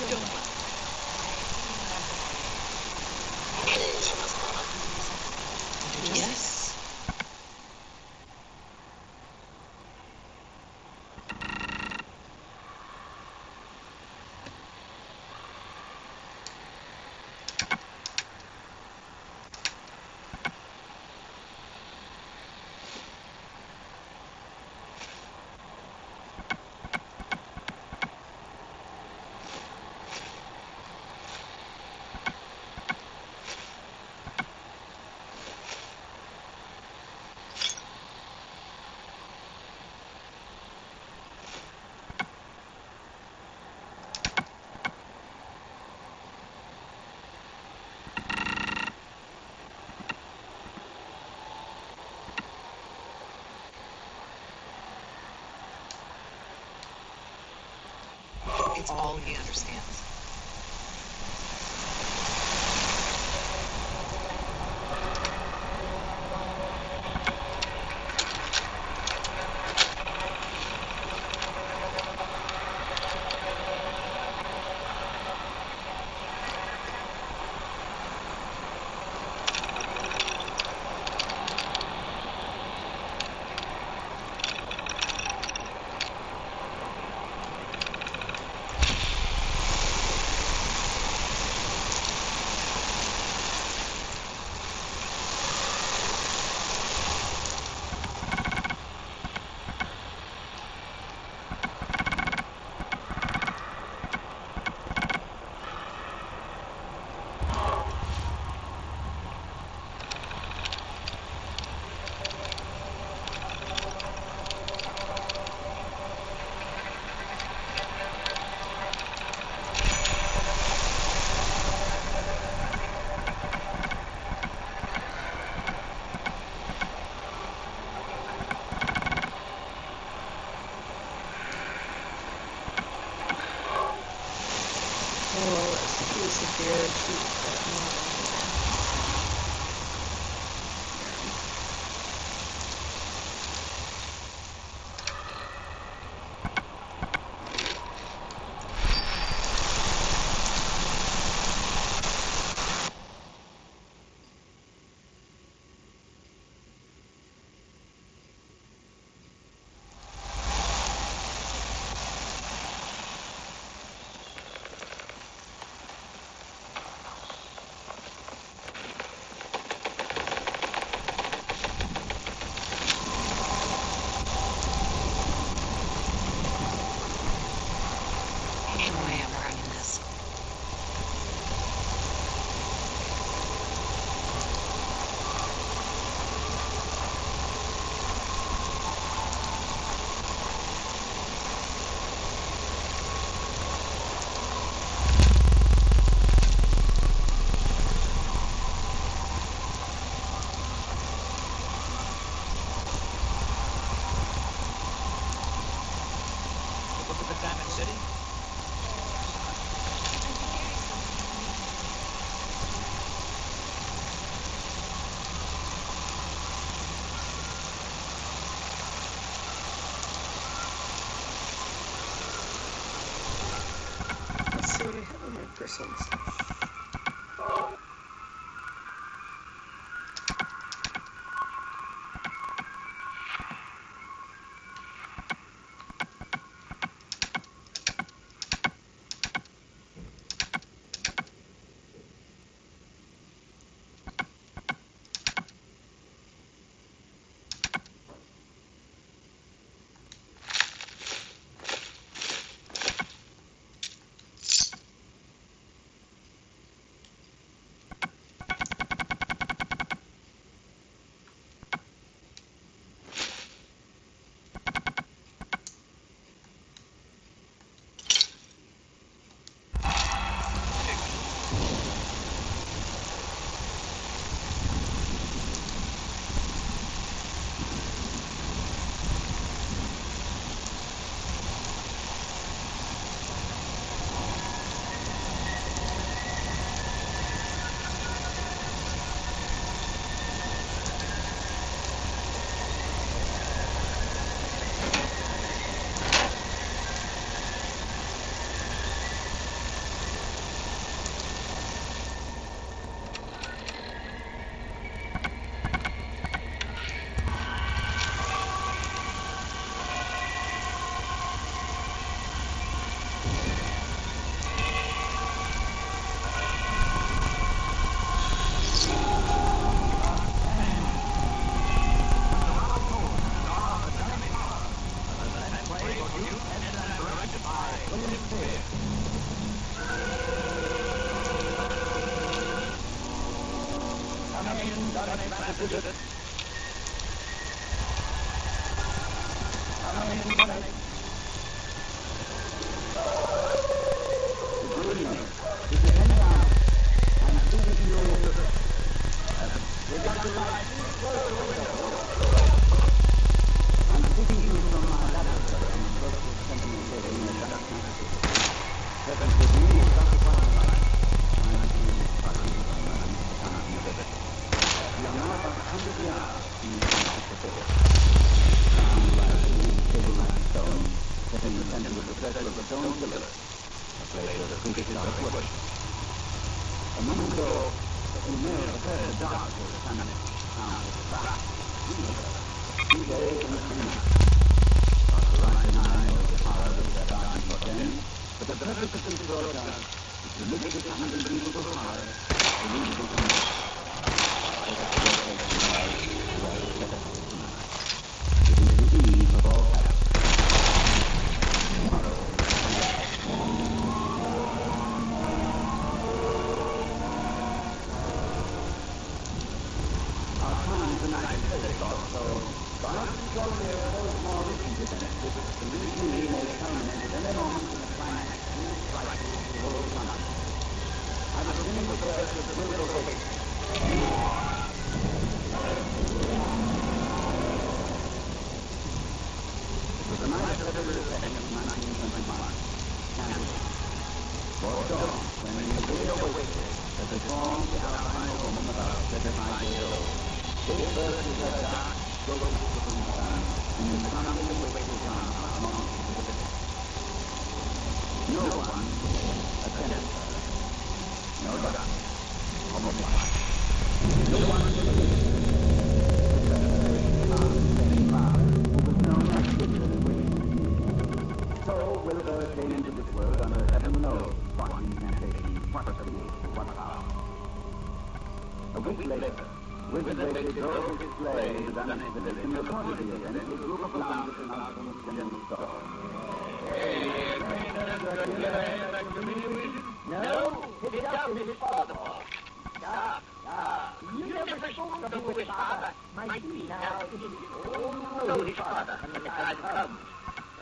Yes. It's all he understands. persons. and directed by William Spear. Coming in, Johnny Massachusetts. Coming in, Johnny. Good evening. This is Henry Arnold. I'm speaking to you. We've got the light close to the window. I'm speaking to you from my laboratory on the first company building in Dallas, Massachusetts. Present with me is Dr. Quallenberg. I'm the department of Madame University. We are now about 100 yards from the Pacific. Crowned by the table like stone, set in the center of the circle of the stone pillar. A place where the creatures are worshipped. A moment ago, you may have heard the doctor of the planet sound of the crack. 2 days and 3 nights. Dr. Wright and I know the horrors that are in for them, but the purpose of this broadcast is to lift this unbelievable horror to reasonable condition. Let us locate the lives who are set up tonight. It is the eve of all hell. Tomorrow. Our time tonight is very short, so God shortly those more recent events the usually may culminate at any moment in the climax and the strike of the whole country. I was beginning to prepare for the brutal wait. It was the night of February 2nd, 1921. Kansas. For dawn, when we lay awake, as they formed the albino woman about 35 years old. This birth is a dark, ghost-looking sun, and the sun of the wakeful dawn among the Pacific. No one attended her. No doctor, or midwife. No one except the very father, who was known as Richard Wayne. So Wilbur came into this world under heaven knows what incantation, what belief, what power. A week later, Wilbur drove his sleigh to Dunnet Village and reported the event to a group of loungers in Osborne's general store. No, it's Doc, his father. Doc, you never spoke of who his father might be now. Oh, no, his father, and the time comes.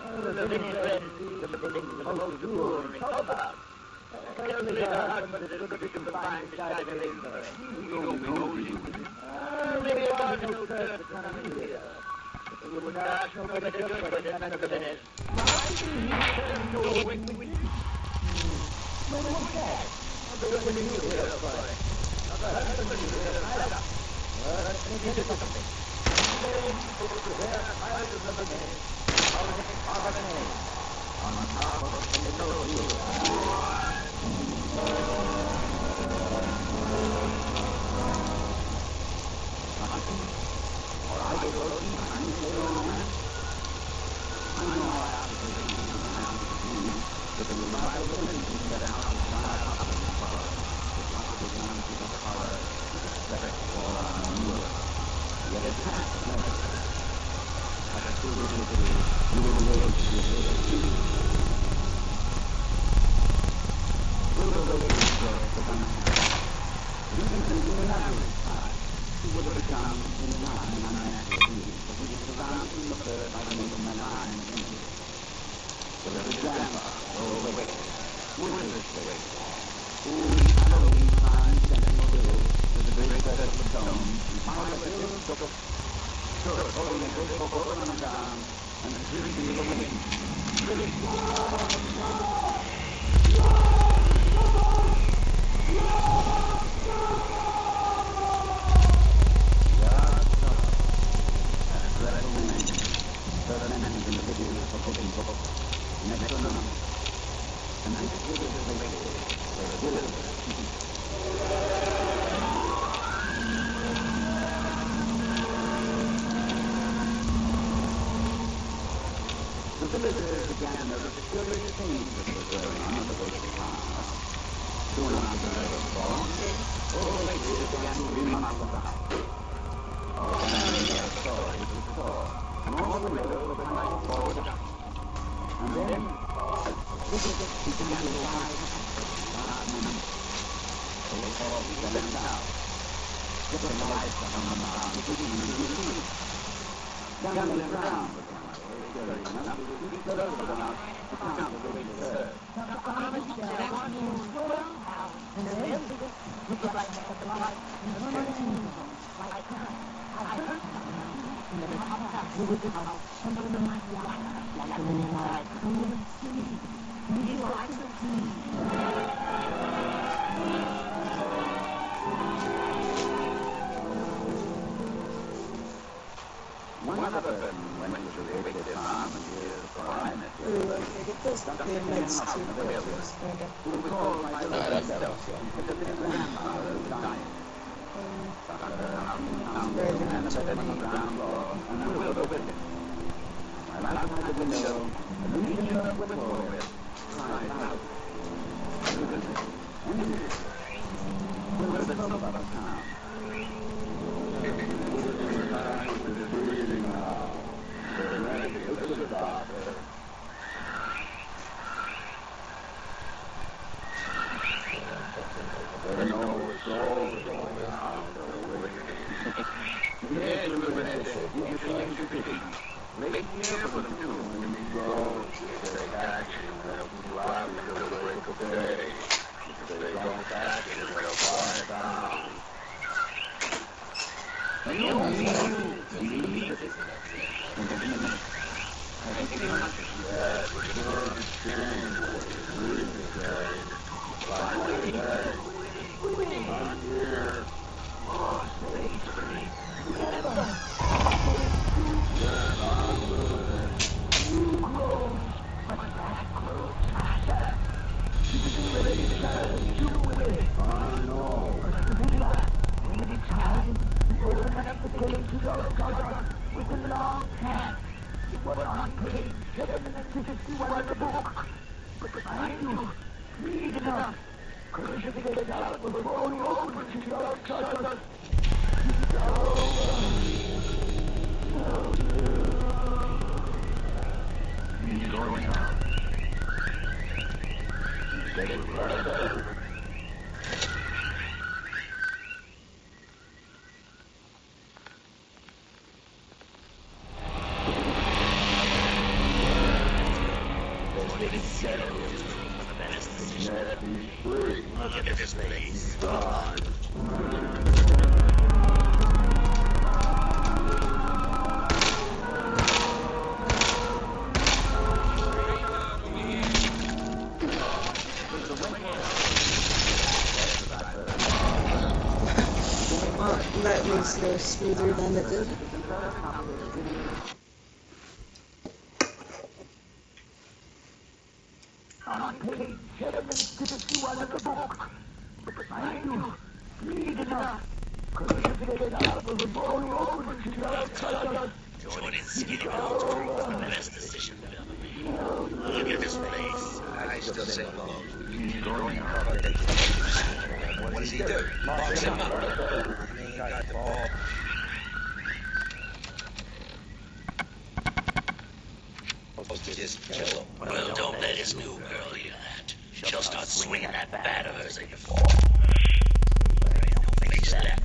The many friends see the things the most do and talk about. Only the husband is good to find beside the river. You don't know you. Maybe I know the son of India. It would not know better good for the man of the minute. Why do you know when we did? When was that? When you knew here, boy. When you were a let's make it something. Then put there piles of the men. All the men. On top of the nose. Or I will go to mine later on. I know I have to do it. But the revival of the nation set out to try out the power. The possible boundaries of power, respect for our new earth. Yet it has never. As a true religion, you will be able to do it. We will go to the growth of the even in the average time, he would have become in time an unnatural being, but he was surrounded from the birth by the name of Malan and India. So there was grandfather, old awake, Woodridge awake, who in Halloween time Sentinel Hill was a great set of stones, and followed the hill took holding a great book over and down, and screaming to the wind. The villagers began to notice a curious change that was going on at the base of the farmhouse. Soon after the was born, all the ladies began to remodel the house. All the family saw it was restored, and all the windows were planted forward up. And then, this is he began to rise 5 minutes. So we called the left out. Get the lights on the mountain, keeping them in the sea. Down on the ground, we stood over the house, the count of the way to serve. And then, we could like make the light, and the morning, like that. I heard and then we would go out, and then like the light, and then we like the sea. One other person went to the big farm and years for I met it feels like they're next to pictures, kind of. who was called by the himself, because his grandfather was dying. Very much On the ground floor, and we will go with him. While outside the window, the legion of Whitmore cried out. We were the top of the town. Yes, we will head there. You think you could. Make careful of you when you go. Take action. They'll be out until the break of day. If they don't action, they'll fly down. That makes go smoother than it did. Joining Skinny Bones was the best decision we've ever made. Look at this place. I still say no. What does he do? Locks him up. He ain't got the ball. Just chill him. Well, don't let his new girl hear that. She'll start swinging that bat of hers at your fall. Face left.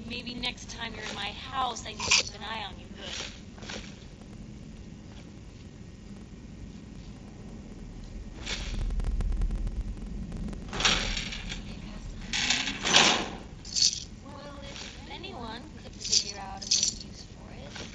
Maybe next time you're in my house, I need to keep an eye on you good. Well, if anyone could figure out a good use for it.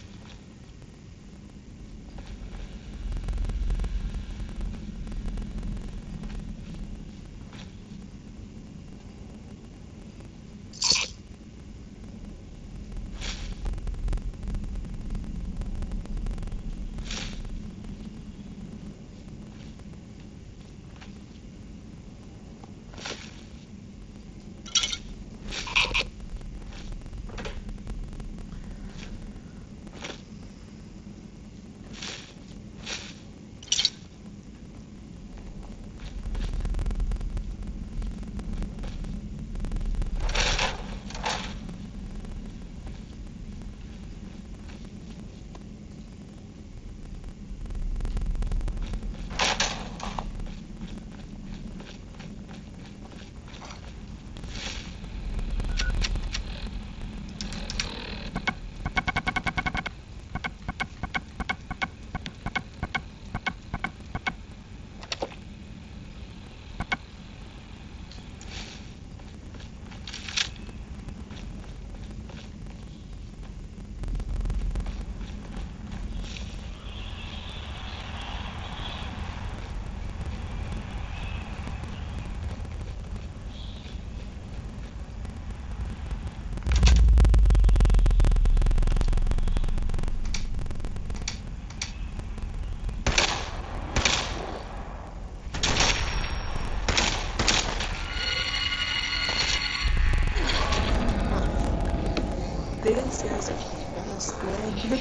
These guys are fast, man.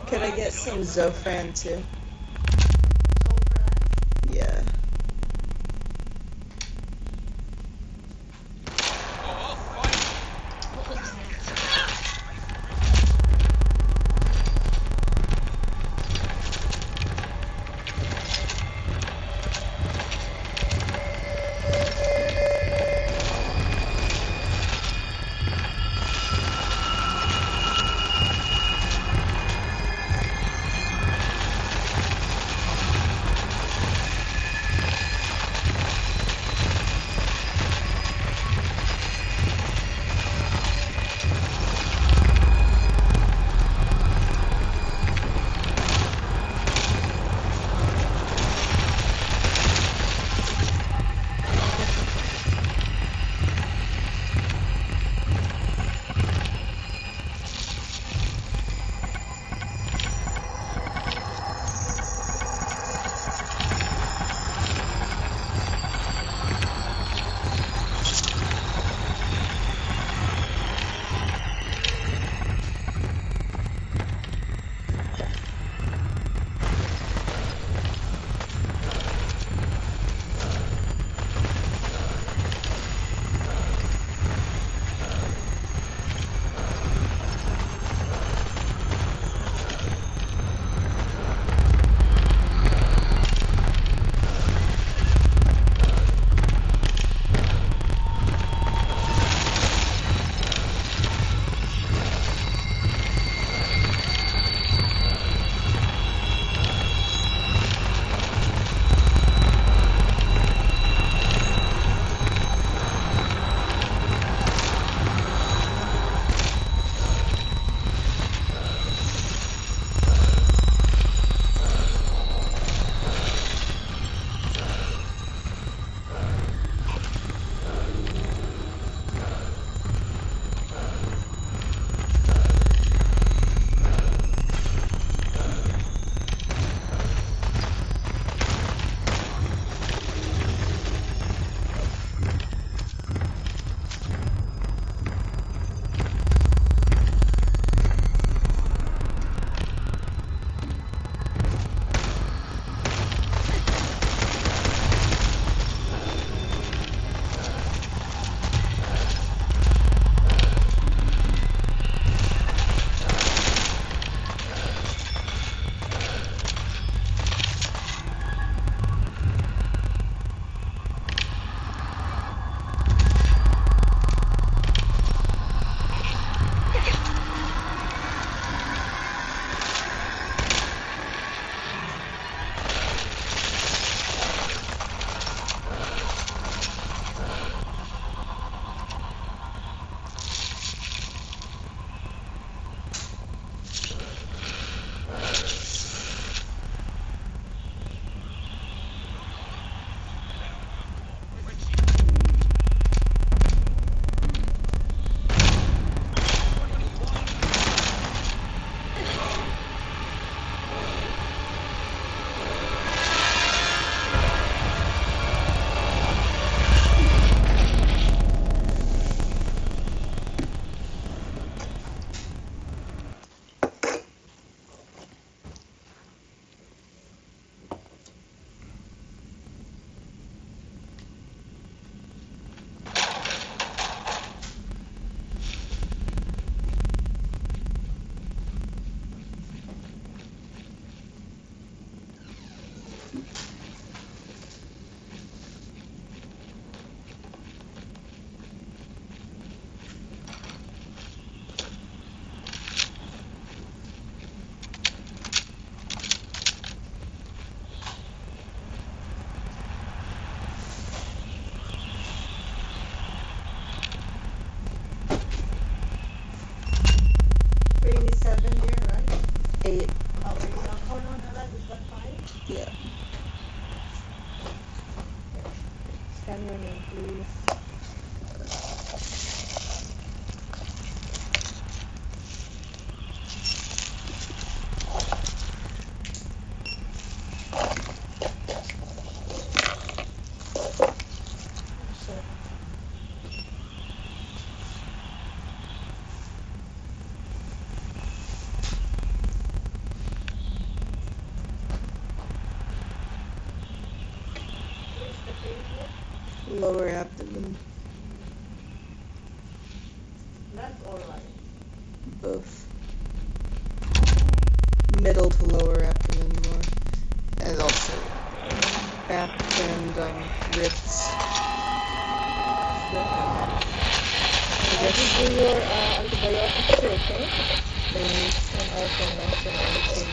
Could I get some Zofran too? Yeah. lower abdomen. Left or right? Both. Middle to lower abdomen more. And also back and ribs. I guess you do your antibiotics too, okay? And also mention anything.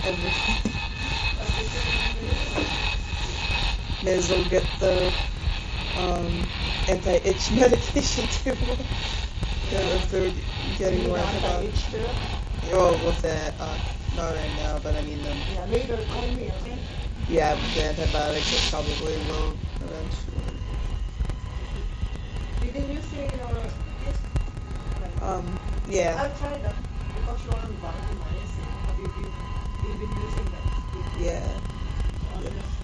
Everything. May as well get the anti-itch medication too. Yeah, if they're getting more antibiotics. Oh, with that, not right now, but I mean Yeah, later call me, okay? yeah, with the antibiotics it probably will eventually. Didn't you say your Yeah. I'll try that because you're on vitamins. Have you been using that? Yeah. I'll Yeah. just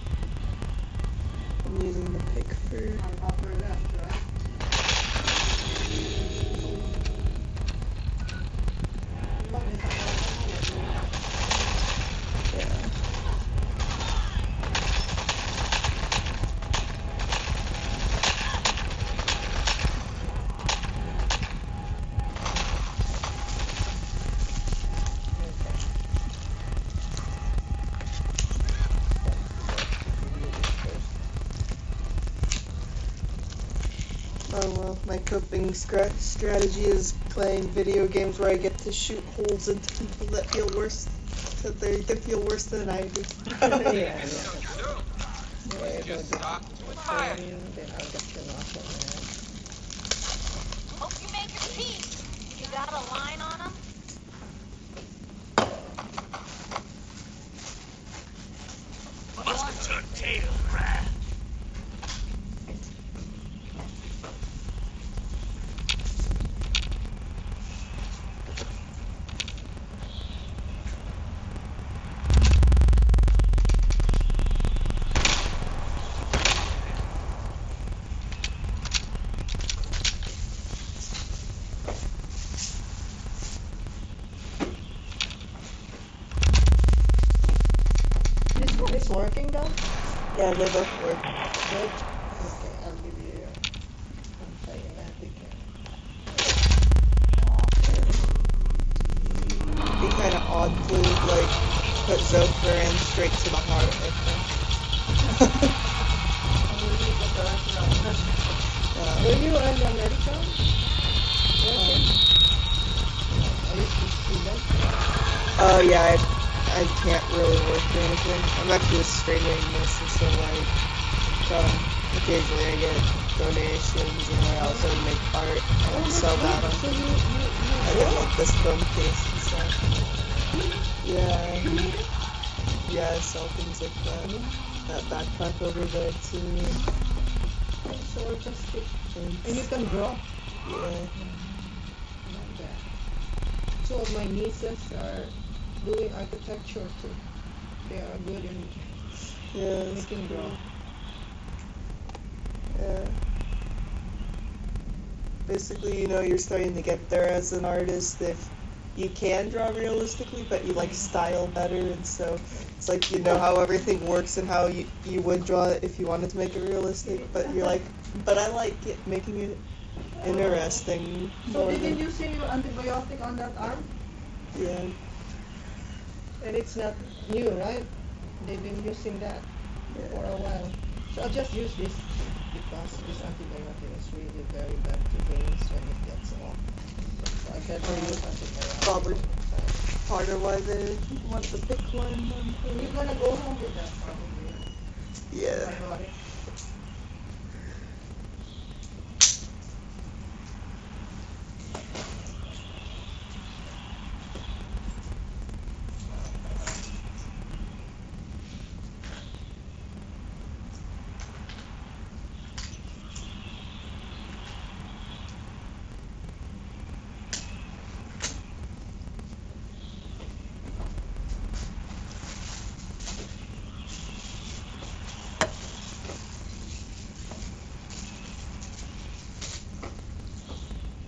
I'm using the pick for on upper left, right? yeah. Oh well, my coping strategy is playing video games where I get to shoot holes into people that feel worse, that they can feel worse than I do. Yeah. Hope you make your peace. You got a line on them? Bust your tail, rat. It's working though? Yeah, they both work. Good. Okay, I'll give you your antibiotic. It'd be kind of odd to like put Zofran straight to the heart, I think. Were you an American? Are you a student? Yeah, I can't really work or anything. I'm actually a straight away nurse, and so like, occasionally I get donations, and I also make art and sell that on. So I got like this phone case and stuff. Yeah. Yeah, I sell things like that. That backpack over there too. So just keep, Thanks. and you can draw. Yeah. Like that. Two of my nieces are doing architecture too. They are good in Yeah. It's making cool. draw. Yeah. Basically, you know, you're starting to get there as an artist if you can draw realistically, but you like style better, and so it's like you know how everything works and how you would draw it if you wanted to make it realistic, but you're like, but I like it, making it interesting. So more didn't than- you see your antibiotic on that arm? Yeah. And it's not new, right? They've been using that for a while. So I'll just use this because this antibiotic is really very bad to veins when it gets off. So I better use antibiotic. Probably part of why they want the pick one. And you're gonna go home with that probably. Yeah. Antibiotic.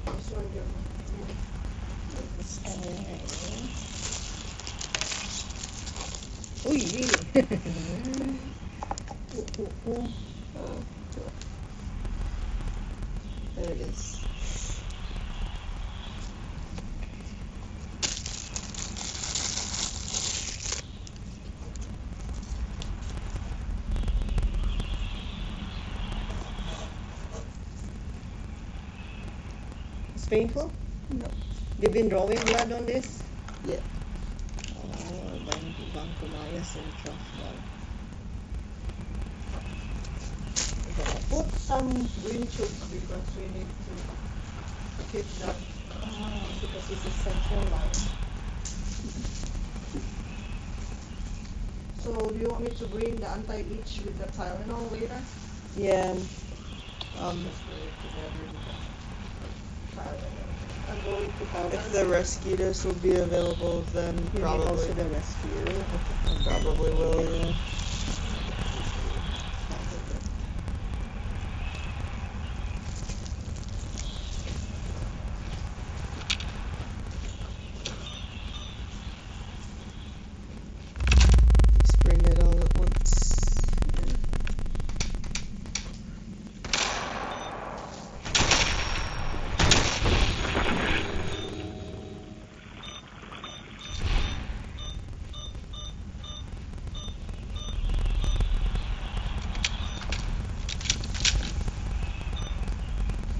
This one here. Uy. There it is. It's painful? No. You've been drawing blood on this? Yeah. Oh, vancomycin trough. We're gonna put some green tubes because we need to keep that because it's a central line. So do you want me to bring the anti-itch with the Tylenol later? Yeah. Just put it together with the Tylenol. And go with the powder. If the Rescutus will be available, then You need probably. also the rescue. Probably will, yeah. Just bring it all at once. Yeah.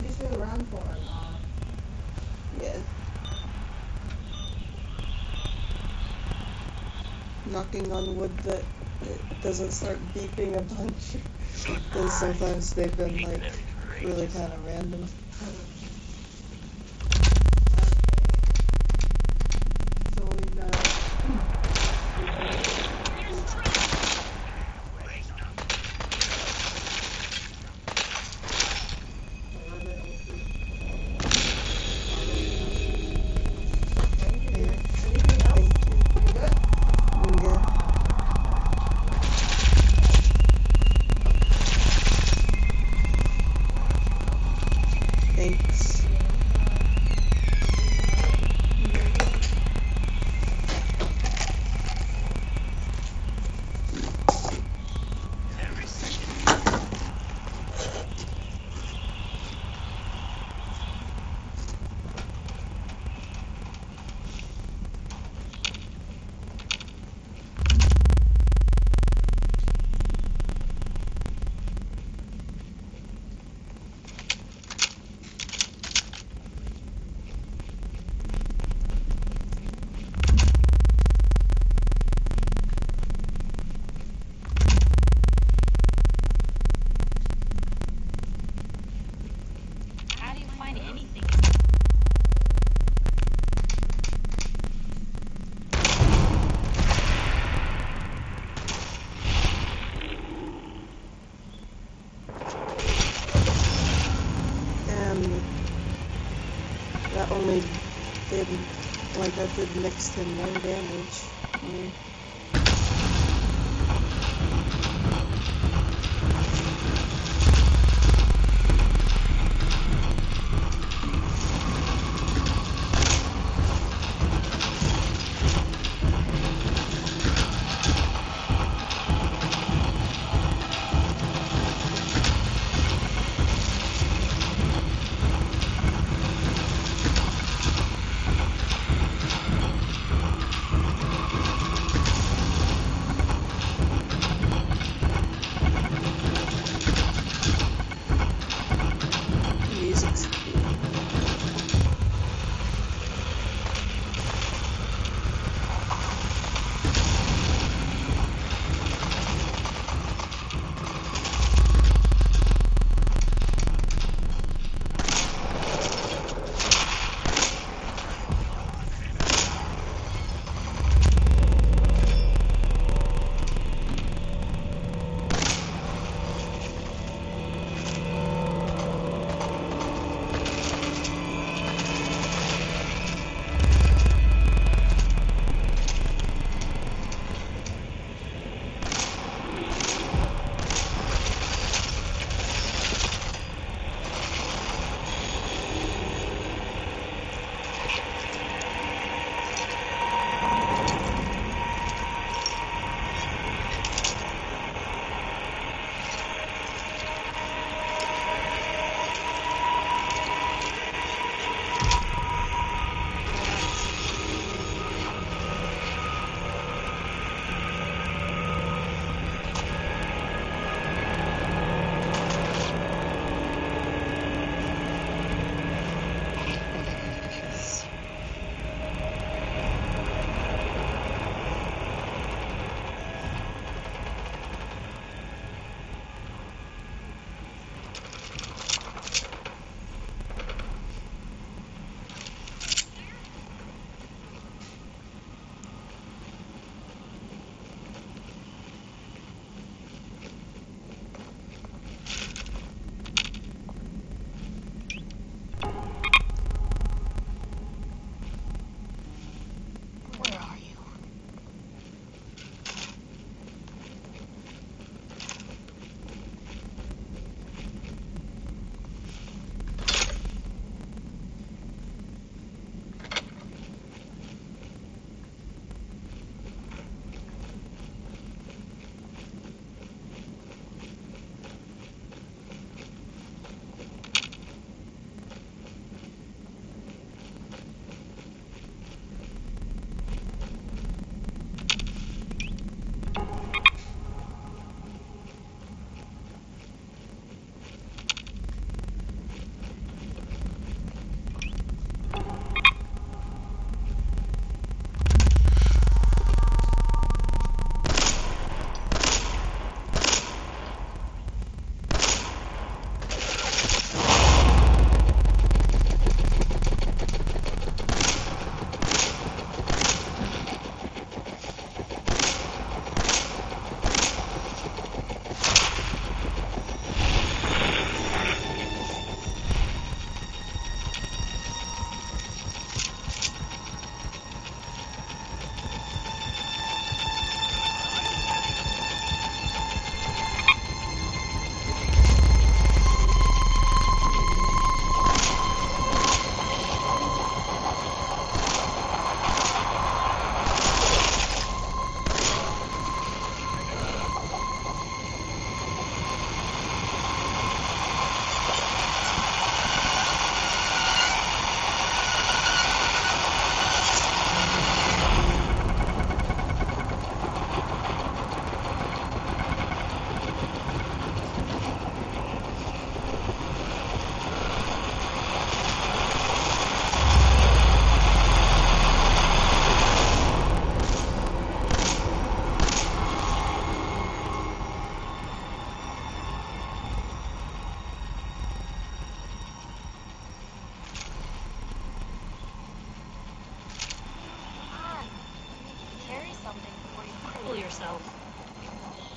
This will run for an hour. Yeah. Knocking on wood that it doesn't start beeping a bunch. Because sometimes they've been like really kind of random. So in Thanks. How do you find anything? And that only did, like, that did next to no damage. Mm. yourself.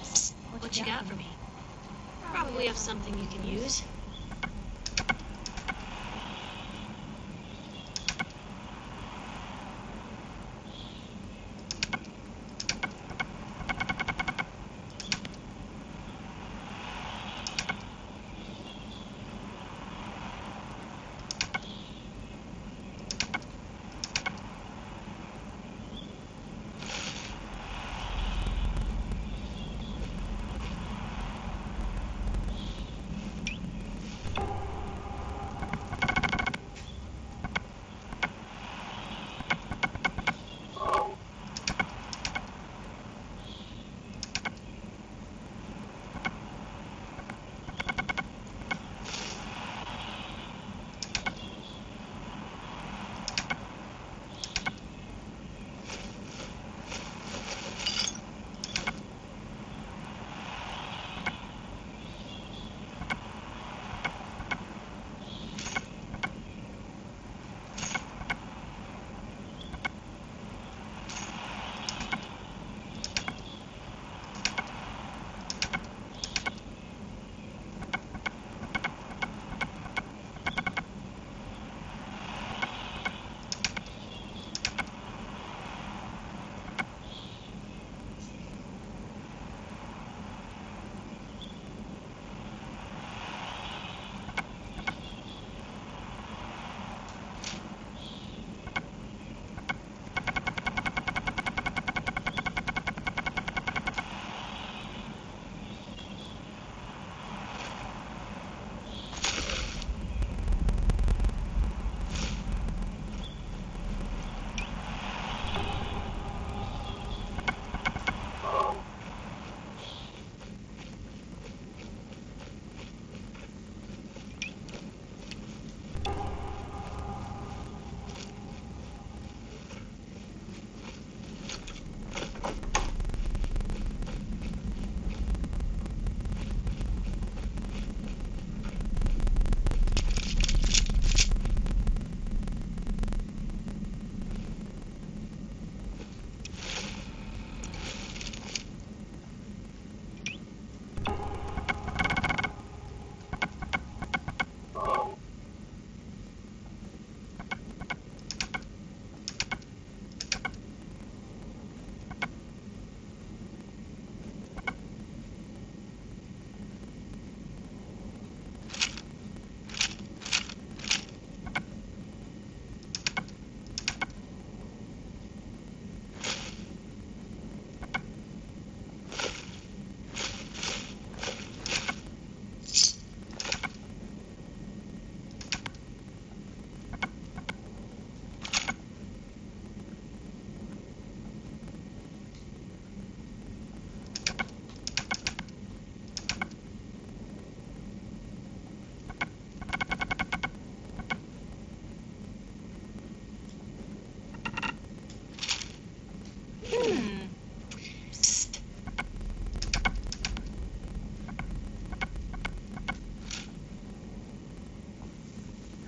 Psst, what you got for me? Probably have something you can use.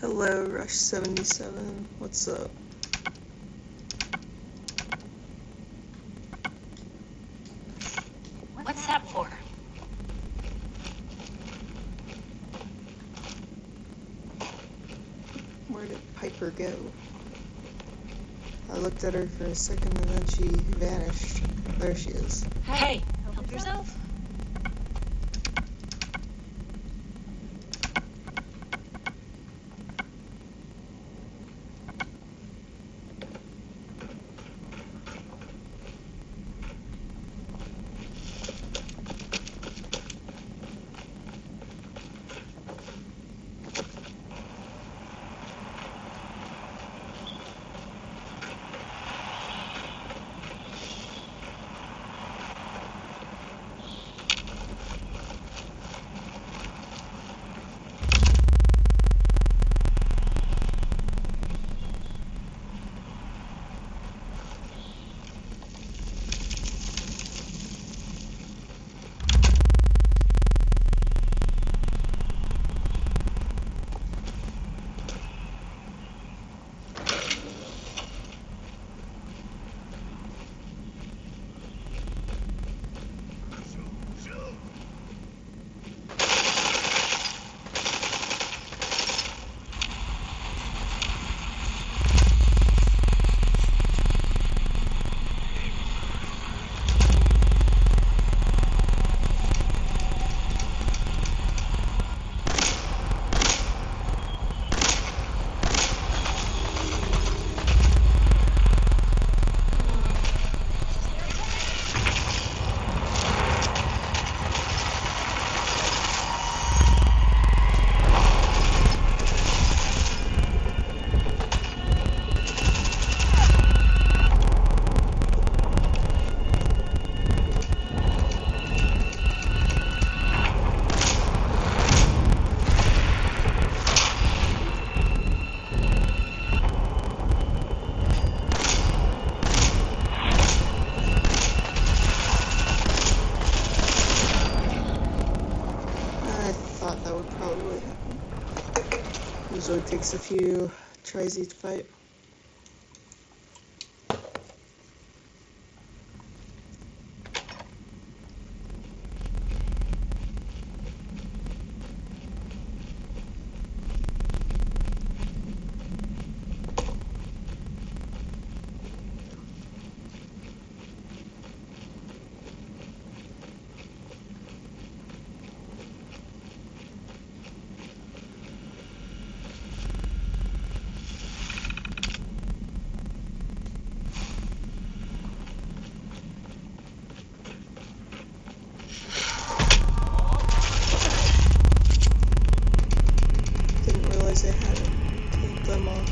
Hello, Rush 77. What's up? What's that for? Where did Piper go? I looked at her for a second and then she vanished. There she is. Hey, help yourself. thought that would probably happen. Usually takes a few tries each fight. Didn't realize I hadn't taped them off.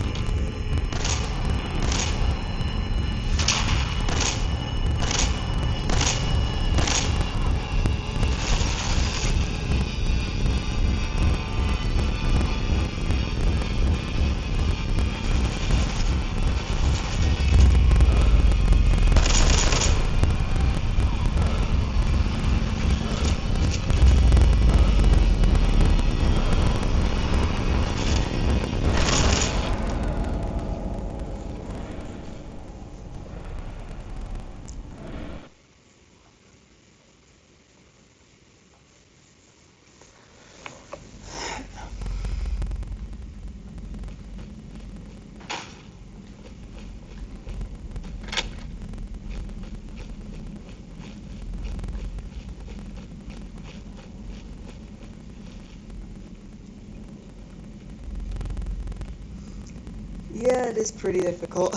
Yeah, it is pretty difficult.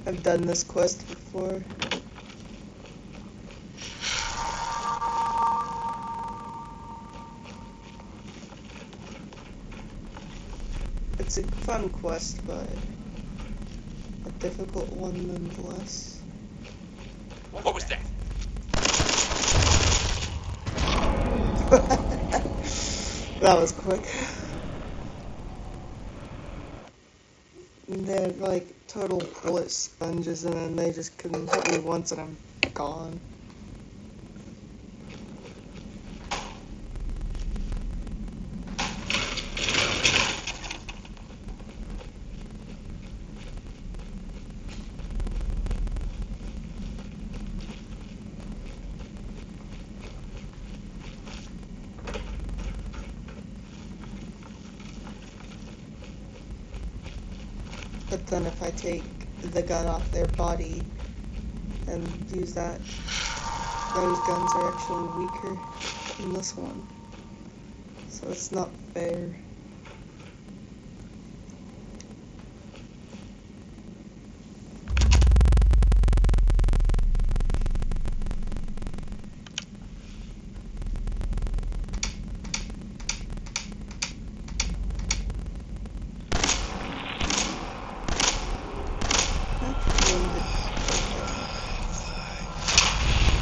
I've done this quest before. It's a fun quest, but a difficult one nonetheless. What was that? That was quick. They're like total bullet sponges, and then they just couldn't hit me once and I'm gone. But then if I take the gun off their body and use that, those guns are actually weaker than this one. So it's not fair.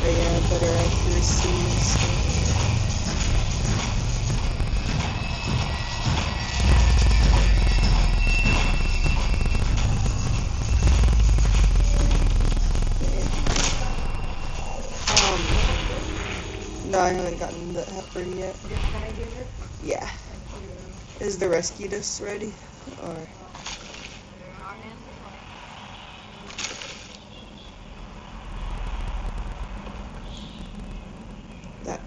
But yeah, better accuracy and stuff. No, I haven't gotten the heifer yet. Yeah. Is the rescue disc ready? Or... that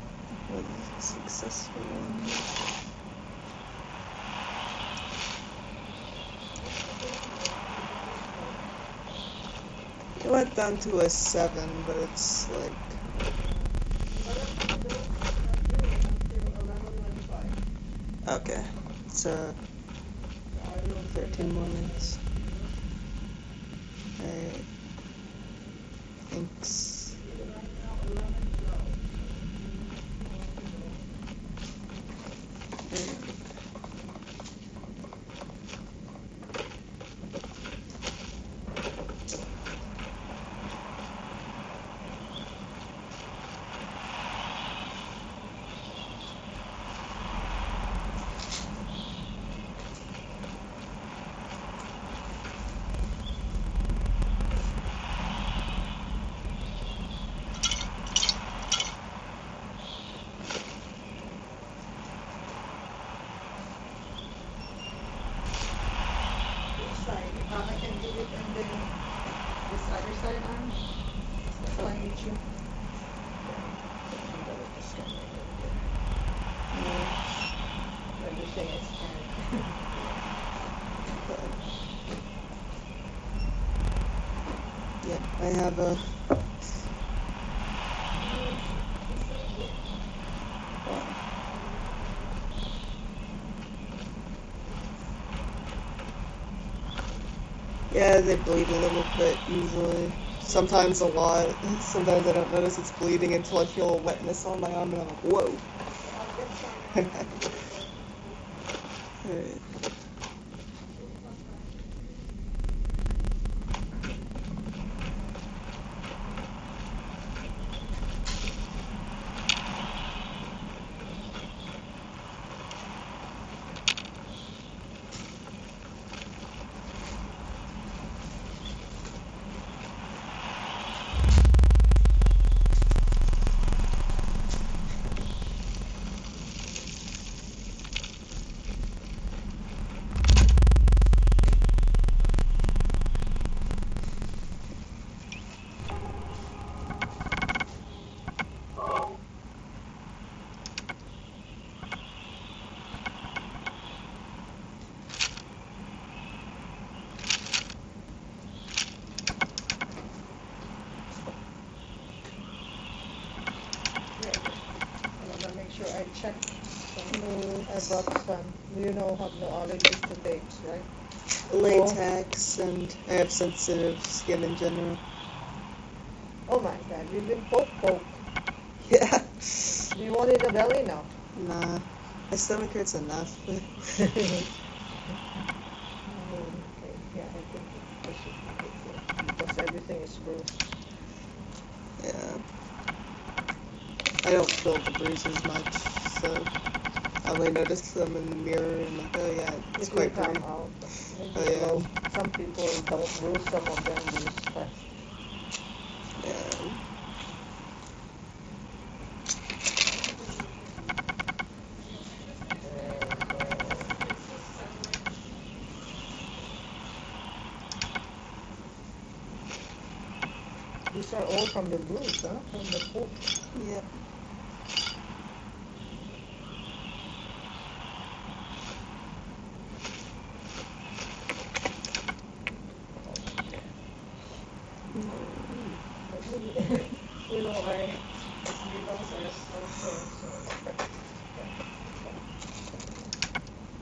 was a successful one. It went down to a 7, but it's like... okay, so 13 more minutes. Alright. Thanks. Oh, I hate you. Everything is fine. Yeah, I have a. Yeah, they bleed a little bit usually. Sometimes a lot. Sometimes I don't notice it's bleeding until I feel a wetness on my arm and I'm like, whoa. Alright. Sure, I checked some. I brought some. You know how the allergies to vapes, right? Latex, and I have sensitive skin in general. Oh my god, you've been poke. Yeah. Do you want it in the belly now? Nah. My stomach hurts enough. Okay, yeah, I think I should be good because everything is bruised. Yeah. I don't feel the bruises much, so I only notice them in the mirror and like, oh yeah, it's quite come pretty. out. Oh yeah. Well, some people don't bruise, some of them bruise fast. Yeah. These are all from the bruise, huh? From the poke. Yep. You know, I because I also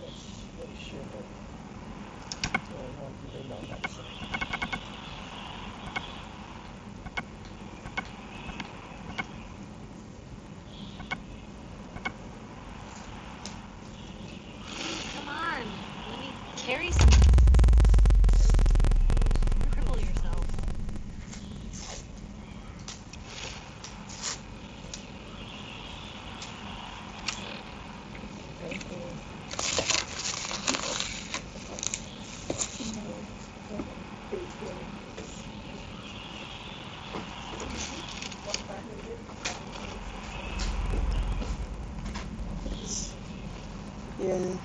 let's make sure that I want to lay down that side. Come on, let me carry some. Cripple yourself. Thank you. Yeah.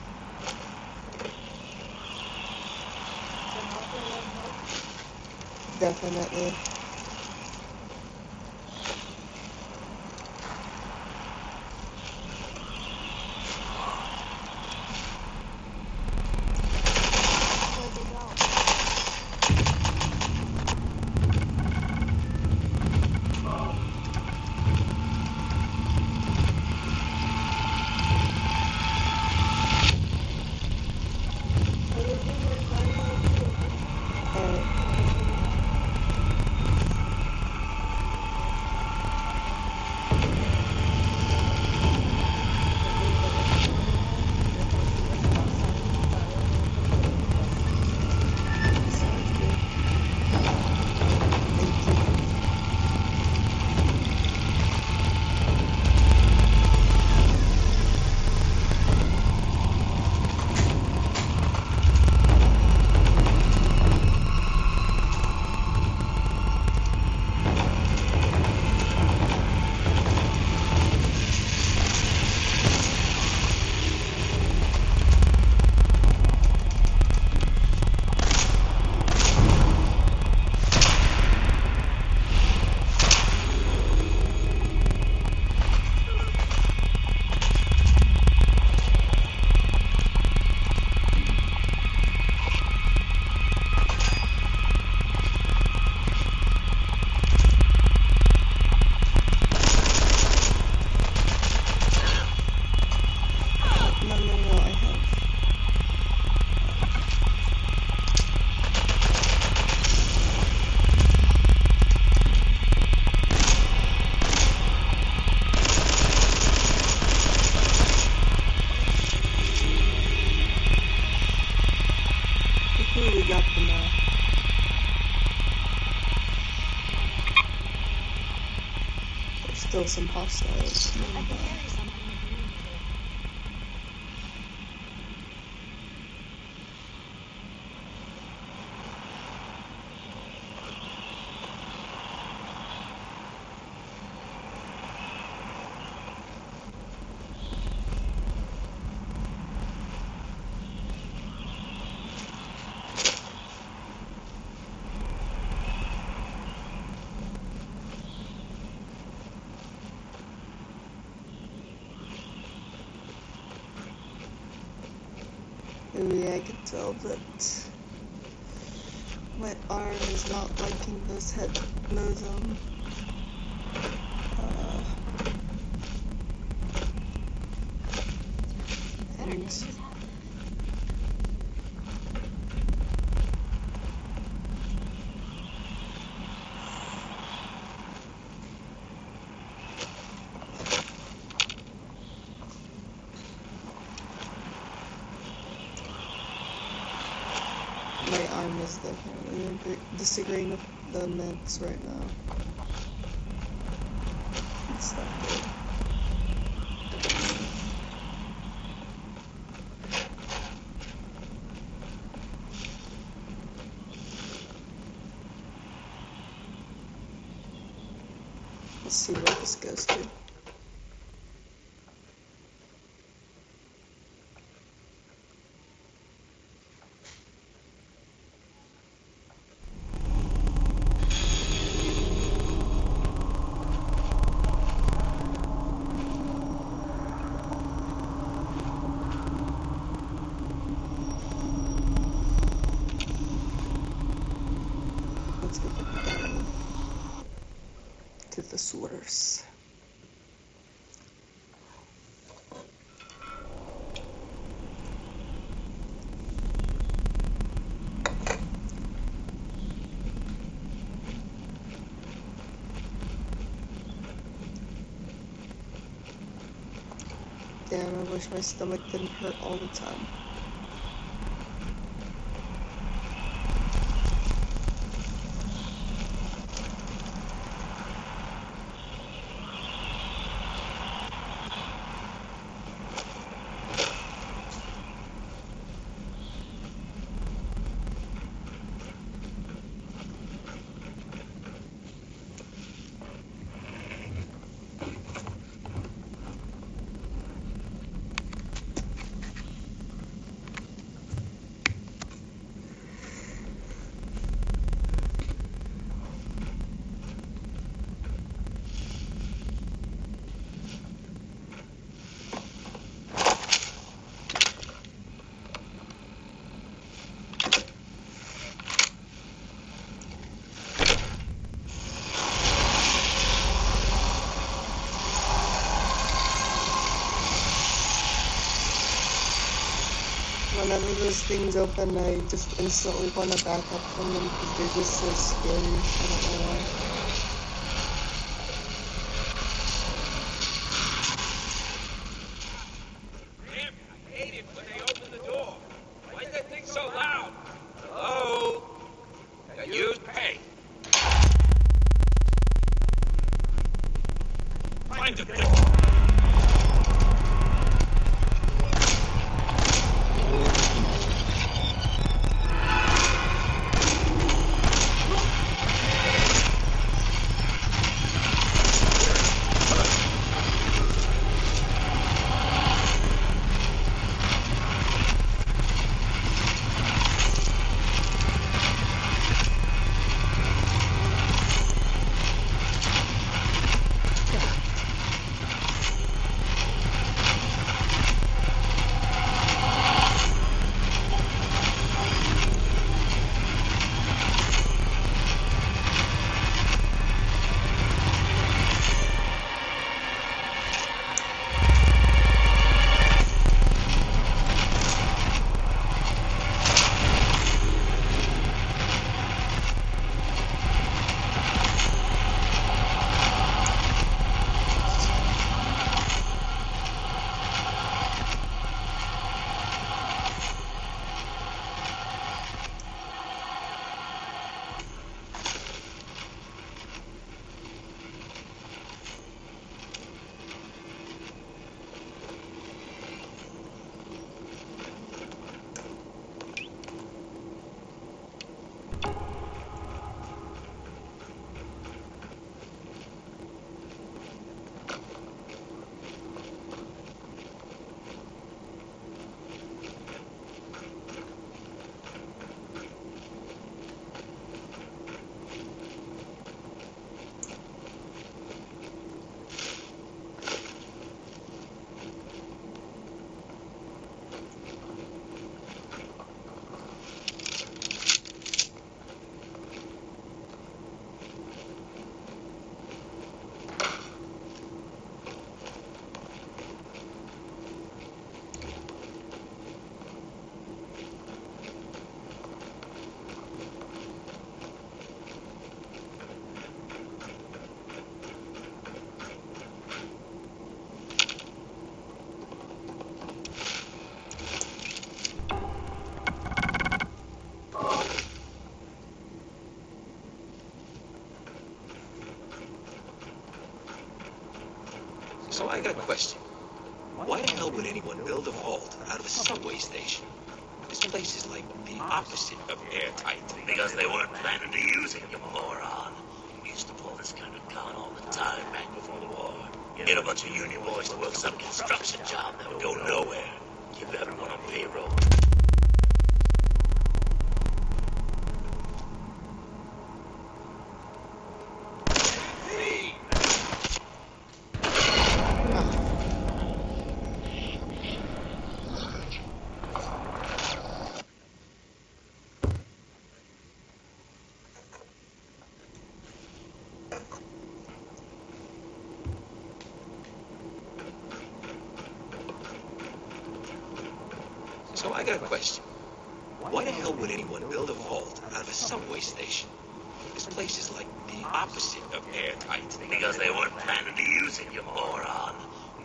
Definitely. still some hostiles. Maybe I could tell that my arm is not liking this head nosem. And my arm is definitely disagreeing with the meds right now. It's not good. Let's see what this goes to. Let's get down to the source. Damn, I wish my stomach didn't hurt all the time. Whenever those things open, I just instantly want to back up from them because they're just so scary. I don't know why. Damn, I hate it when they open the door. Why is that thing so loud? Hello? Got used? Hey. Find the thing. So I got a question. Why the hell would anyone build a vault out of a subway station? This place is like the opposite of airtight. Because they weren't planning to use it, you moron. We used to pull this kind of con all the time back before the war. Get a bunch of union boys to work some construction job that would go nowhere. Keep everyone on payroll. So I got a question. Why the hell would anyone build a vault out of a subway station? This place is like the opposite of airtight. Because they weren't planning to use it, you moron.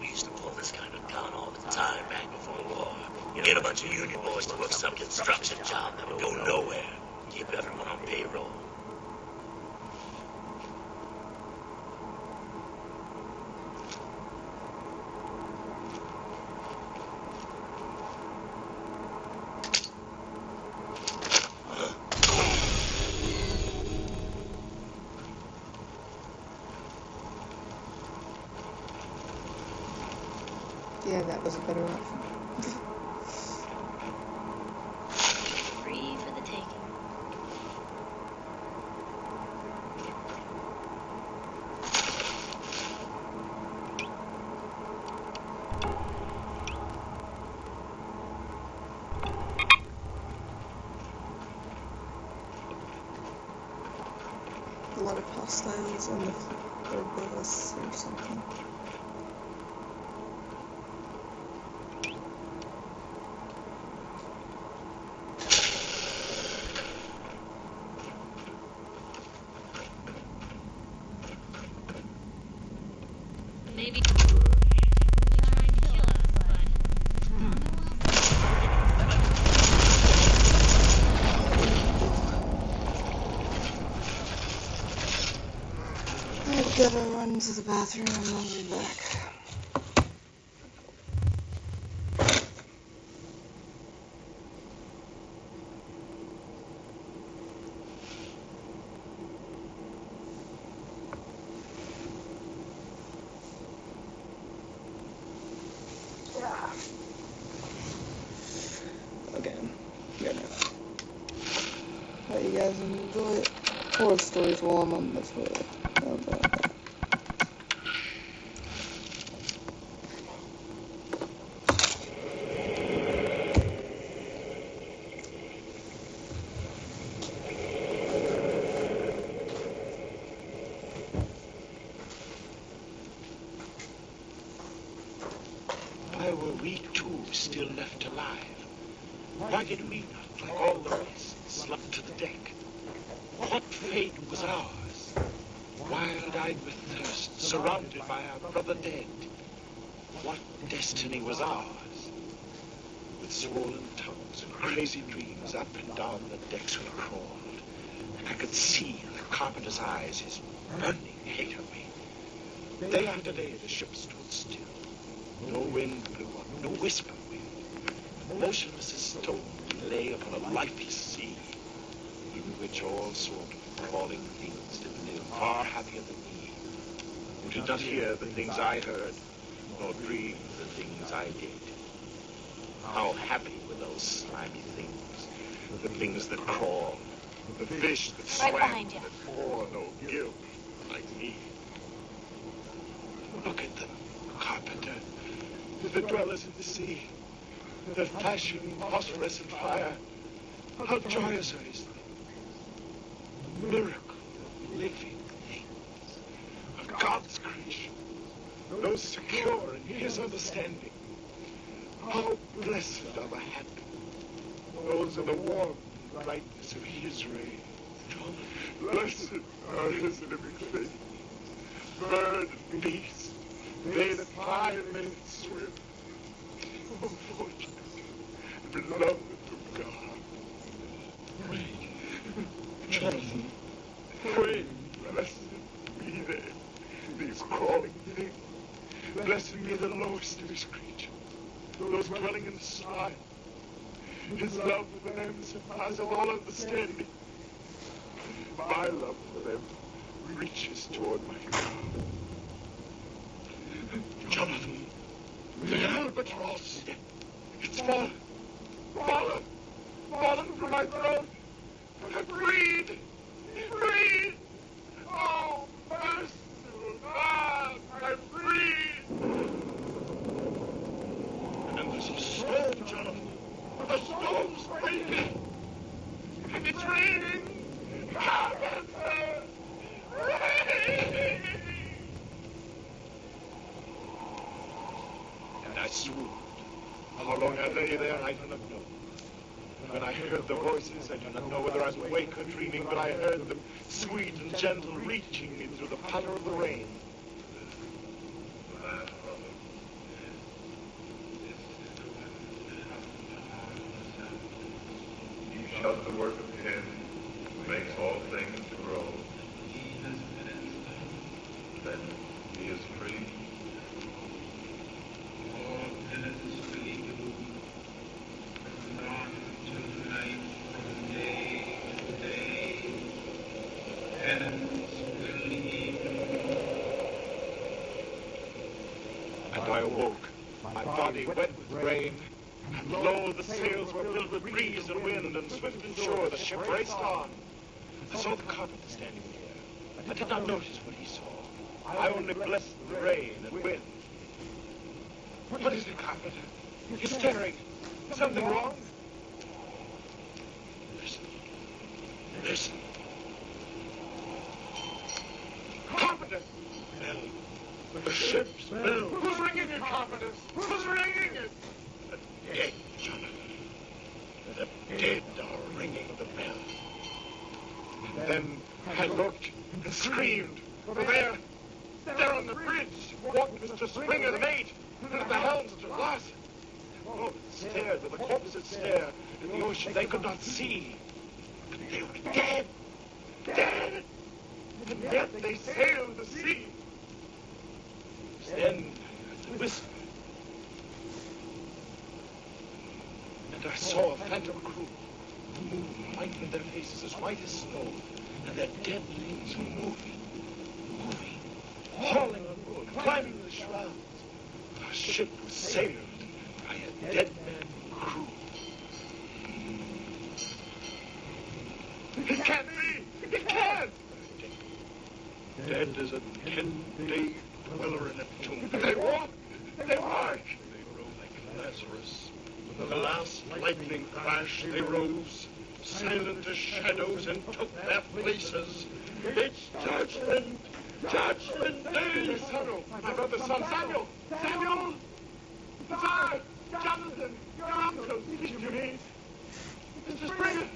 We used to pull this kind of con all the time back before the war. Get a bunch of union boys to work some construction job that would go nowhere. Keep everyone on payroll. Yeah, that was a better option. Free for the taking. A lot of hostiles on the third bus or something. Maybe try and kill us, but I've gotta run to the bathroom and I'll be back. Okay, good enough. Hope you guys enjoy it. Horror stories while I'm on this way. How about that? Why were we two still left alive? Why did we not, like all the rest, slump to the deck? What fate was ours? Wild-eyed with thirst, surrounded by our brother dead. What destiny was ours? With swollen tongues and crazy dreams, up and down the decks we crawled. I could see in the carpenter's eyes his burning hate of me. Day after day the ship stood still. No wind blew up, no whisper wind. Motionless as stone, we lay upon a lifeless sea, in which all sort of crawling things did live, far happier than me, who did not hear the things I heard, nor dream the things I did. How happy were those slimy things, the things that crawl, the fish that swam, behind you. that bore no guilt, like me. Look at them, carpenter, the dwellers in the sea, the flashing phosphorescent fire. How joyous are his things, miracle, living things of God's creation, those secure in his understanding. How blessed are the happy, those in the warm brightness of his rays. Blessed are his living things, bird and beast, they that fly and they that swim. Oh, fortunate, beloved of God. Jonathan, when blessed be they, these crawling things, Blessed be the lowest of his creatures, those dwelling in the slime. His love for them surpasses all understanding. My love for them reaches toward my God. Jonathan, the albatross, it's fallen from my throat. I'm freed. Oh, merciful God, I'm freed. And there's a storm, Jonathan. The storm's breaking. And it's raining. Rain! And I swooned. How long I lay there, I do not know. When I heard the voices, I do not know whether I was awake or dreaming, but I heard them, sweet and gentle, reaching me through the patter of the rain. He shut the work of him who makes all things grow. Then he is free. And I awoke, my body wet with rain, and lo, the sails were filled with breeze and wind, and swift and sure the ship raced on. I saw the carpenter standing there. I did not notice what he saw. I only blessed the rain and wind. What is it, carpenter? He's staring. Something wrong? Listen. Carpenter! Bell. The ship's bell. Who's ringing it, carpenter? Who's ringing it? The dead, Jonathan. The dead are ringing the bell. And then I looked and screamed. For there on the bridge, walked Mr. Springer, the mate, and at the helm Mr. Larson. Oh, stared with the corpses stare in the ocean they could not see. They were dead. And yet they sailed the sea. Then I whispered. And I saw a phantom crew. The moon lightened their faces as white as snow, and their dead things were moving, hauling on board, climbing the shrouds. Our ship was sailed by a dead man crew. It can't be! It can't! Dead as a 10-day dweller in a tomb. They walk! They march! They rose like Lazarus. With the last lightning crash, they rose, silent as shadows, and took their places. It's judgment! Judgment day! Samuel! My brother's son! Samuel! Samuel! It's I! Jonathan! Your uncle! You mean? Mr. Springer!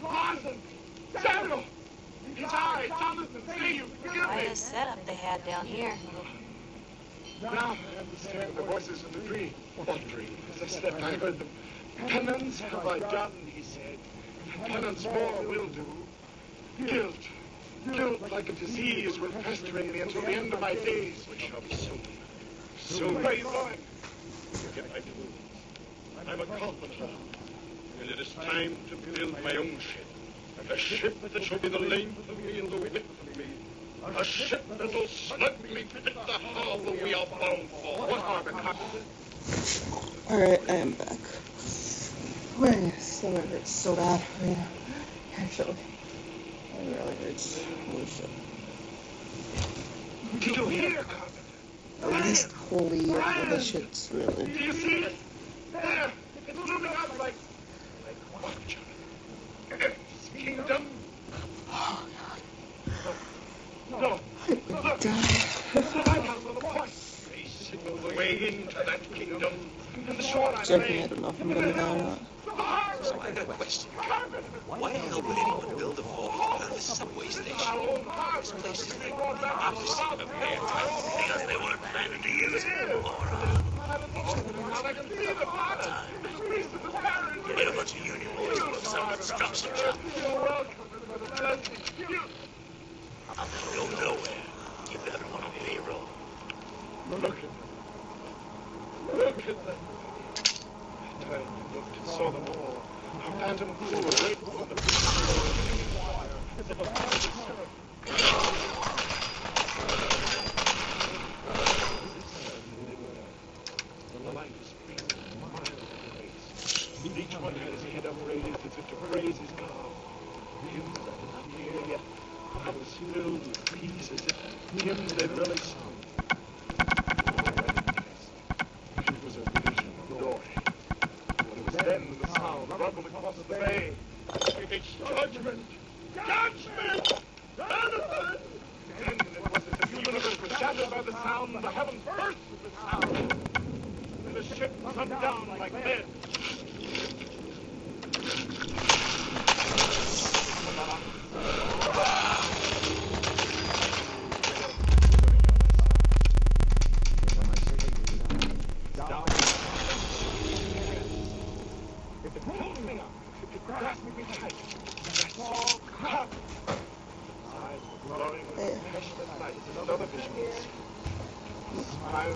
Larson! Samuel! It's I! Jonathan! Say you! Forgive me! Quite a setup they had down here. Now I understand the voices in the dream. What dream? As I slept, I heard them. Penance have I done, he said. Penance more will do. Guilt like a disease will pester in me until the end of my days, which shall be soon. Soon. Where are you going? To get my tools. I'm a carpenter, and it is time to build my own ship. A ship that shall be the length of me and the width of me. A ship that'll snugly fit the hull that we are bound for. What harbor, carpenter? Alright, I am back. My stomach hurts so bad right now. Actually, it really hurts. Holy shit. Do you hear, carpenter? At least holy this shit's really. Do you see it? There! It's looming up like what, Jonathan? Earth's kingdom? Oh, God. No. Look. The lighthouse on the point. They signal the way into that kingdom. And the shoreline Checking, I don't know if I'm gonna die or not. So I got a question. Why the hell would anyone build a vault out of a subway station? This place is like the opposite of airtight. Because they weren't planning to use it, moron. Get a bunch of union boys to work some construction job. I'll go nowhere. Keep everyone on payroll. Look at praises God. Hymns I did not hear yet. I was filled with peace as if hymns they'd really sung. It was a vision of joy. It was then the sound rumbled across the bay. It's judgment! Judgment! Jonathan! And it was as if the universe was shattered by the sound, and the heavens burst with the sound. And the ship sunk down like lead.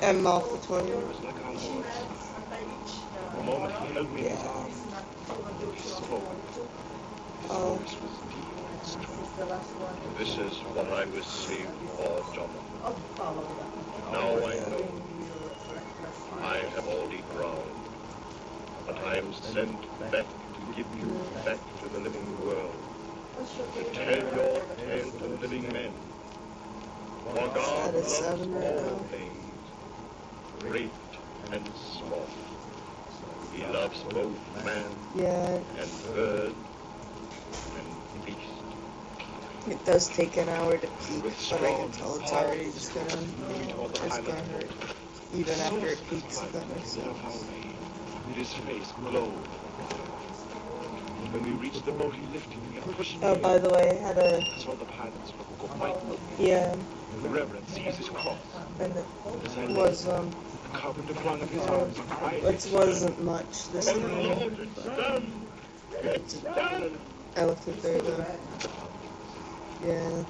I'm off the toilet. The moment he held me in his arms, he spoke. Oh. His voice was deep and strong. This is what I was saved for, John. Now I know. I have already drowned. But I am sent back to give you back to the living world. To tell your tale to living men. For God loves all things, great and small. He loves both man and bird and beast. It does take an hour to peak, but I can tell it's already just gonna hurt. Even after it peaks, if that makes sense. His face glowed. When we reached the boat, he lifted me and pushed me. Oh, by the way, I had a... I saw the pilots go white. Yeah. The Reverend seized his cross. And it was, the carpenter flung up his arms and cried. It wasn't much this time. Lord, it's done! It's done! I looked at there, though. Yeah.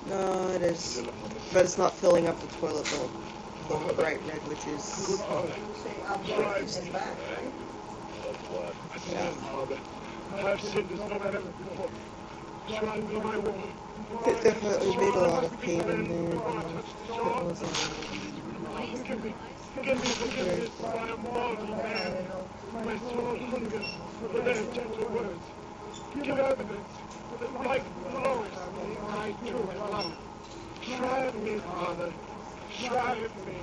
No, it is. But it's not filling up the toilet bowl. The bright red, which is... I've sinned as no man ever before. Trying to my way. It definitely made a lot of pain in there, but it wasn't... Forgive me, for I am mortal man. My soul hungers for their gentle words. Give evidence that life flows me, I too am alive. Try me, Father. Try me.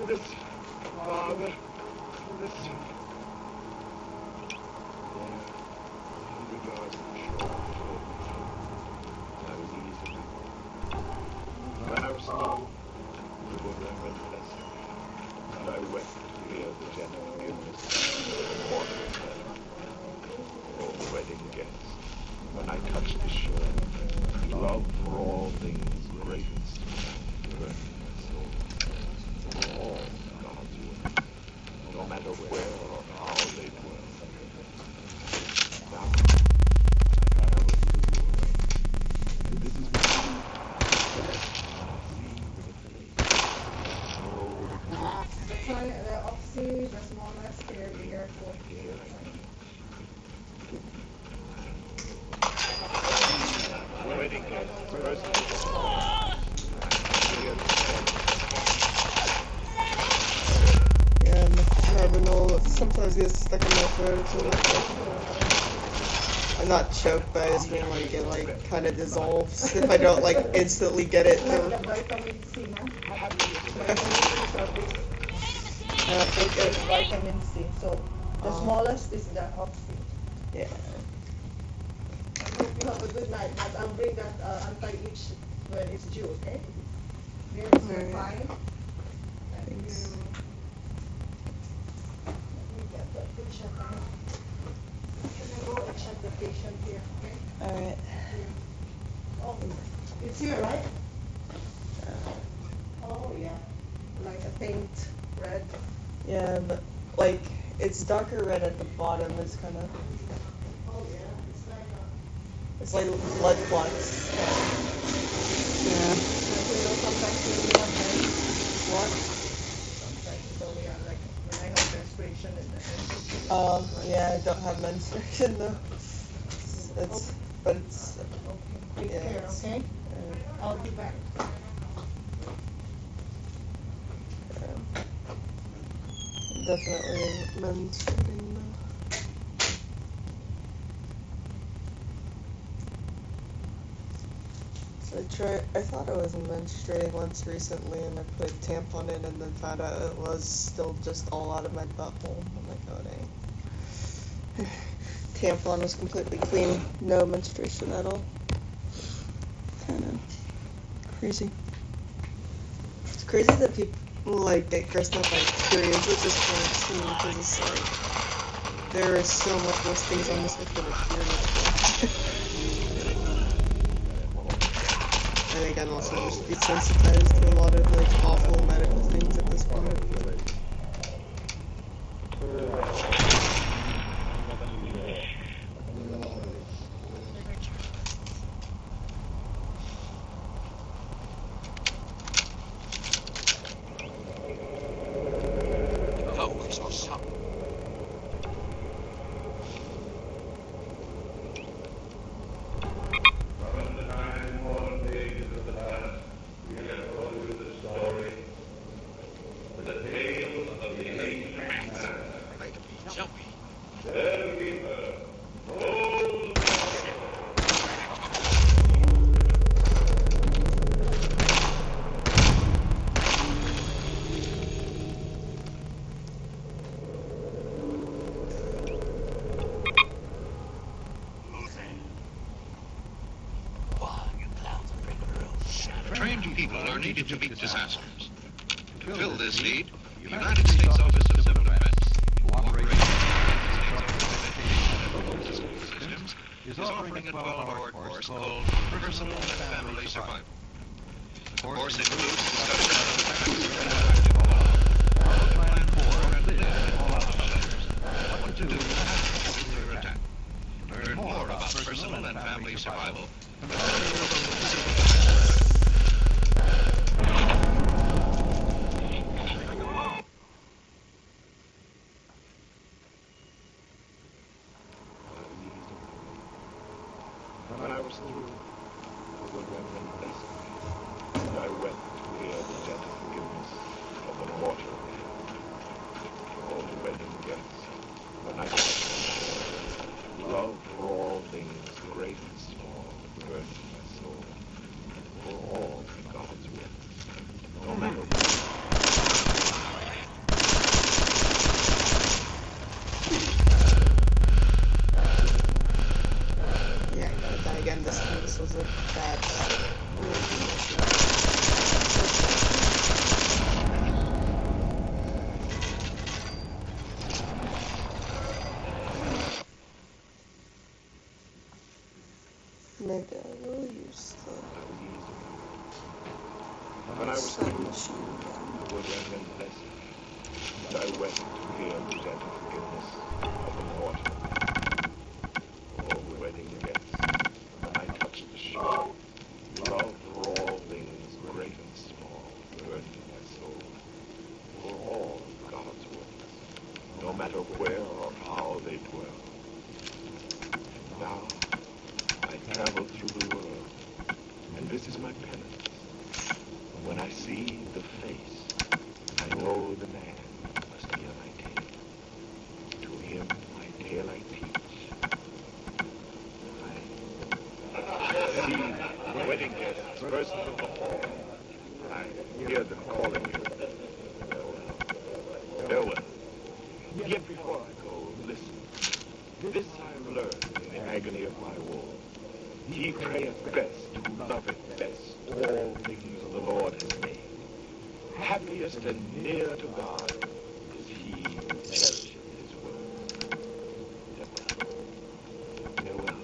This, Father, this. When I was small, the woman went blessed, and I wept to hear the gentle illness oh, wedding guest, when I touched the shore, love for all things great and small, so all God's work, no matter where or how they dwell. Now, I travel to the world, and this is the Oxy, the smallest here, the airport here. wedding guest first. Yeah, and the carbonol sometimes gets stuck in my throat, so I'm not choked, but I just mean like it like kind of dissolves if I don't like instantly get it. It's vitamin C. So the smallest is the Oxy. Yeah. I hope you have a good night. But I'll bring that anti-itch when it's due, okay? Here is your file. Let me get the patient. Can I go and check the patient here, okay? Alright. Oh, it's here, right? Oh, yeah. Like a faint red. Yeah, but like it's darker red at the bottom. It's kind of. Oh yeah, it's like blood clots. Yeah. What? When I have menstruation in the Yeah, I don't have menstruation though. It's, but it's. Take care, okay? I'll be back. definitely menstruating though. I thought I was menstruating once recently and I put a tampon in and then found out it was still just all out of my butthole. I'm like, oh dang. Tampon was completely clean, no menstruation at all. Kinda crazy. It's crazy that people like get grossed out by periods at this point too, because it's like there are so much worse things on this earth than a period. And again, also just desensitized to a lot of like awful medical things at this point. Trained people are needed to meet disasters. To fill this need, the United States Office of Civil Defense, cooperating with systems, is offering a 12-hour course called Personal and Family Survival. The course includes the study of how to plan for and live in fallout shelters, what to do after a nuclear attack. Learn more about personal and family survival from the When I was through, the good women blessed me, and I wept to hear the gentle forgiveness of the mortal. All the wedding gifts, when I touched them, love for all things, great and small, burst my soul, for all God's will, no matter what. Again, this was a bad maybe I will use the when I was through, the wood and blessed, and I wept to hear the gentle forgiveness of the mortal. All the wedding gifts, when I touched the shore, love for all things, great and small, burned in my soul, for all God's works, no matter where or how they dwell. And now, I travel through the world, and this is my penance. When I see the face, I know the man must hear my tale. To him my tale I teach. I see the wedding guests burst from the hall. I hear them calling you. Farewell. Yet before I go, listen. This I've learned in the agony of my woe. He prayeth best who loveth best all things the Lord has made. Happiest and near to God is he who cherishes his word. Farewell.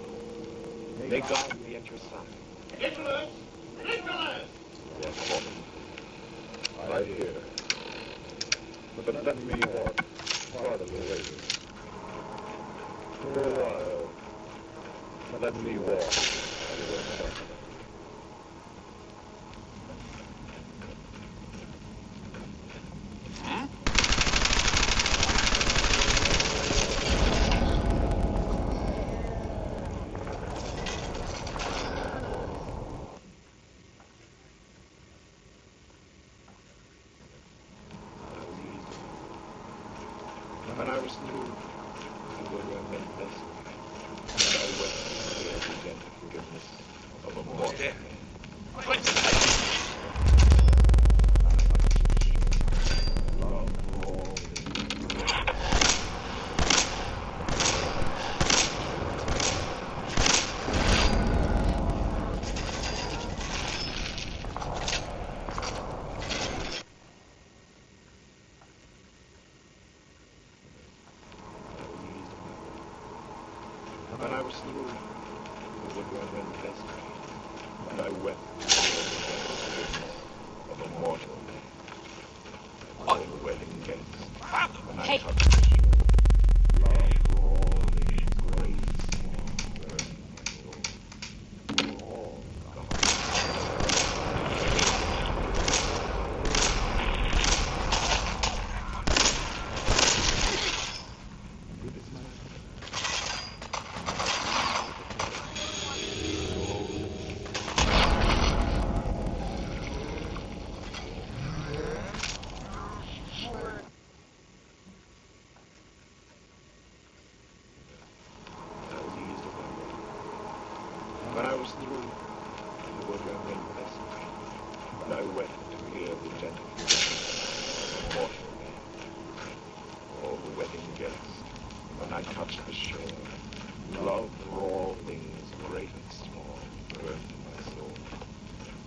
May God be at your side. Nicholas! Nicholas! They are calling. I hear. But let me walk farther away. For a while, let me walk at your side. was through, the would have been blessed. And I wept for the gentle forgiveness of a mortal man. When I was through, the woodworm blessed me, and I wept of a mortal man. All the wedding guests, when I touched the shore, love for all these great small burning my soul, for all When I was through, the woodworm blessed me, and I wept to hear the gentle forgiveness of a mortal man. All the wedding guests, when I touched the shore, love for all things great and small burned in my soul.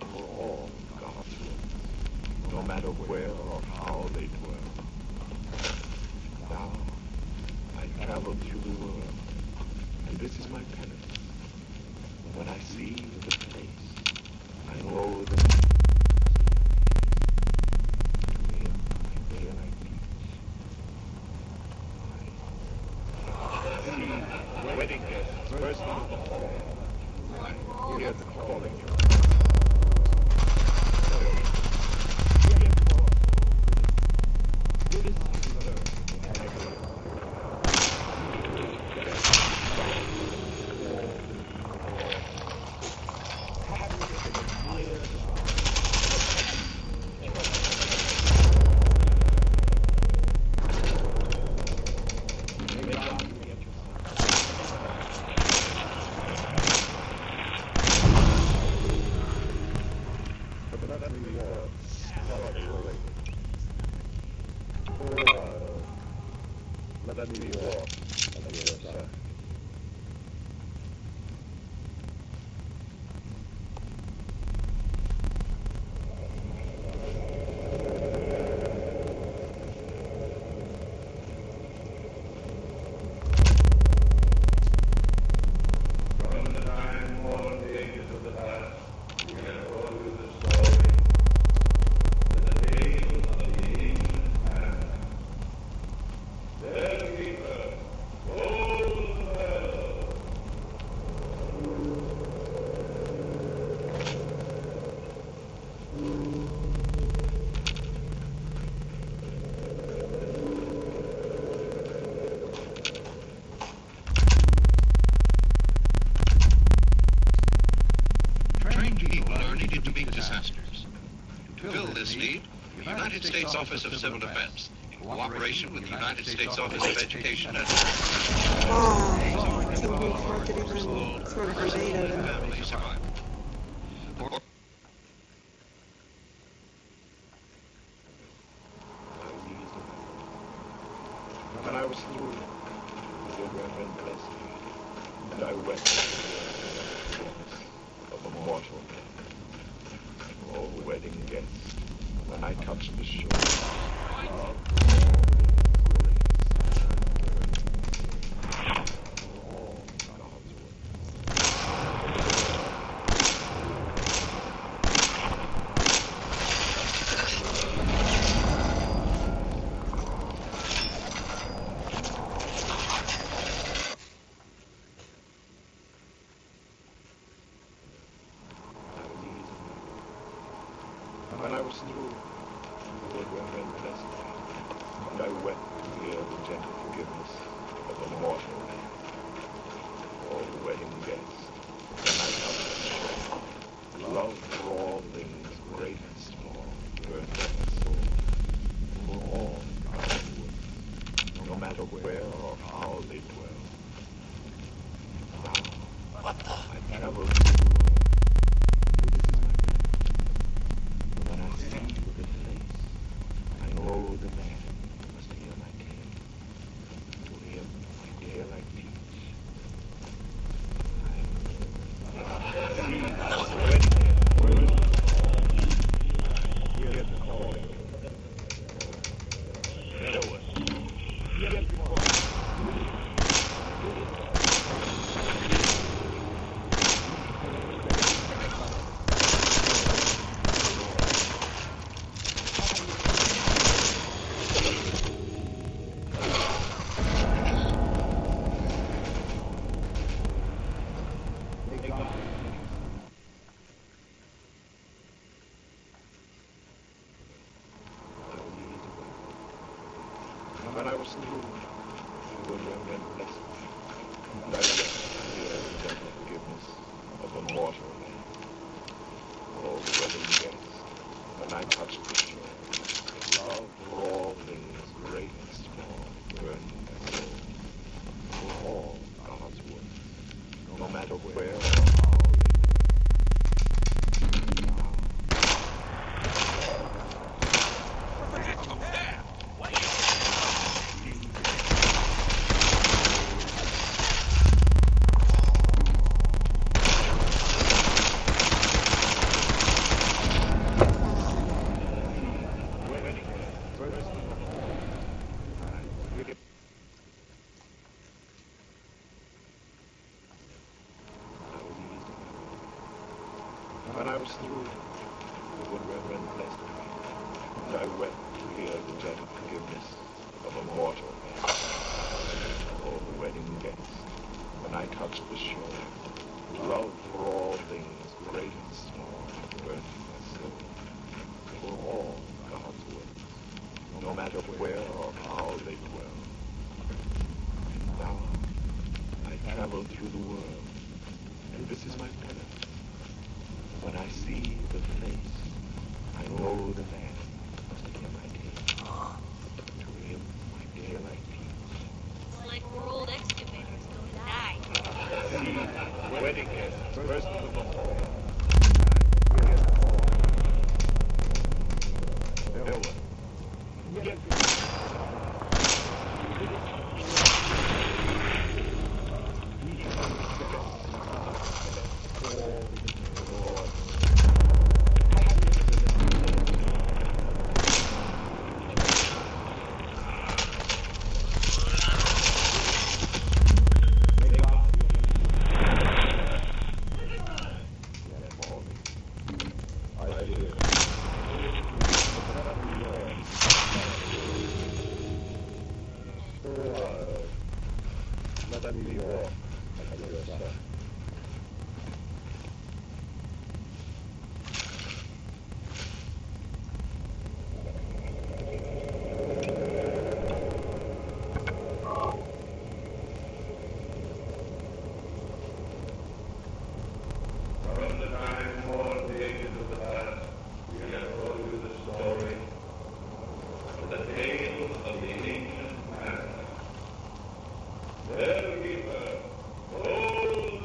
For all God's works, no matter where or how they dwell. Now, I travel through the world, and this is my penance. When I see the place, I know the wedding guests bursting in the hall. I hear the calling. Let me walk on the other side. From the time worn the ages of the past, we have told you the story that the tale of the ancient Hannah. Their keeper, old and well. Trained people are needed to meet disasters. To fill this need, the United States Office of Civil Defense, in cooperation with the United States Office of Education and Family Survival. When I was through, the woodworm blessed me, and I wept of a mortal man. All the wedding guests, when I touched the shore, love when I was through, the woodworm blessed me, and I wept to hear the gentle forgiveness of a mortal man. All the wedding guests, when I touched the shore, love for all things great and small burned in my soul. For all God's works, no matter where through the wilderness, and I wept to hear the gentle forgiveness of a mortal man. Oh, the wedding guests, when I touched the shore, love for all things great and small burned in my soul. For all God's works, no matter where or how they were. When I was through, the good Reverend blessed me, and I wept to hear the gentle forgiveness of a mortal man. Oh, the wedding guests, when I touched the shore, love for all things great and small burned in my soul. For all God's works, no matter where or how they dwell. And now, I travel through the world, and this is my penance. When I see the face, I know the man must hear my tale. To him, my daylight peace. It's like we're old excavators going to die. See, wedding guests, first of the hall. Farewell. Let me walk at your side. From the time born the ages of the past, we have told you the story, the tale of the ancient man. Their keeper, old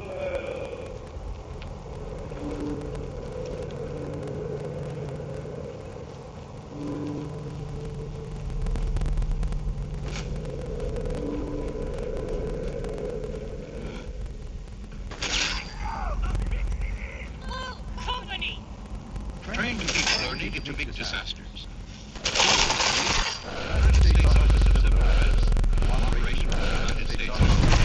Hell. Company! Trained people are needed to meet disasters. United States Office of Civil Defense, cooperation with the United States Office of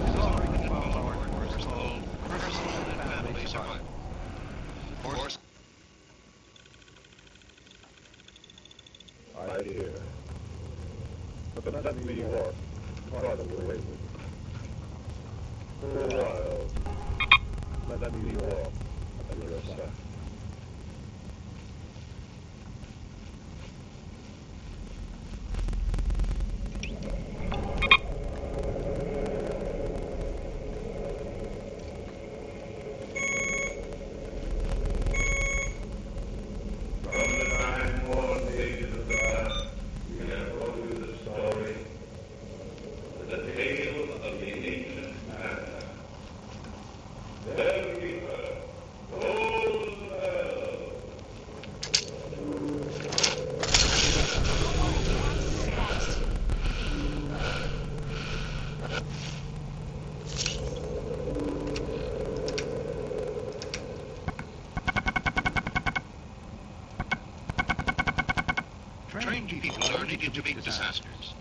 is offering an empowered course called Personal and Family Survival. Course I hear. But let me walk farther away with you. For a while, let me walk at your side. From the time born the ages of the past, we have told you the story, the tale of the ancient man. Their keeper, old Hell. trained people are needed to meet disasters.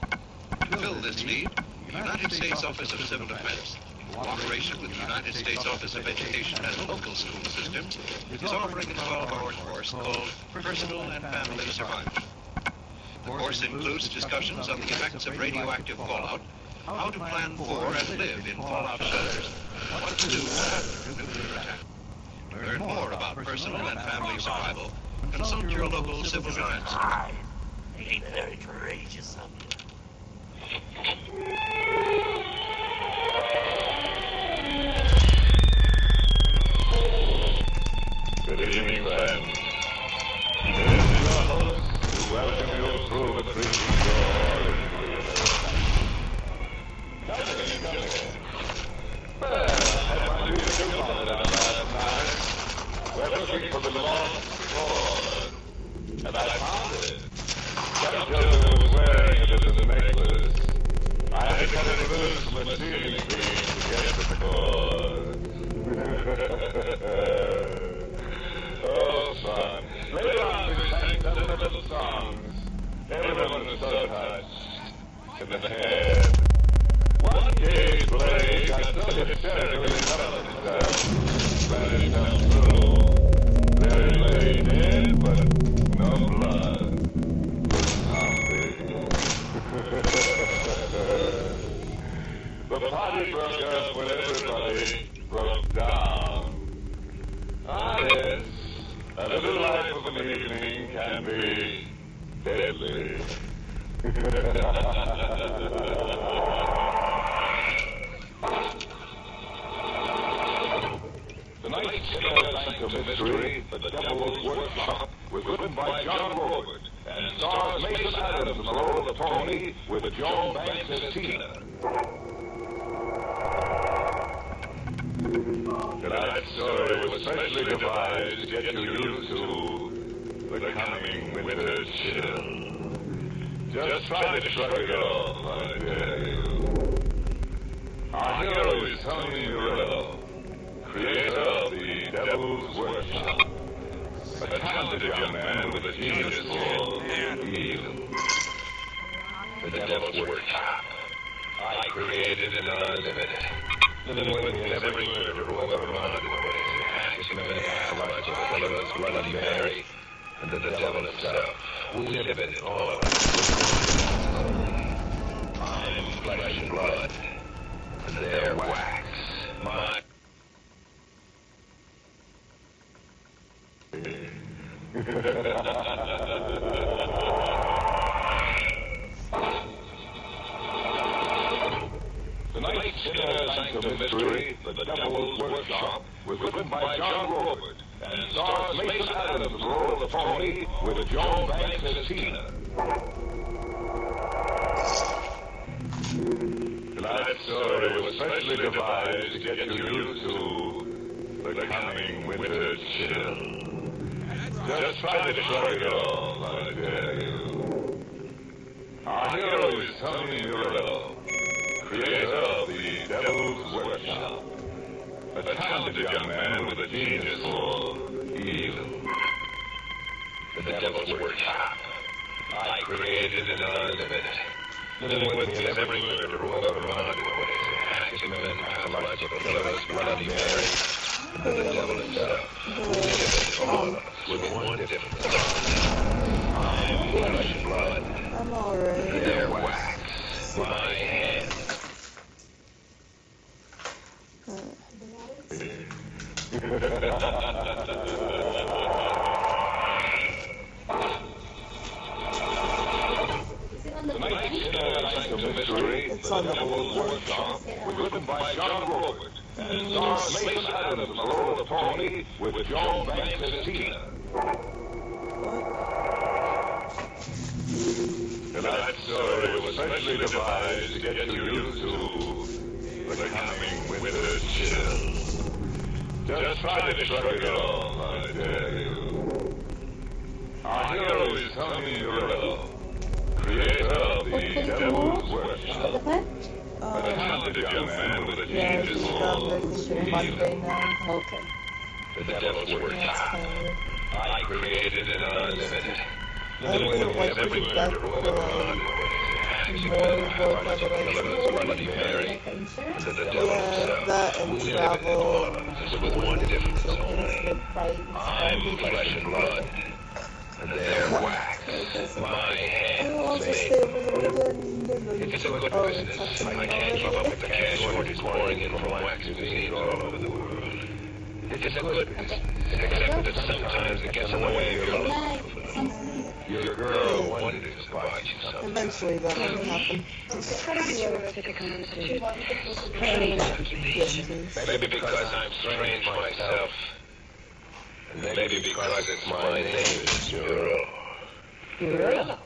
To fill this need, the United States Office of Civil Defense, in cooperation with the United States Office of Education and Local School Systems, is offering a 12-hour course called Personal and Family Survival. The course includes discussions on the effects of radioactive fallout, how to plan for and live in fallout shelters, what to do after a nuclear attack. To learn more about personal and family survival, consult your local civil defense. Ain't very courageous of you. Good evening, friends. This is your host to welcome you through the creaking door into the universe. Come in. Well, I had my music too on last night. We're looking for the lost cord. And I found it. Some children was wearing it as a necklace. I had to cut it loose from a ceiling beam to get to the cord. Oh, son. Later on, we sang some little songs. Everyone was so touched. In the head. One cage blade got so hysterically in love with himself. Let it come through. There he lay dead, but no blood. The party broke up when everybody broke down. Ah, yes. A little life of an evening can be deadly. Tonight's Sanctum Mystery, The Devil's Workshop, was written by John Robert and stars Mason Adams in the role of Tony with Joan Banks as Tina. Tonight's story was specially devised to get you used to the coming winter chill. Just try to shrug it off, I dare you. Our hero is Tony Murillo, creator of The Devil's Workshop. A talented young man with a genius for evil. The Devil's Workshop. I created an unlimited. Living with me in every murder who ever run into it. Axemen, Appalachian killers, Bloody Mary, and the devil himself. We live in it, all of us. I'm flesh and blood, and they're wax. My... Tonight's Sanctum Mystery, The Devil's Workshop, was written by John Robert and stars Mason Adams in the role of Tony with Joan Banks as Tina. Tonight's story was specially devised to get you used to the coming winter chill. Just try to shrug it off, I dare you. Our hero is Tony Murillo, creator of The Devil's Workshop. A talented young man with a genius for evil. The Devil's Workshop. I created an unlimited. Living with me in every murder who ever run into it. Axemen, Appalachian killers, Bloody Mary, and the devil himself. We live in all of us with one difference. I'm flesh and blood. I'm alright. They're wax. My hands. Tonight's Sanctum Mystery, The Devil's Workshop, was written by John Robert and stars Mason Adams in the role of Tony with Joan Banks as Tina. Tonight's story was specially devised to get you used to the coming winter chill. Just try to shrug it off, I dare you. Our hero is Tony Murillo, creator of The Devil's Workshop. A talented young man with a genius for evil. Okay. The Devil's Workshop. I created an unlimited. Living with every murder who ever run into it. Axemen, Appalachian killers, Bloody Mary, and the devil himself. That and We live in travel. all of us with one difference only. I'm flesh and blood, and they're wax. My hands made. It's a good business. I can't keep up with the cash orders pouring in from wax museums all over the world. It's a good business, except that sometimes it gets in the way of your love. Your girl wanted to buy you something. Eventually that will happen. Maybe because I'm strange myself. And maybe because it's my name is Euro. Euro?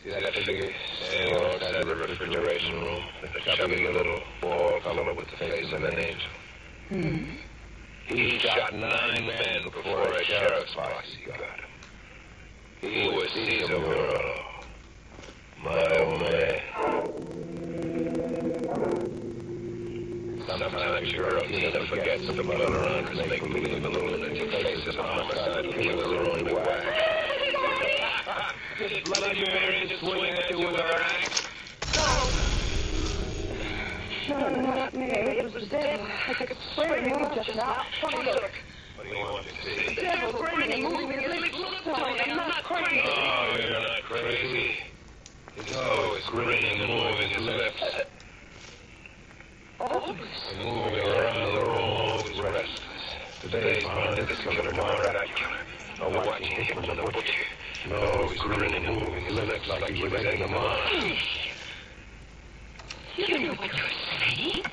See that figure standing alongside the refrigeration room? The chubby little bald fellow with the face of an angel. Hmm. He shot 9 men before a sheriff's posse got him. He was Caesar Muro. My old man. Sometimes Tina forgets that the blood runners make believe the lunatic faces of homicidal killers are only whack. Just bloody Mary to swing at you with her axe. No, not me. It was the devil. I could swear he moved just now. Look. What do you want me to see? The devil grinning, moving his lips. Look, Tony, I'm not crazy. Oh, you're not crazy. He's always grinning and moving his lips. Always. And moving around the room, always restless. Today's behind this killer, tomorrow that killer. Or watching Hickman the butcher. And always grinning and moving his lips like he was egging them on. You know what you're saying?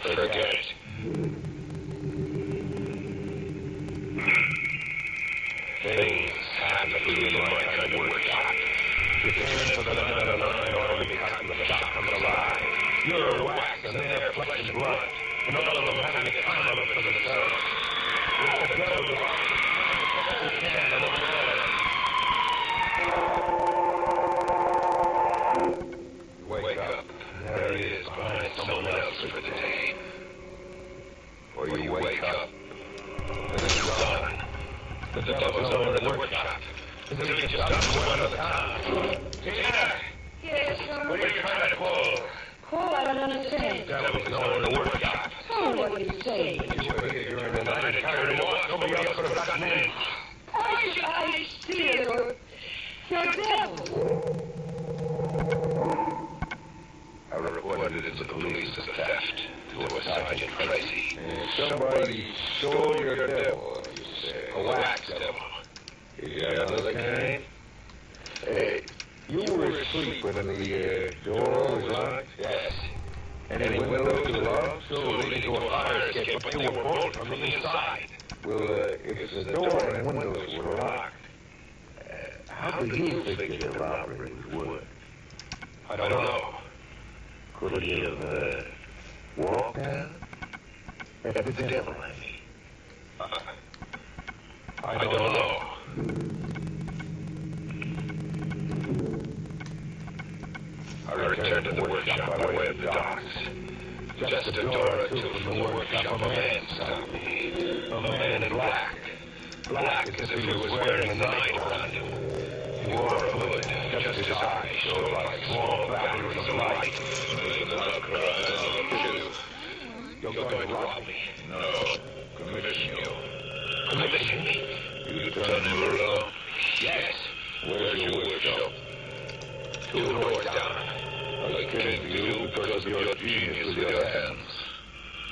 Forget it. Things happen to you in my kind of workshop. You turn to the 909 army cotton, the shop comes alive. You're wax and they're flesh and blood, and all of them having a time of it for themselves. It's the devil who you can and wake up, and there he is behind someone else for the day. Or you wake up, and it's gone. The devil's over in the workshop. Until he just stops one at a time. Tina! Yes, What are you trying to pull? Paul, I don't understand. The devil's over in the workshop. Tell me what you say. You were here during the night and carried him off. Nobody else could have gotten in. Why should I steal your devil? I reported it to the police as theft to a Sergeant Tracy. Somebody stole your devil, you say. A wax devil. You got another kind? Hey, you were asleep when the door was locked? Yes. Any windows were locked? So leading to a fire escape, but they were bolted from the inside. Well, if the door and windows were locked, how do you figure the robbery would? I don't know. Could he have walked out? After the devil, I mean. I don't know. I returned to the workshop by way of the docks. Just a door or two from the workshop, a man stopped me. A man in black. Black as if he was wearing a night around him. He wore a hood. Just his eyes showed like small batteries of light. You're going to rob me? No. Commission you. Commission me? You turn him alone? Yes. Where's your workshop? 2 doors down. I came to you because of your genius with your hands.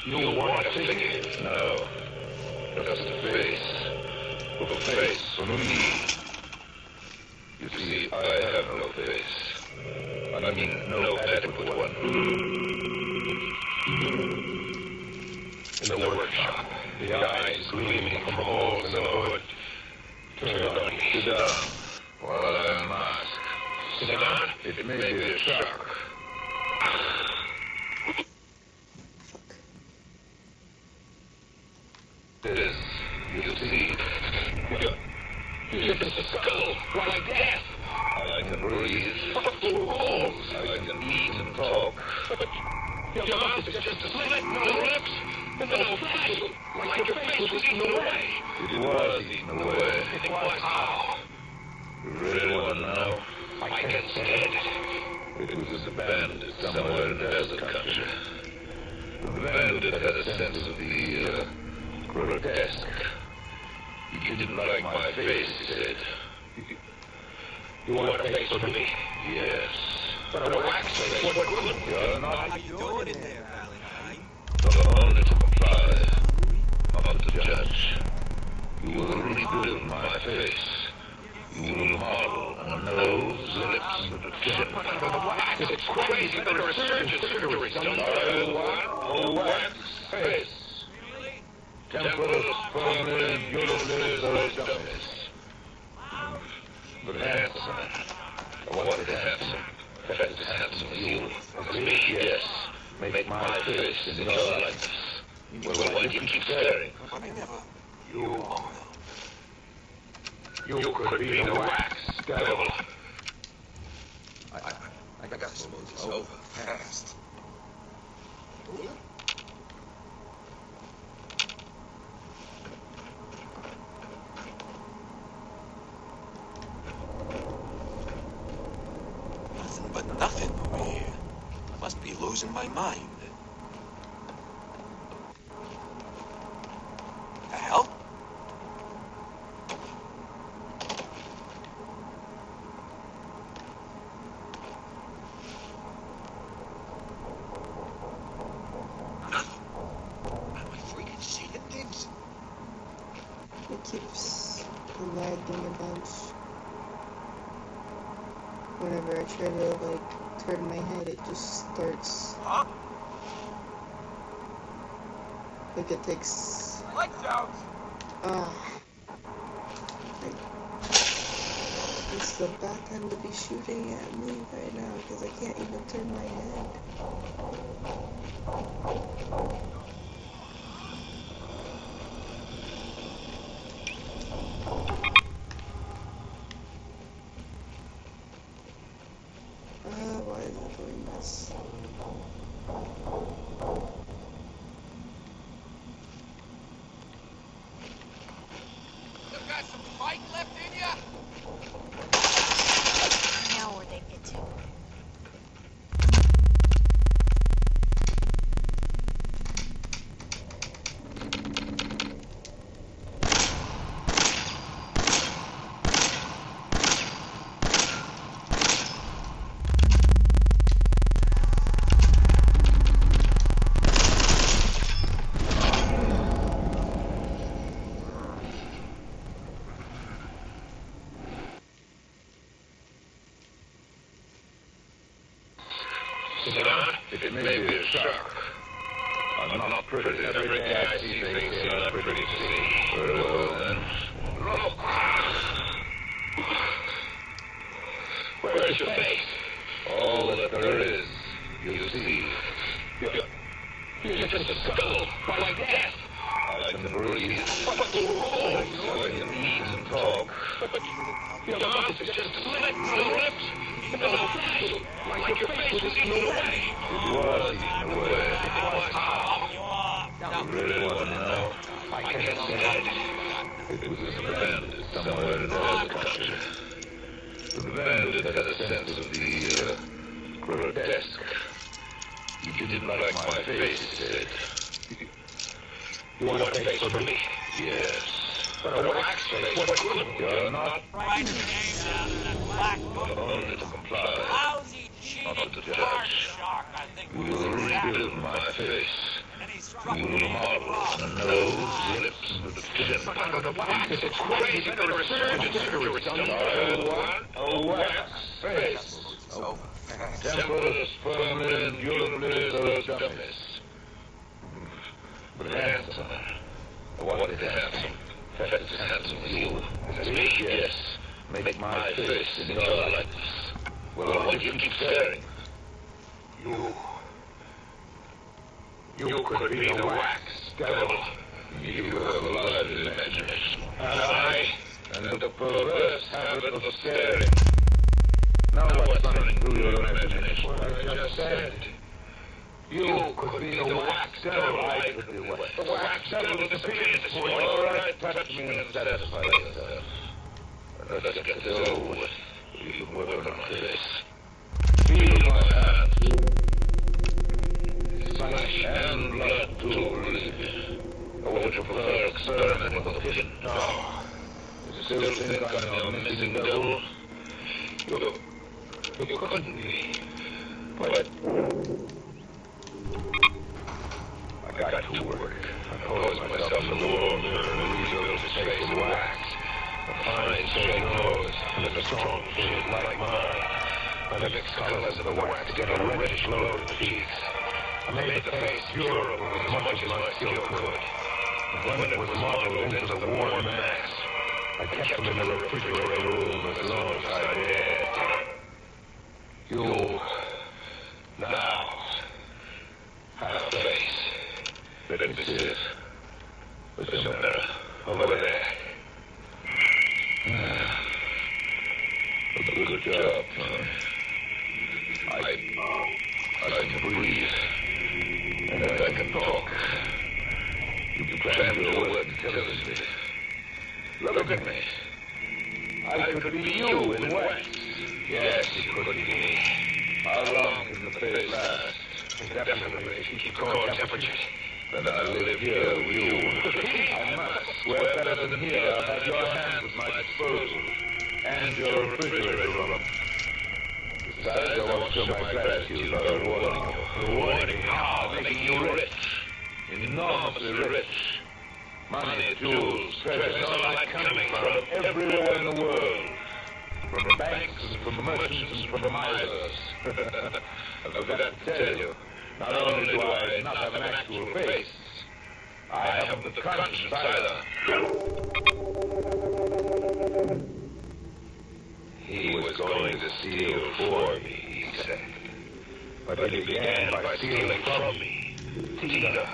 You want a figure? No. Just a face. A face for me. You see, I have no face. I mean, no adequate one. In the workshop, the eyes gleaming from holes in the hood. Turn on me. Sit down while I unmask. Sit down? It may be a shock. This, you see, you're the skull, like death. I can breathe. Through holes. I can eat and talk. Your mouth is just a slit, no lips, and no flesh, like your face was eaten away. It was eaten away. It was how? You really want to know? I can stand it. It was abandoned somewhere in the desert country. The bandit had a sense of the grotesque. He didn't like my face, he said. You want a face for me? Yes. But a wax face, what good? You're not How you doing in there, Valley? the only to comply. Up to the judge. You will rebuild my face. You will model a nose, lips, and a chin. It's crazy, but a resurgence surgery. I want a wax face. Temples firmly and beautifully those dummies. But handsome. I want it handsome. Fat as handsome as you. As me, yes. Make my face in your likeness. Well, why do you keep staring? You could be the wax devil. I got to smooth this over fast. Nothing but nothing over here. I must be losing my mind. The hell? It keeps lagging a bunch. Whenever I try to, like, turn my head, it just starts. Huh? Like, it takes. Lights out! It's the bad time to be shooting at me right now, because I can't even turn my head. Why is it doing this? You got some fight left in ya? Now where'd they get to? It may be a shock. I'm not pretty. Every day I see things that are pretty to see. Very well then. Look! Where's your face? All that there is, you see. You're just a skull, like death. I can breathe. But the rules, so I can eat and talk. Your mouth is just a slit from the lips. No flesh, like your face was eaten away. It was eaten away. It was how? You really want to know? I can't say it. It was abandoned somewhere in another country. Abandoned had a sense of the grotesque. You didn't like my face, he said. You want a face for me? Yes. But a wax face, what couldn't you not? Write your name down in that black book. Only to comply. Lousy, cheating Not to card judge. shark, I think You was will exactly. rebuild my face. And he struck You will me. model a nose, lips, and a chin. But the wax is crazy, but a resurgence surgery. I want a wax face. Temples firmly and beautifully those dummies. But handsome. I want it handsome. Fat as handsome as you. As me, yes. Make my face in your likeness. Well, why do you keep staring? You could be the wax devil. You have a lively imagination. And I, and the perverse habit of staring. Now what's running through your imagination? What I just said. You could be the wax devil. I could be what? The wax devil disappears this morning. All right, touch me and satisfy yourself. Let's get this over with. You can work on my face. Feel my hands. Flesh and blood to relieve. Or would you prefer experimenting with a hidden power? You still think I'm a missing devil? You couldn't be. But got to work. I posed myself in the wall mirror and rebuilt his face in wax. A fine, straight nose, and a strong chin like mine. I mixed colors of the wax to get a reddish glow to the cheeks. I made the face durable as much as my skill could. And when it was modeled into the worn mask, I kept them in the refrigerator room as long as I dared. You now have a face. Let me see it. There's a mirror over there. A good job, Tom. I can breathe. And I can talk. You planned your work intelligently. Look at me. I could be you in wax. Yes, it could be me. How long can the phase last? Indefinitely, if you keep core temperature. Then I'll live here with you. I must. Where better than here, I've had your hands at my disposal. And your refrigerator room. Besides, I won't show my gratitude by rewarding you. Rewarding how? Making you rich. Enormously rich. Money, jewels, treasures, all that coming from everywhere in the world. From banks and from merchants and from misers. I forgot to tell you, not only do I not have an actual face, I haven't the conscience either. He was going to steal for me, he said. But he began by stealing from me. Tina.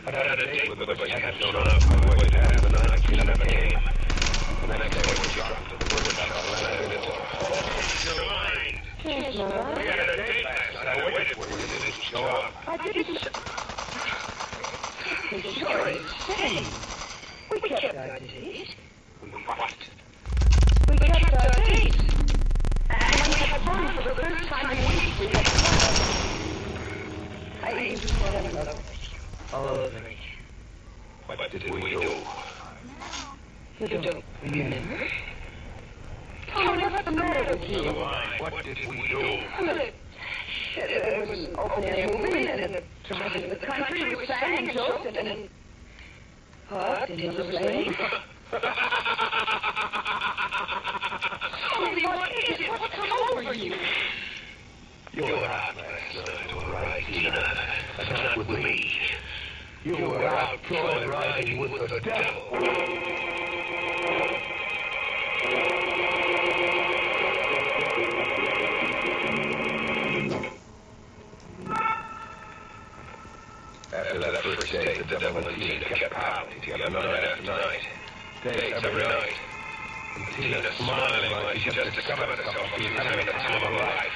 I'd had a date with her, but she hadn't shown up. I waited half the night, she never came. The next day when she dropped to the workshop, I landed into her. You're mine. Change my mind. We had a date last night. I waited for you. You didn't show up. I didn't show up. You're insane. We kept our date. What? We kept our date. And when we had fun for the first time in weeks, we had fun. I even thought I loved all over me. What did we do? You don't remember? Oh, what's the matter with you? What did we do? There was an open-air movie, and a drive in the country. We sang and joked, and then parked in the lane. Holy, what is it? What's come over you? You were out last night, all right, Tina. But not with me. You were out joyriding with the devil. After that first date, the devil and Tina kept pounding together night after night. Dates every night. And Tina smiling like she just discovered herself. She was having the time of her life.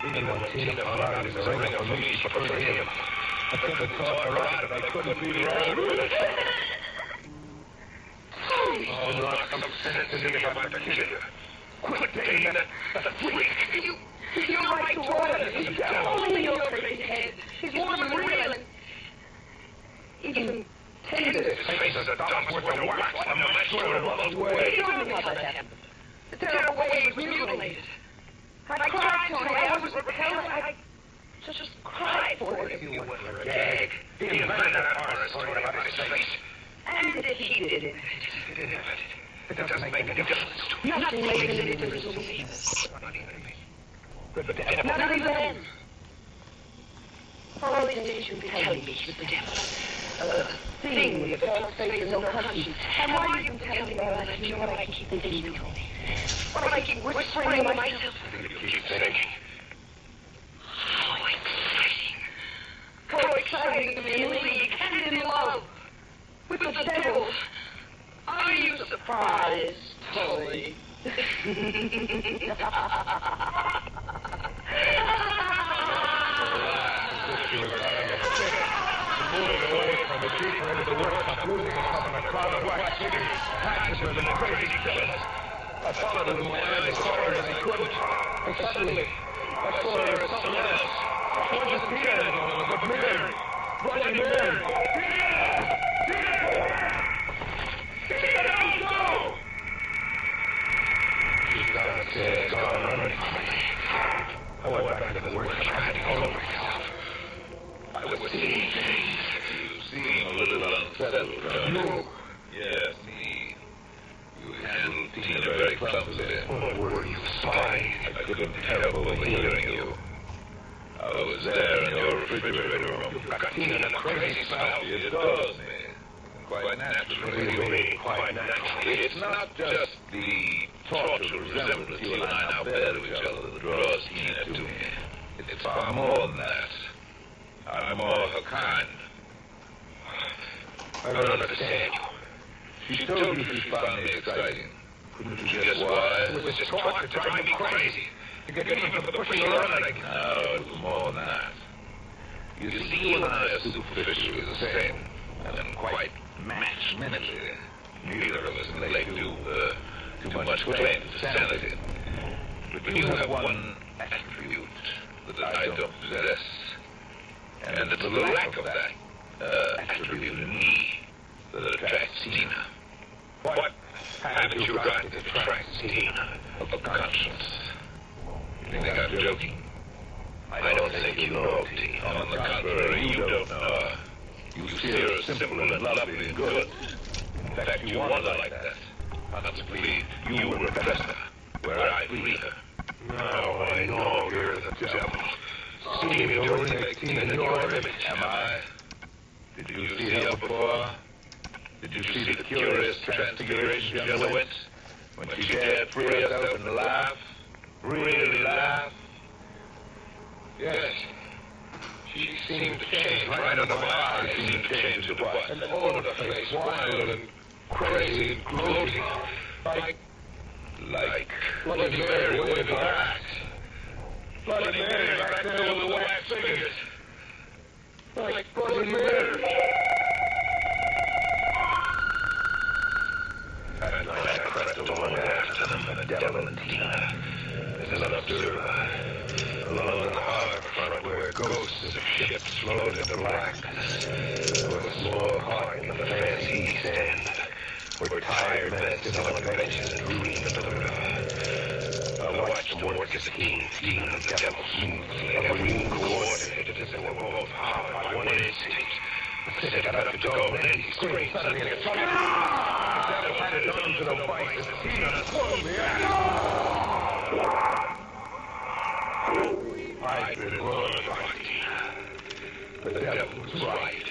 Even when Tina found out he was a ringer for me, she preferred him. I could have taught her right, but I couldn't be right. Oh, knock some sense into you if I'm to kill you. Quit dating that freak. You're right to order. He's only your crazy head. He's warm and real and even tender. His face is a dump worth of wax. I'm not sure of all the way. You don't know how that happened. The terrible way he was mutilated. I cried, Tony. I was repelled. I just cried for it. You went for a gag. He invented that horror story about his face. And that he did it. He did it. It doesn't make any difference. Nothing made any difference to me. Not even the devil. Not even then. All these days you've been telling me he's the devil. A thing with a false face and no conscience. And why do you tell me about that? You know what I keep thinking, you told me. What I keep whispering to myself. You keep thinking. How exciting to be in league and in love with the devil. Are you surprised, Tony? Moving away from the deeper into the workshop, losing herself in a crowd of wax figures, actresses, and crazy killers. I followed her with my eyes as hard as I could, and suddenly I saw her as someone else. It wasn't Tina anymore, but Mary. Bloody Mary. Tina, don't go! She's downstairs, gone running from me. I went back to the workshop, I had to hold myself. I was seeing things. unsettled, don't you? Yes, me. You handled Tina very clumsily. What were you, spy? I couldn't help overhearing you. I was there in your refrigerator room. You've got Tina in a crazy spell. It does me. Quite naturally. Quite naturally. It's not just the tortured resemblance you and I now bear to each other that draws Tina to me. It's far more than that. I'm more her kind. I don't understand you. She told you she found me exciting. Couldn't you guess why? It was just talk to drive me crazy. You get even for pushing her running. No, it was more than that. You see, you and I are superficially the same, and quite matched mentally. Neither of us can lay too much claim to sanity. But you have one attribute that I don't possess, and it's the lack of that attribute in me that attracts Tina. What haven't you got that attracts Tina? A conscience. You think I'm joking? I don't think you know Tina. On the contrary, you don't know her. You see her as simple and lovely and good. In fact, you want her like that. Possibly you will repress her, where I free her. Now I know you're the devil. Scheming to remake Tina in your image. Am I? Did you see her before? Did you see the curious transfiguration she underwent? When she dared free herself and laugh? Really laugh? Yes. She seemed to change right under my eyes. She seemed to change into what? An older face, wild and crazy and gloating. Like Bloody Mary waving her axe. Bloody Mary back there with the wax fingers. Like Bloody Mary. At night I crept along after them, the devil and Tina, as an observer, along the harbor front where ghosts of ships floated in the blackness, where a small park in the fancy East End, where tired men sit on benches and dream into the river. I watched them work as a king, Tina and the devil smoothly, every move coordinated as they were both powered by one instinct. The city got up to go, and then he screamed suddenly and the devil had his arms in a vice as Tina swung the axe. I'd been wrong about Tina. The devil was right.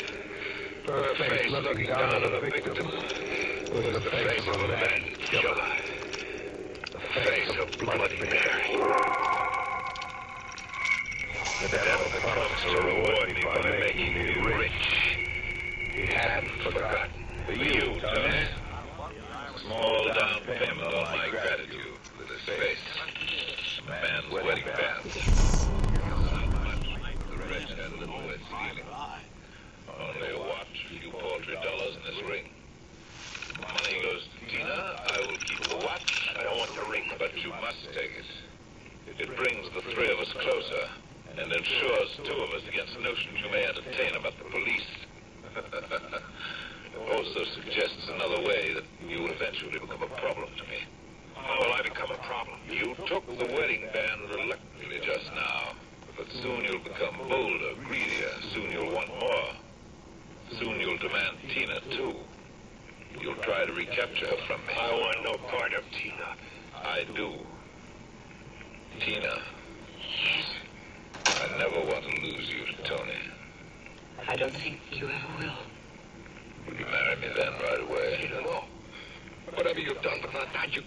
Her face looking down on the victim was the face of a man killer. The face of Bloody Mary. The devil promised to reward me by making me rich. He hadn't forgotten. For you, Tony. Small down payment on my gratitude for this face. A man's wedding band. The rich and little bit stealing. Only a watch, a few paltry dollars in this ring. Money goes to Tina. I will keep the watch. I don't want the ring, but you must take it. It brings the three of us closer and ensures two of us against notions you may entertain about the police. It also suggests another way that you will eventually become a problem to me. How will I become a problem? You took the wedding band reluctantly just now, but soon you'll become bolder, greedier. Soon you'll want more. Soon you'll demand Tina, too. You'll try to recapture her from me. I want no part of Tina. I do. Tina. Yes. I never want to lose you to Tony. I don't think you ever will. Will you marry me then, right away? No. Whatever you've done but not that, you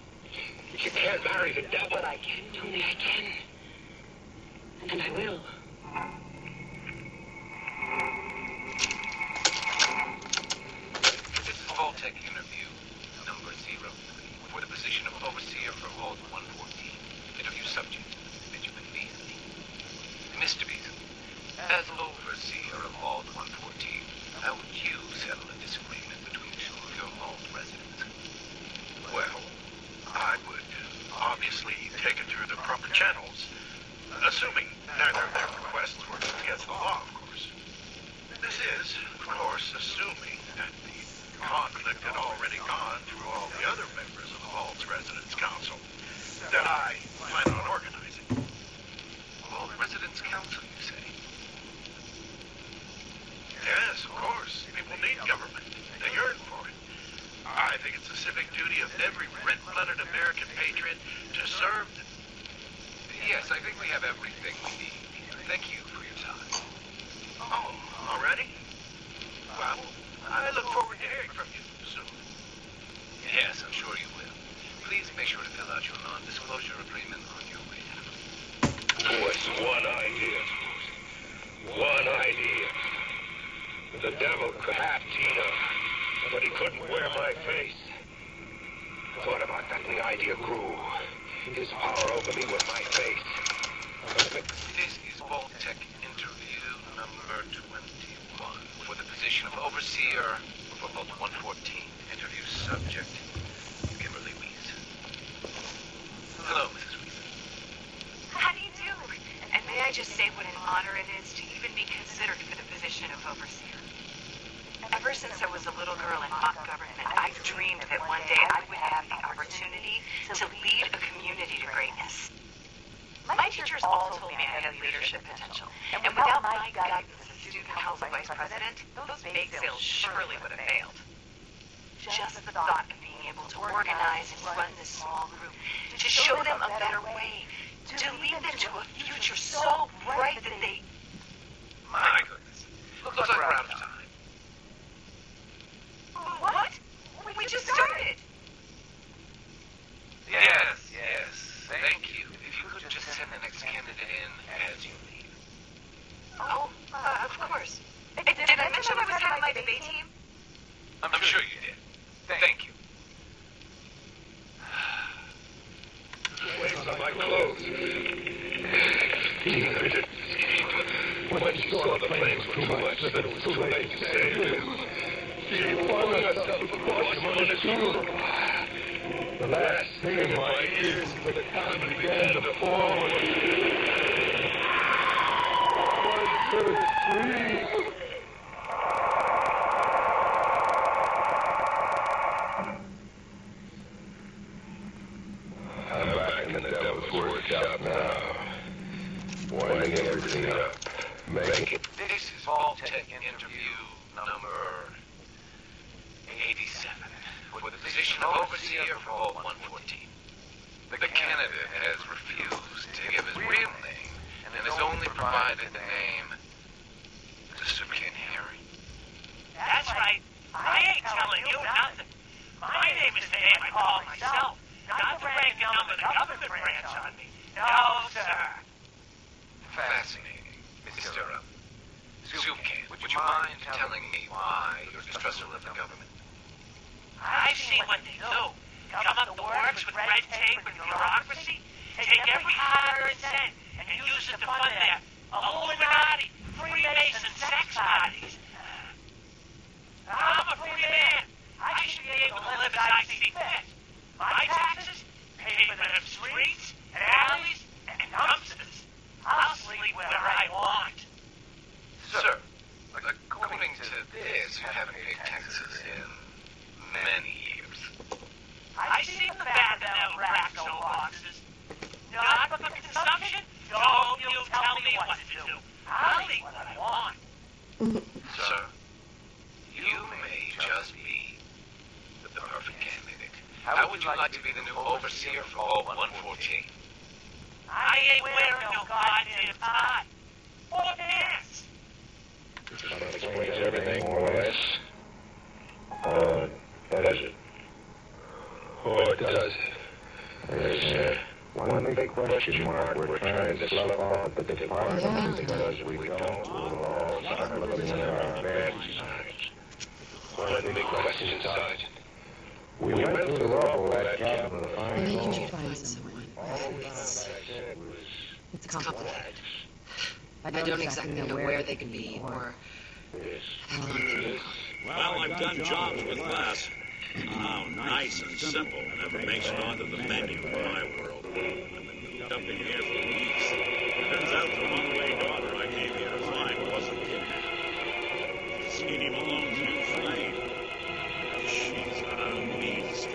can't marry the devil. But I can, Tony, I can. And I will. This is Vault-Tec interview, number 03, for the position of overseer for Vault 114. Interview subject, Benjamin Beasley. Mr. Beasley, as overseer of Vault 114, how would you settle a disagreement between two of your Vault residents? Well, I would obviously take it through the proper channels, assuming neither of their requests were against the law, of course. This is, of course, assuming that the conflict had already gone through all the other members of the Vault's Residence Council that I plan on organizing. Vault Residence Council, you say? Yes, of course. People need government. of every red-blooded American patriot to serve them. Yes, I think we have everything we need. Thank you for your time. Oh, already? Well, I look forward to hearing from you soon. Yes, I'm sure you will. Please make sure to fill out your non-disclosure agreement on your way out. What's one idea? One idea. The devil could have Tina, but he couldn't wear my face. Thought about that, the idea grew. His power over me was my face. This is Vault-Tec interview number 21 for the position of overseer for Vault 114. Interview subject, Kimberly Weiss. Hello, Mrs. Weiss. How do you do? And may I just say what an honor it is to even be considered for the position of overseer. Ever since I was a little girl in mock government, I've dreamed that one day I would have the opportunity to lead a community to greatness. My teachers all told me I had leadership potential, and without my guidance as a student council vice president, those bake sales surely would have failed. Just the thought of being able to organize and run this small group, to show them a better way, to lead them to a future so bright that they... My goodness. Looks like we're out of time. What? We just started. Yes. Thank you. If you could just send the next candidate in as you leave. Oh, of course. Did I mention I was on my debate team? I'm sure you did. Thank you. Flames on my clothes. Tina didn't escape. When she saw the flames were too much, that it was too late to save him. She flung herself across him on his funeral. The last thing in my ears was the cannon began to fall. 1, 2, 3. I'm back in the devil's workshop now. Winding everything up. Make it. This is Vault-Tec interview number 87 for the position of overseer for Vault 114. The candidate has refused to give his real name and has only provided the name Mr. Kinharry. That's right. I ain't telling you nothing. My name is the name I call myself, not the rank and number the government branch on me. No, sir. Fascinating, Mr. Zubkin. Would you mind telling me why you're distrustful of the government? I've seen what they do. Come up the works with red tape and bureaucracy, take every hard-earned cent and use it to fund their Illuminati, Freemason sex parties. I'm a free man. I should be able to live as I see fit. My taxes pay for the streets and alleys and dumpsters. I'll sleep where I want. Sir, according to this, you haven't paid taxes in many years. I see the bad metal racks on boxes. Not for consumption. Don't you tell me what to do. I'll eat what I want. Sir, you may just be the perfect candidate. How would you like to be the new overseer for Vault 114? I ain't wearing no goddamn tie. Or pants. That explains everything, more or less. Does it? Or does it? There's one big question mark we're trying to slough off the department because we don't all start looking at our bad sides. One big question, Sergeant. We went through the rubble at Capitol to find I think you should find someone. It's complicated. I don't exactly know where they can be or... Well, I've done jobs with less. How nice and simple never makes it onto the menu in my world. I've been cooped up in here for weeks. Turns out the one-way daughter I came here to find wasn't kidnapped. Skinny Malone's new flame. She's a beast.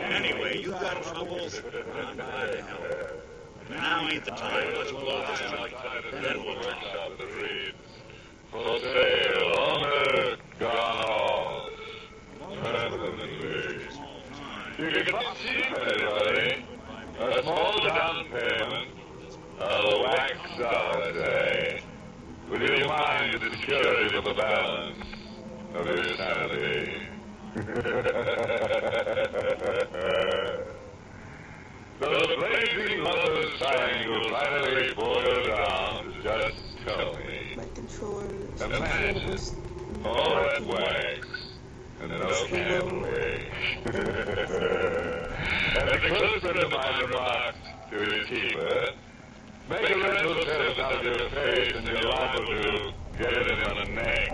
Anyway, you got troubles? I'm glad to help. Now ain't the time. Let's blow this joint. Then we'll talk. The reeds. For sale on Earth, God. you can see anybody, a small down payment, a wax dollar, say. Would you mind the security for the balance of your sanity? So the blazing lover's triangle finally boiled down to just tell me. My controller is Imagine all that wax and no candle wick. And the close friend of mine remarked to his keeper, make a rental service out of your face and you're liable to get it in the neck.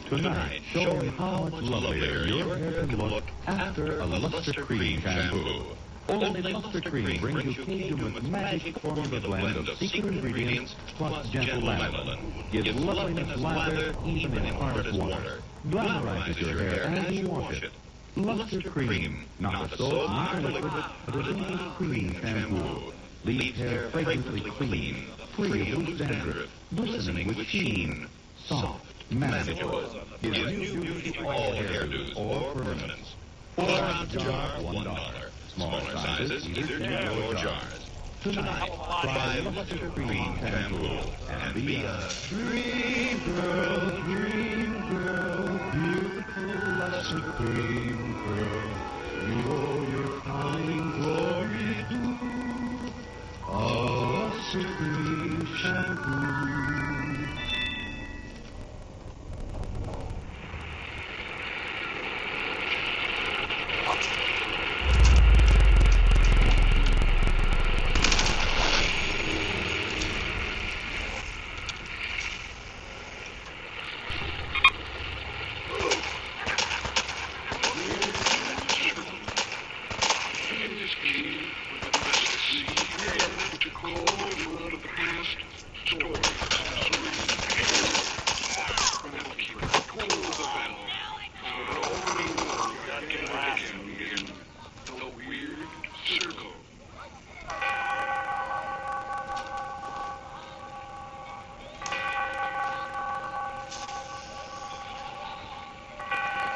Tonight, showing how much lovelier your hair can look after a Luster Cream shampoo. Only Luster Cream brings you Cajun's magic formula blend of secret ingredients plus gentle lanolin. Gives loveliness lather even in hardest water. Glamorizes your hair as you wash it. Luster Cream, not a soap, not a liquid, but a gentle cream shampoo. Leaves hair fragrantly clean, free of loose dandruff, glistening with sheen. Soft, manageable. Gives you beauty for all hairdos or permanents. 4-ounce jar, $1. Smaller sizes, either jam or jars. Tonight, try Luster Cream shampoo and be a dream girl, beautiful Luster Cream girl. You owe your crowning glory due. A Luster Cream shampoo.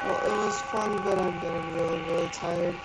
Well, it was fun, but I'm getting really, really tired.